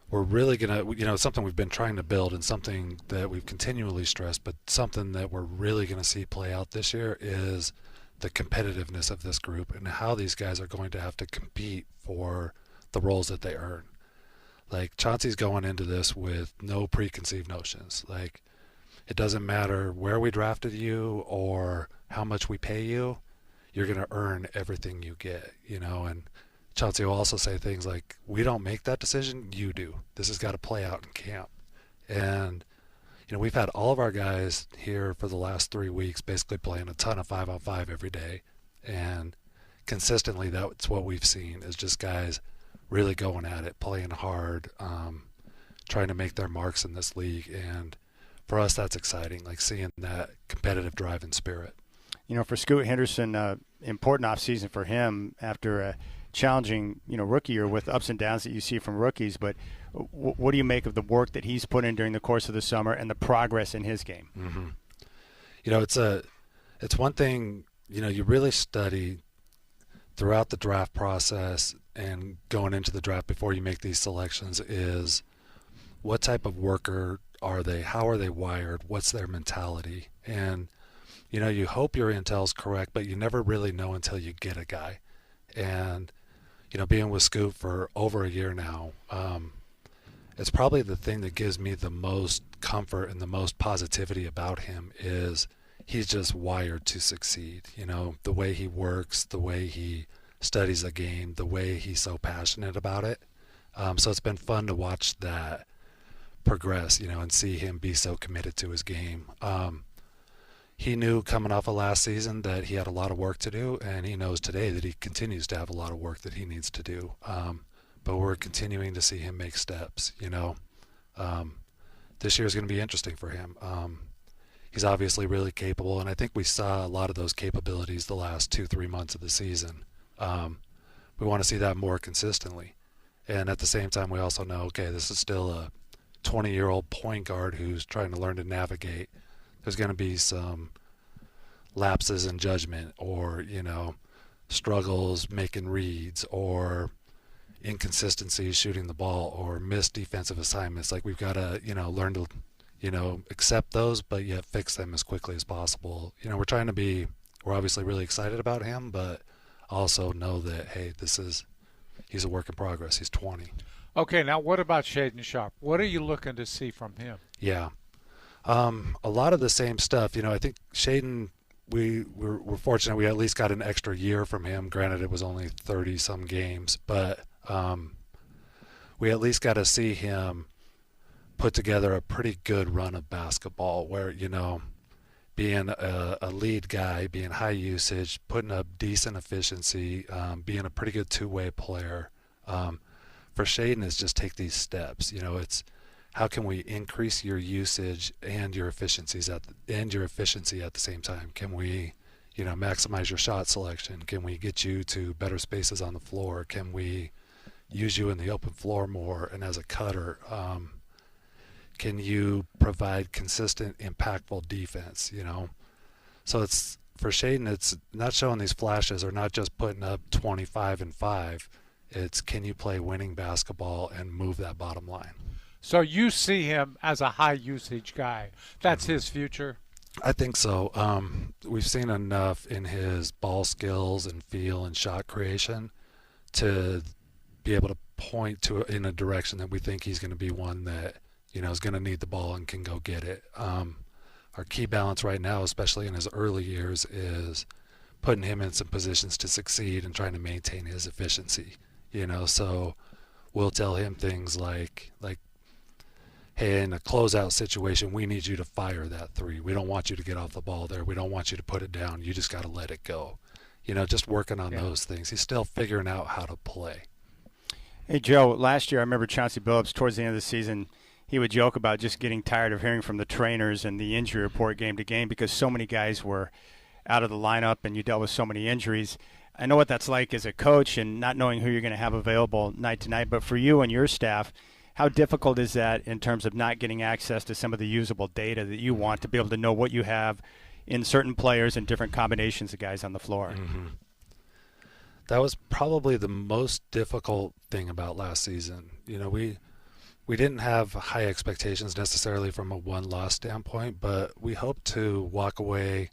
we're really going to, it's something we've been trying to build and something that we've continually stressed, but something that we're really going to see play out this year is the competitiveness of this group and how these guys are going to have to compete for the roles that they earn. Like, Chauncey's going into this with no preconceived notions. Like, it doesn't matter where we drafted you or how much we pay you, you're going to earn everything you get, and Chauncey will also say things like, we don't make that decision, you do. This has got to play out in camp. And, we've had all of our guys here for the last 3 weeks basically playing a ton of 5-on-5 every day. And consistently, that's what we've seen is just guys really going at it, playing hard, trying to make their marks in this league. And for us, that's exciting, like seeing that competitive drive and spirit. For Scoot Henderson, important offseason for him after a challenging, rookie year with ups and downs that you see from rookies. But what do you make of the work that he's put in during the course of the summer and the progress in his game? Mm-hmm. It's one thing, you really study throughout the draft process and going into the draft before you make these selections is what type of worker are they? How are they wired? What's their mentality? And, you hope your intel's correct, but you never really know until you get a guy. And, being with Scoop for over a year now, it's probably the thing that gives me the most comfort and the most positivity about him is he's just wired to succeed. The way he works, the way he studies the game, the way he's so passionate about it. So it's been fun to watch that progress, and see him be so committed to his game. He knew coming off of last season that he had a lot of work to do, and he knows today that he continues to have a lot of work that he needs to do. But we're continuing to see him make steps, This year is going to be interesting for him. He's obviously really capable, and I think we saw a lot of those capabilities the last 2-3 months of the season. We want to see that more consistently. And at the same time, we also know, okay, this is still a 20-year-old point guard who's trying to learn to navigate. There's going to be some lapses in judgment or, struggles making reads or inconsistencies shooting the ball or missed defensive assignments. Like we've got to, learn to, accept those, but yet fix them as quickly as possible. We're obviously really excited about him, but also know that, hey, he's a work in progress. He's 20. Okay, now what about Shaden Sharp? What are you looking to see from him? Yeah. A lot of the same stuff. I think Shaden, we're fortunate we at least got an extra year from him. Granted, it was only 30-some games, but we at least got to see him put together a pretty good run of basketball where, being a lead guy, being high usage, putting up decent efficiency, being a pretty good two-way player. For Shaden is just take these steps. It's how can we increase your usage and your efficiency at the same time? Can we, maximize your shot selection? Can we get you to better spaces on the floor? Can we use you in the open floor more and as a cutter? Can you provide consistent, impactful defense? So it's for Shaden, it's not showing these flashes or not just putting up 25 and 5. It's can you play winning basketball and move that bottom line? So you see him as a high usage guy. That's his future? I think so. We've seen enough in his ball skills and feel and shot creation to be able to point to in a direction that we think he's going to be one that, is going to need the ball and can go get it. Our key balance right now, especially in his early years, is putting him in some positions to succeed and trying to maintain his efficiency. So we'll tell him things like, hey, in a closeout situation, we need you to fire that three. We don't want you to get off the ball there. We don't want you to put it down. You just got to let it go. Just working on those things. He's still figuring out how to play. Hey, Joe, last year I remember Chauncey Billups towards the end of the season, he would joke about just getting tired of hearing from the trainers and the injury report game to game because so many guys were out of the lineup and you dealt with so many injuries. I know what that's like as a coach and not knowing who you're going to have available night to night, but for you and your staff, how difficult is that in terms of not getting access to some of the usable data that you want to be able to know what you have in certain players and different combinations of guys on the floor? Mm-hmm. That was probably the most difficult thing about last season. We didn't have high expectations necessarily from a one-loss standpoint, but we hope to walk away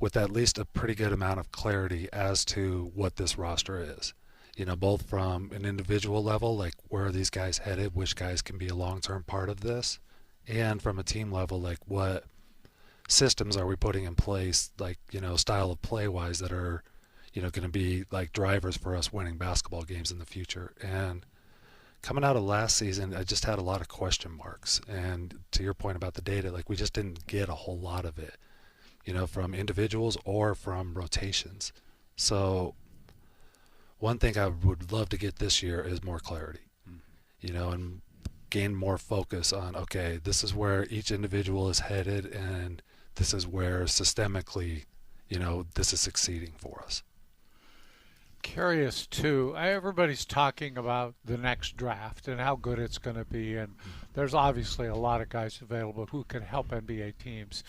with at least a pretty good amount of clarity as to what this roster is. Both from an individual level, like where are these guys headed, which guys can be a long-term part of this, and from a team level, like what systems are we putting in place, like, style of play-wise that are, going to be like drivers for us winning basketball games in the future. And coming out of last season, I just had a lot of question marks. And to your point about the data, like we just didn't get a whole lot of it, from individuals or from rotations. So one thing I would love to get this year is more clarity, and gain more focus on, okay, this is where each individual is headed and this is where systemically, this is succeeding for us. Curious too, everybody's talking about the next draft and how good it's going to be, and there's obviously a lot of guys available who can help NBA teams.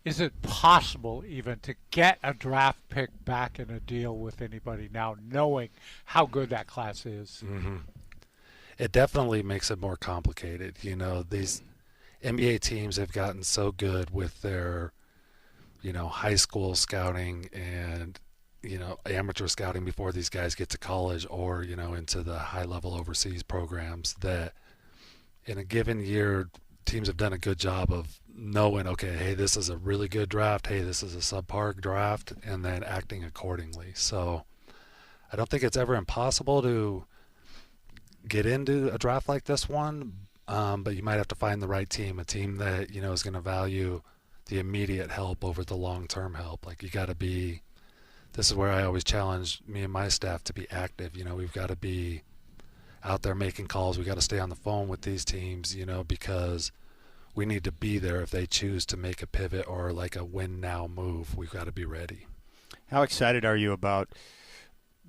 Is it possible even to get a draft pick back in a deal with anybody now, knowing how good that class is? Mm-hmm. It definitely makes it more complicated. These NBA teams have gotten so good with their, high school scouting and, amateur scouting before these guys get to college or, into the high-level overseas programs that in a given year, teams have done a good job of knowing, okay, hey, this is a really good draft, hey, this is a subpar draft, and then acting accordingly. So I don't think it's ever impossible to get into a draft like this one, but you might have to find the right team, a team that, is going to value the immediate help over the long-term help. Like you got to be, this is where I always challenge me and my staff to be active. We've got to be out there making calls. We got to stay on the phone with these teams, because we need to be there if they choose to make a pivot or like a win now move. We've got to be ready. How excited are you about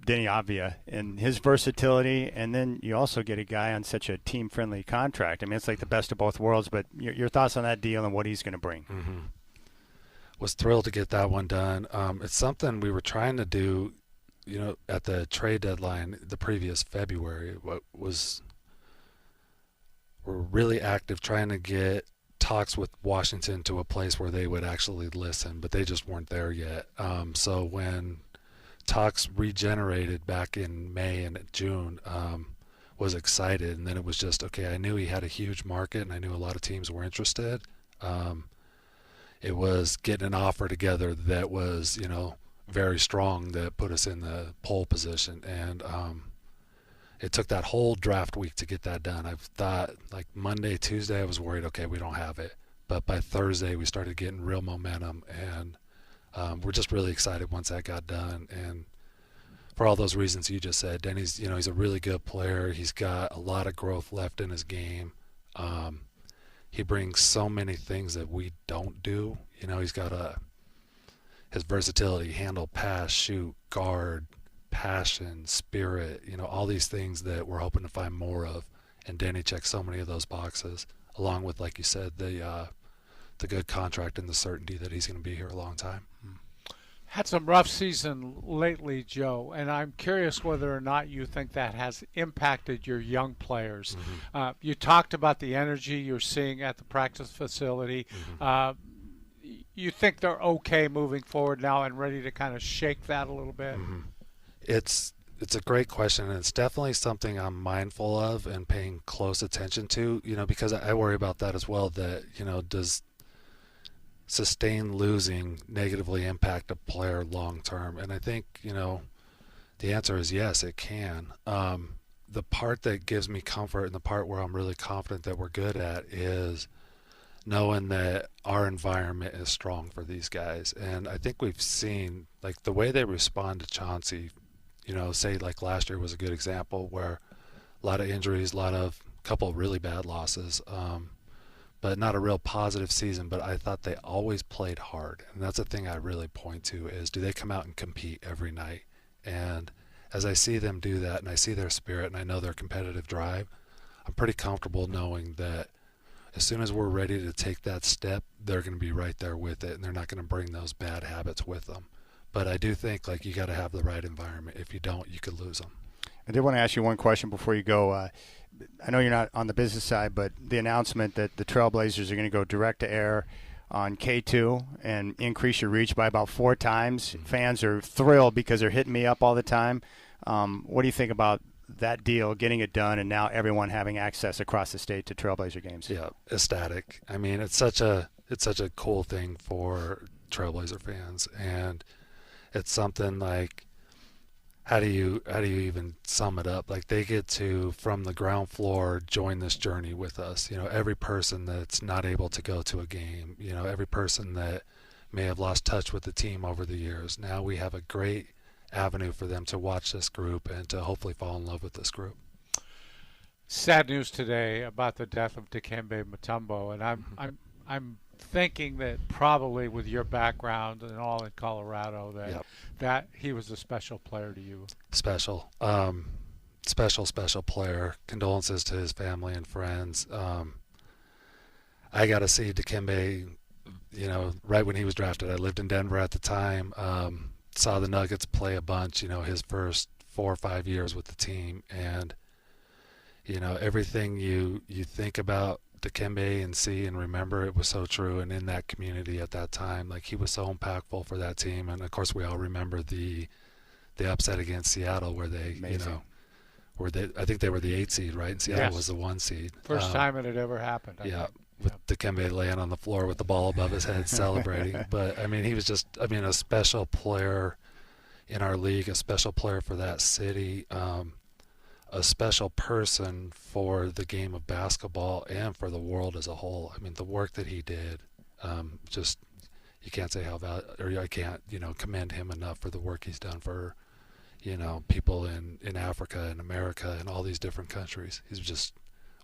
Denny Avdia and his versatility? And then you also get a guy on such a team-friendly contract. I mean, it's like the best of both worlds, but your thoughts on that deal and what he's going to bring? Mm-hmm. was thrilled to get that one done. It's something we were trying to do, at the trade deadline the previous February. We're really active trying to get talks with Washington to a place where they would actually listen, but they just weren't there yet. So when talks regenerated back in May and June, was excited, and then it was just, okay, I knew he had a huge market, and I knew a lot of teams were interested. It was getting an offer together that was, very strong, that put us in the pole position, and it took that whole draft week to get that done. I thought, like, Monday, Tuesday, I was worried, okay, we don't have it. But by Thursday, we started getting real momentum, and we're just really excited once that got done. And for all those reasons you just said, Denny's, he's a really good player. He's got a lot of growth left in his game. He brings so many things that we don't do. He's got his versatility, handle, pass, shoot, guard, passion, spirit, all these things that we're hoping to find more of. And Denny checks so many of those boxes, along with, like you said, the good contract and the certainty that he's going to be here a long time. Had some rough season lately, Joe, and I'm curious whether or not you think that has impacted your young players. You talked about the energy you're seeing at the practice facility. You think they're okay moving forward now and ready to kind of shake that a little bit? It's a great question, and it's definitely something I'm mindful of and paying close attention to, because I worry about that as well, that, does sustained losing negatively impact a player long term? And I think, the answer is yes, it can. The part that gives me comfort and the part where I'm really confident that we're good at is knowing that our environment is strong for these guys. And I think we've seen, like, the way they respond to Chauncey, say like last year was a good example, where a lot of injuries, couple of really bad losses, but not a real positive season. But I thought they always played hard, and that's the thing I really point to, is do they come out and compete every night? And as I see them do that, and I see their spirit, and I know their competitive drive, I'm pretty comfortable knowing that as soon as we're ready to take that step, they're going to be right there with it, and they're not going to bring those bad habits with them. But I do think, like, you got to have the right environment. If you don't, you could lose them. I did want to ask you one question before you go. I know you're not on the business side, but the announcement that the Trailblazers are going to go direct to air on K2 and increase your reach by about 4 times. Fans are thrilled because they're hitting me up all the time. What do you think about that deal, getting it done, and now everyone having access across the state to Trailblazer games? Yeah, ecstatic. I mean, it's such a cool thing for Trailblazer fans, and it's something like, how do you even sum it up? Like, they get to, from the ground floor, join this journey with us. Every person that's not able to go to a game, every person that may have lost touch with the team over the years. Now we have a great avenue for them to watch this group and to hopefully fall in love with this group. Sad news today about the death of Dikembe Mutombo, and I'm thinking that probably with your background and all in Colorado, that he was a special player to you. Special player. Condolences to his family and friends. I got to see Dikembe, right when he was drafted. I lived in Denver at the time. Saw the Nuggets play a bunch, his first 4 or 5 years with the team, and everything you think about Dikembe and see and remember, it was so true. And in that community at that time, like, he was so impactful for that team. And of course, we all remember the upset against Seattle, where they, I think they were the 8 seed, right? And Seattle was the 1 seed. First time it had ever happened. With Dikembe laying on the floor with the ball above his head celebrating. But, I mean, he was just, a special player in our league, a special player for that city, a special person for the game of basketball and for the world as a whole. I mean, the work that he did, just, you can't say I can't, commend him enough for the work he's done for, people in Africa and America and all these different countries. He's just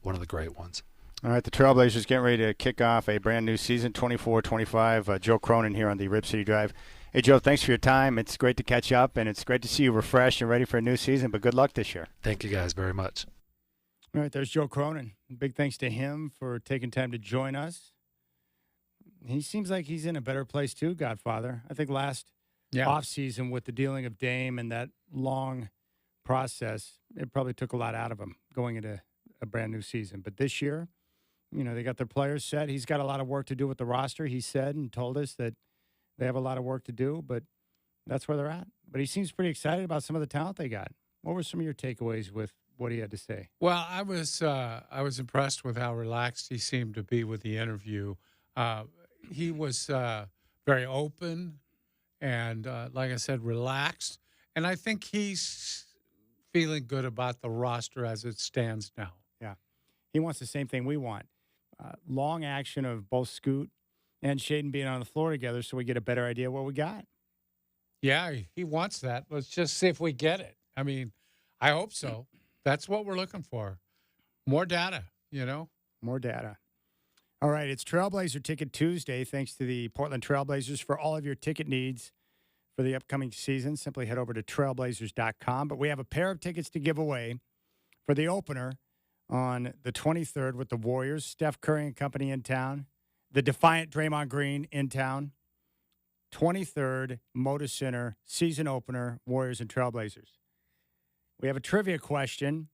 one of the great ones. All right, the Trailblazers getting ready to kick off a brand new season, 24-25. Joe Cronin here on the Rip City Drive. Hey, Joe, thanks for your time. It's great to catch up, and it's great to see you refreshed and ready for a new season, but good luck this year. Thank you guys very much. All right, there's Joe Cronin. Big thanks to him for taking time to join us. He seems like he's in a better place too, Godfather. I think last offseason with the dealing of Dame and that long process, it probably took a lot out of him going into a brand new season. But this year, they got their players set. He's got a lot of work to do with the roster. He said and told us that they have a lot of work to do, but that's where they're at. But he seems pretty excited about some of the talent they got. What were some of your takeaways with what he had to say? Well, I was impressed with how relaxed he seemed to be with the interview. He was very open and, like I said, relaxed. And I think he's feeling good about the roster as it stands now. Yeah. He wants the same thing we want. Long action of both Scoot and Shaden being on the floor together so we get a better idea of what we got. Yeah, he wants that. Let's just see if we get it. I mean, I hope so. That's what we're looking for. More data, More data. All right, it's Trailblazer Ticket Tuesday. Thanks to the Portland Trailblazers for all of your ticket needs for the upcoming season. Simply head over to trailblazers.com. But we have a pair of tickets to give away for the opener on the 23rd with the Warriors, Steph Curry and company in town, the defiant Draymond Green in town, 23rd Moda Center, season opener, Warriors and Trailblazers. We have a trivia question,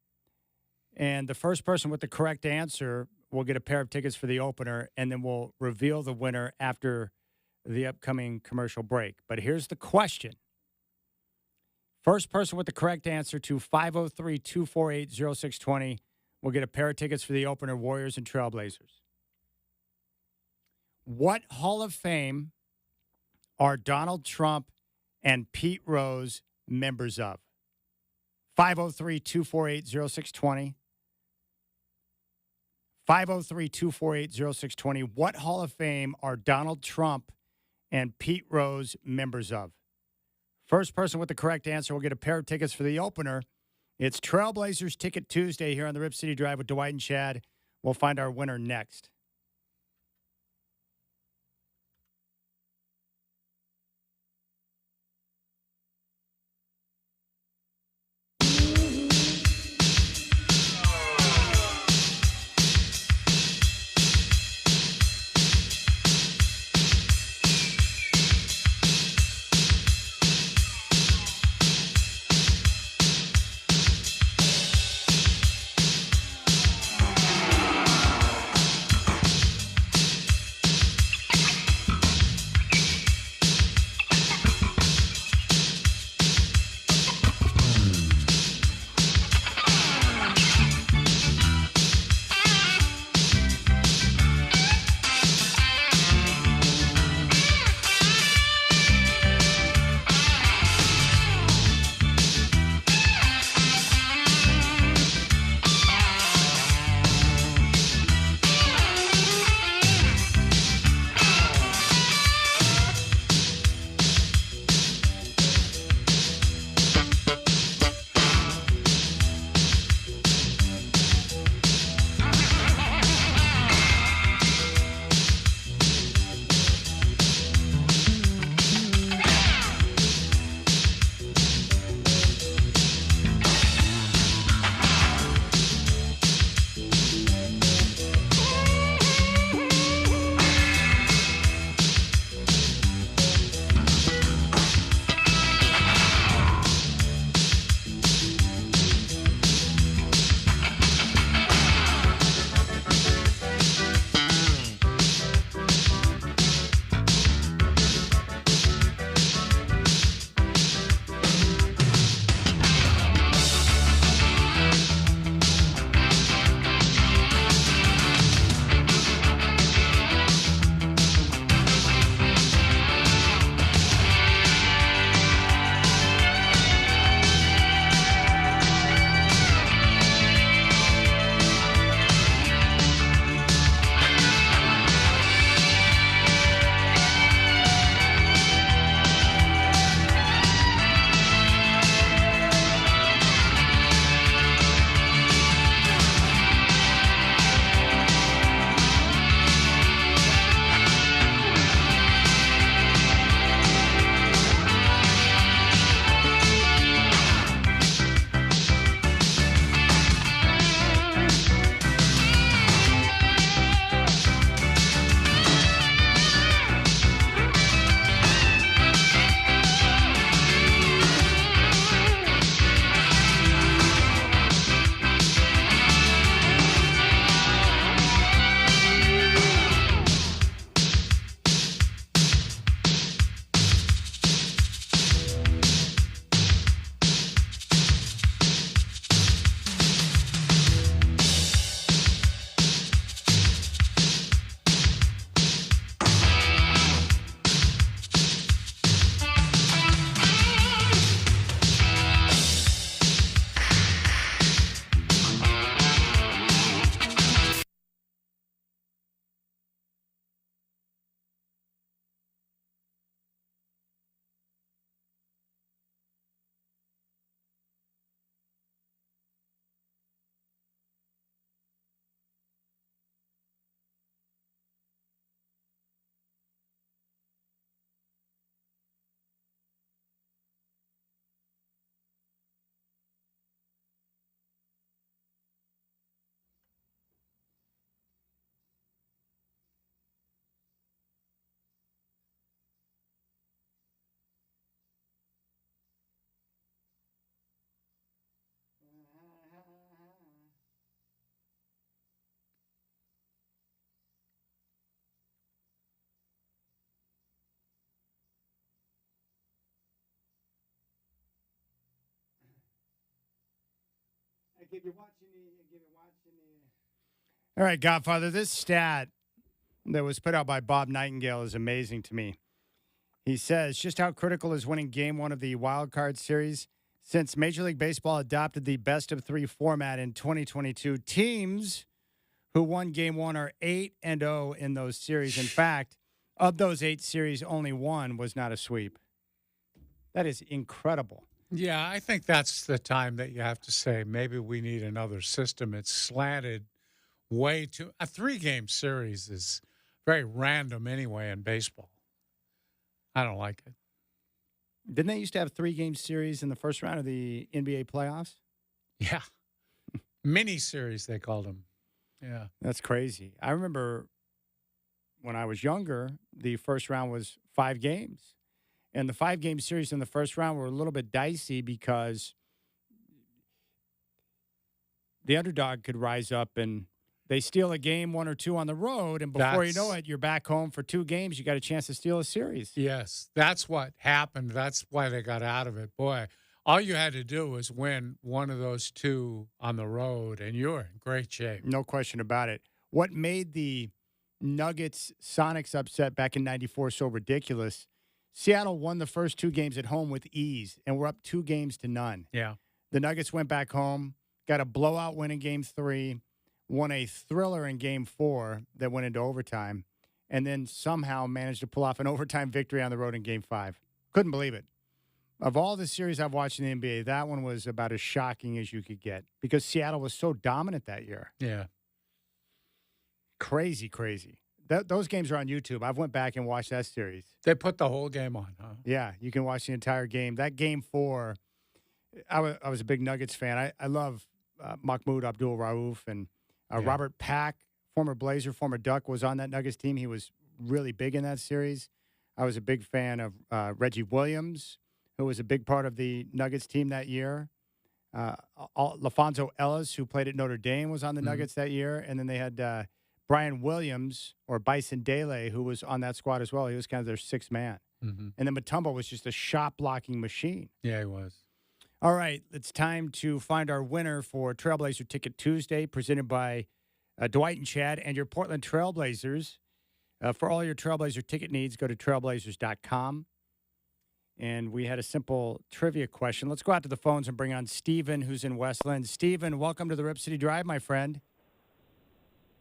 and the first person with the correct answer will get a pair of tickets for the opener, and then we'll reveal the winner after the upcoming commercial break. But here's the question. First person with the correct answer to 503-248-0620 will get a pair of tickets for the opener, Warriors and Trailblazers. What Hall of Fame are Donald Trump and Pete Rose members of? 503-248-0620. 503-248-0620. What Hall of Fame are Donald Trump and Pete Rose members of? First person with the correct answer will get a pair of tickets for the opener. It's Trailblazers Ticket Tuesday here on the Rip City Drive with Dwight and Chad. We'll find our winner next. All right, Godfather, this stat that was put out by Bob Nightingale is amazing to me. He says just how critical is winning game one of the wild card series. Since Major League Baseball adopted the best of three format in 2022, teams who won game one are 8-0 in those series. In fact, of those 8 series, only one was not a sweep. That is incredible. Yeah, I think that's the time that you have to say maybe we need another system. It's slanted way too. A 3-game series is very random anyway in baseball. I don't like it. Didn't they used to have 3-game series in the first round of the NBA playoffs? Yeah. Mini series, they called them. Yeah. That's crazy. I remember when I was younger, the first round was 5 games. And the 5-game series in the first round were a little bit dicey because the underdog could rise up and they steal a game, 1 or 2 on the road, and before you know it, you're back home for 2 games. You got a chance to steal a series. Yes, that's what happened. That's why they got out of it. Boy, all you had to do was win one of those 2 on the road, and you're in great shape. No question about it. What made the Nuggets-Sonics upset back in '94 so ridiculous, Seattle won the first 2 games at home with ease, and we're up 2-0. Yeah. The Nuggets went back home, got a blowout win in Game 3, won a thriller in Game 4 that went into overtime, and then somehow managed to pull off an overtime victory on the road in Game 5. Couldn't believe it. Of all the series I've watched in the NBA, that one was about as shocking as you could get because Seattle was so dominant that year. Yeah. Crazy, crazy. Those games are on YouTube. I've went back and watched that series. They put the whole game on, huh? Yeah, you can watch the entire game. That Game 4, I was a big Nuggets fan. I love Mahmoud Abdul-Rauf and Robert Pack, former Blazer, former Duck, was on that Nuggets team. He was really big in that series. I was a big fan of Reggie Williams, who was a big part of the Nuggets team that year. LaFonso Ellis, who played at Notre Dame, was on the Nuggets that year. And then they had Brian Williams, or Bison Dele, who was on that squad as well. He was kind of their 6th man. Mm-hmm. And then Mutombo was just a shot-blocking machine. Yeah, he was. All right, it's time to find our winner for Trailblazer Ticket Tuesday, presented by Dwight and Chad and your Portland Trailblazers. For all your Trailblazer ticket needs, go to trailblazers.com. And we had a simple trivia question. Let's go out to the phones and bring on Steven, who's in Westland. Steven, welcome to the Rip City Drive, my friend.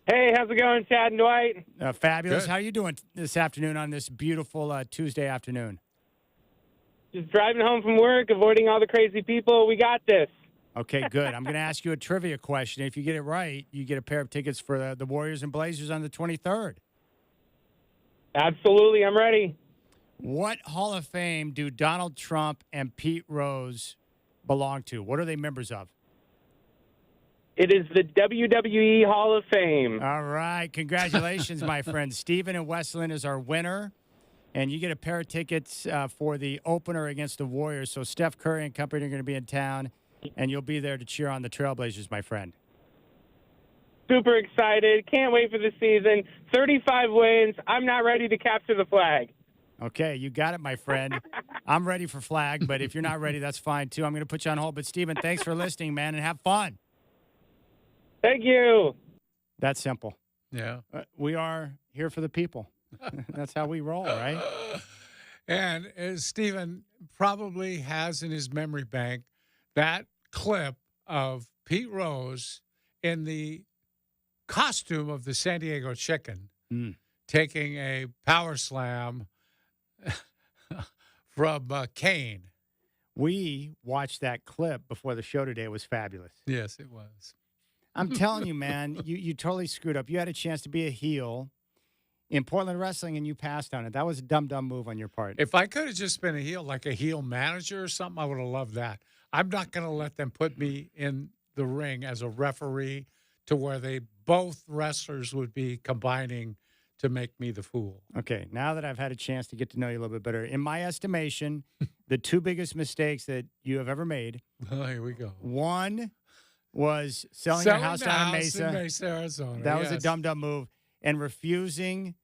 Hey, how's it going, Chad and Dwight? Fabulous. Good. How are you doing this afternoon on this beautiful Tuesday afternoon? Just driving home from work, avoiding all the crazy people. We got this. Okay, good. I'm going to ask you a trivia question. If you get it right, you get a pair of tickets for the Warriors and Blazers on the 23rd. Absolutely, I'm ready. What Hall of Fame do Donald Trump and Pete Rose belong to? What are they members of? It is the WWE Hall of Fame. All right. Congratulations, my friend. Stephen in Westland is our winner. And you get a pair of tickets for the opener against the Warriors. So Steph Curry and company are going to be in town, and you'll be there to cheer on the Trailblazers, my friend. Super excited. Can't wait for the season. 35 wins. I'm not ready to capture the flag. Okay, you got it, my friend. I'm ready for flag, but if you're not ready, that's fine, too. I'm going to put you on hold. But, Stephen, thanks for listening, man, and have fun. Thank you. That's simple. Yeah. We are here for the people. That's how we roll, right? And Stephen probably has in his memory bank that clip of Pete Rose in the costume of the San Diego Chicken taking a power slam from Kane. We watched that clip before the show today. It was fabulous. Yes, it was. I'm telling you, man, you totally screwed up. You had a chance to be a heel in Portland wrestling, and you passed on it. That was a dumb move on your part. If I could have just been a heel, like a heel manager or something, I would have loved that. I'm not going to let them put me in the ring as a referee to where both wrestlers would be combining to make me the fool. Okay, now that I've had a chance to get to know you a little bit better, in my estimation, the 2 biggest mistakes that you have ever made. Oh, here we go. One was selling your house down in Mesa, Arizona. That was a dumb move. And refusing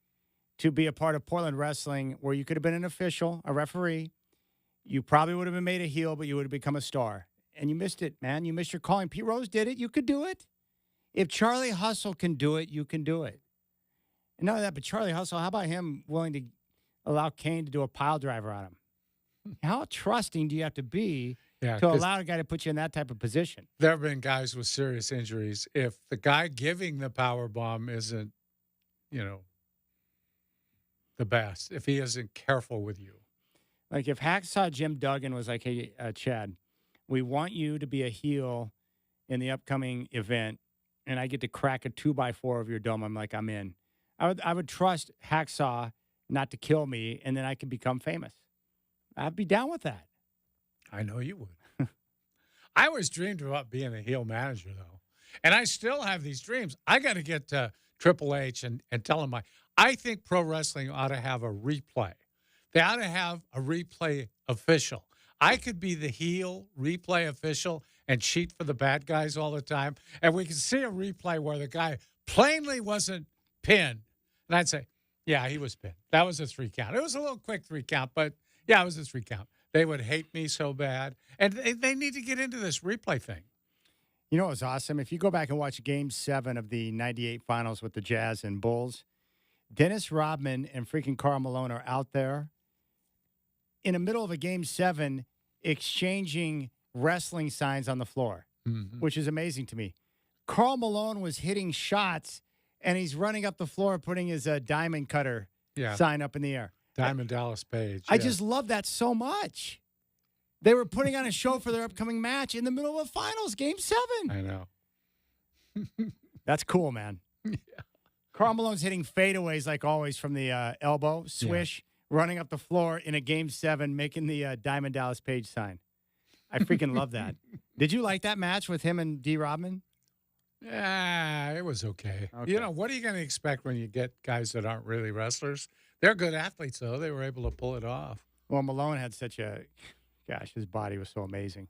to be a part of Portland wrestling, where you could have been an official, a referee. You probably would have been made a heel, but you would have become a star. and you missed it, man. You missed your calling. Pete Rose did it. You could do it. If Charlie Hustle can do it, you can do it. And not only that, but Charlie Hustle, how about him willing to allow Kane to do a pile driver on him? How trusting do you have to be to allow a guy to put you in that type of position? There have been guys with serious injuries. If the guy giving the power bomb isn't, the best, if he isn't careful with you. Like if Hacksaw Jim Duggan was like, hey, Chad, we want you to be a heel in the upcoming event, and I get to crack a 2x4 of your dome, I'm like, I'm in. I would trust Hacksaw not to kill me, and then I could become famous. I'd be down with that. I know you would. I always dreamed about being a heel manager, though. And I still have these dreams. I got to get to Triple H and tell him I think pro wrestling ought to have a replay. They ought to have a replay official. I could be the heel replay official and cheat for the bad guys all the time. And we could see a replay where the guy plainly wasn't pinned. And I'd say, yeah, he was pinned. That was a 3 count. It was a little quick 3 count, but yeah, it was a 3 count. They would hate me so bad. And they need to get into this replay thing. You know what was awesome? If you go back and watch Game 7 of the 98 finals with the Jazz and Bulls, Dennis Rodman and freaking Karl Malone are out there in the middle of a Game 7 exchanging wrestling signs on the floor, which is amazing to me. Karl Malone was hitting shots, and he's running up the floor putting his diamond cutter sign up in the air. Diamond Dallas Page. I just love that so much. They were putting on a show for their upcoming match in the middle of a finals, Game 7. I know. That's cool, man. Yeah. Karl Malone's hitting fadeaways like always from the elbow, swish, running up the floor in a Game 7, making the Diamond Dallas Page sign. I freaking love that. Did you like that match with him and D. Rodman? Yeah, it was okay. What are you going to expect when you get guys that aren't really wrestlers? They're good athletes, though. They were able to pull it off. Well, Malone had such a, his body was so amazing.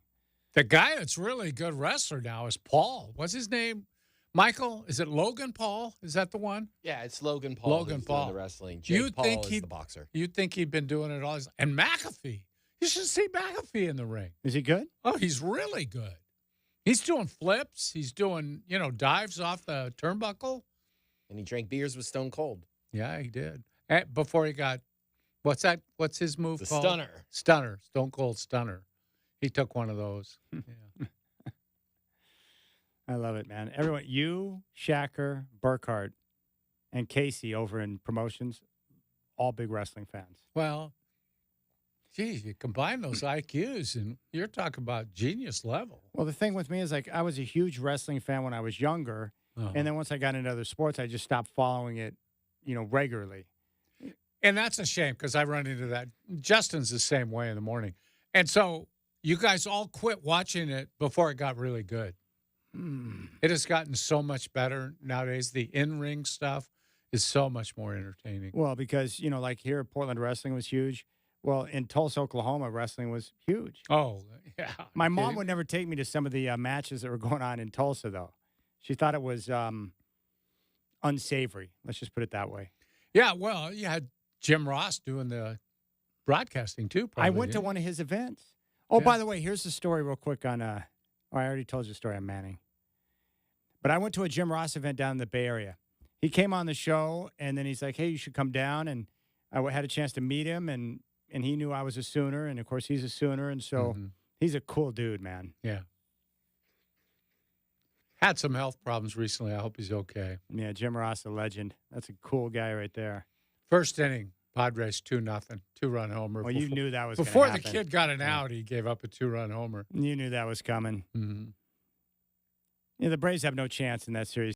The guy that's really a good wrestler now is Paul. What's his name? Michael? Is it Logan Paul? Is that the one? Yeah, it's Logan Paul. Logan who's Paul. doing the wrestling. Jake Paul is the boxer. You'd think he'd been doing it all. And McAfee. You should see McAfee in the ring. Is he good? Oh, he's really good. He's doing flips. He's doing, dives off the turnbuckle. And he drank beers with Stone Cold. Yeah, he did. Before he got, what's that? What's his move the called? Stunner. Stunner. Stone Cold Stunner. He took one of those. Yeah. I love it, man. Everyone, you, Shacker, Burkhart, and Casey over in promotions, all big wrestling fans. Well, geez, you combine those IQs, and you're talking about genius level. Well, the thing with me is, I was a huge wrestling fan when I was younger, and then once I got into other sports, I just stopped following it, regularly. And that's a shame because I run into that. Justin's the same way in the morning. And so you guys all quit watching it before it got really good. It has gotten so much better nowadays. The in-ring stuff is so much more entertaining. Well, because, like here, Portland wrestling was huge. Well, in Tulsa, Oklahoma, wrestling was huge. Oh, yeah. My mom would never take me to some of the matches that were going on in Tulsa, though. She thought it was unsavory. Let's just put it that way. Yeah, well, you had Jim Ross doing the broadcasting, too, probably. I went to one of his events. Oh, by the way, here's the story real quick on I already told you the story on Manning. But I went to a Jim Ross event down in the Bay Area. He came on the show, and then he's like, hey, you should come down. And I had a chance to meet him, and he knew I was a Sooner. And, of course, he's a Sooner. And so he's a cool dude, man. Yeah. Had some health problems recently. I hope he's okay. Yeah, Jim Ross, a legend. That's a cool guy right there. First inning, Padres 2-0, 2-run homer. Well, you knew that was before gonna the happen. kid got an out. He gave up a 2-run homer. You knew that was coming. Mm-hmm. The Braves have no chance in that series.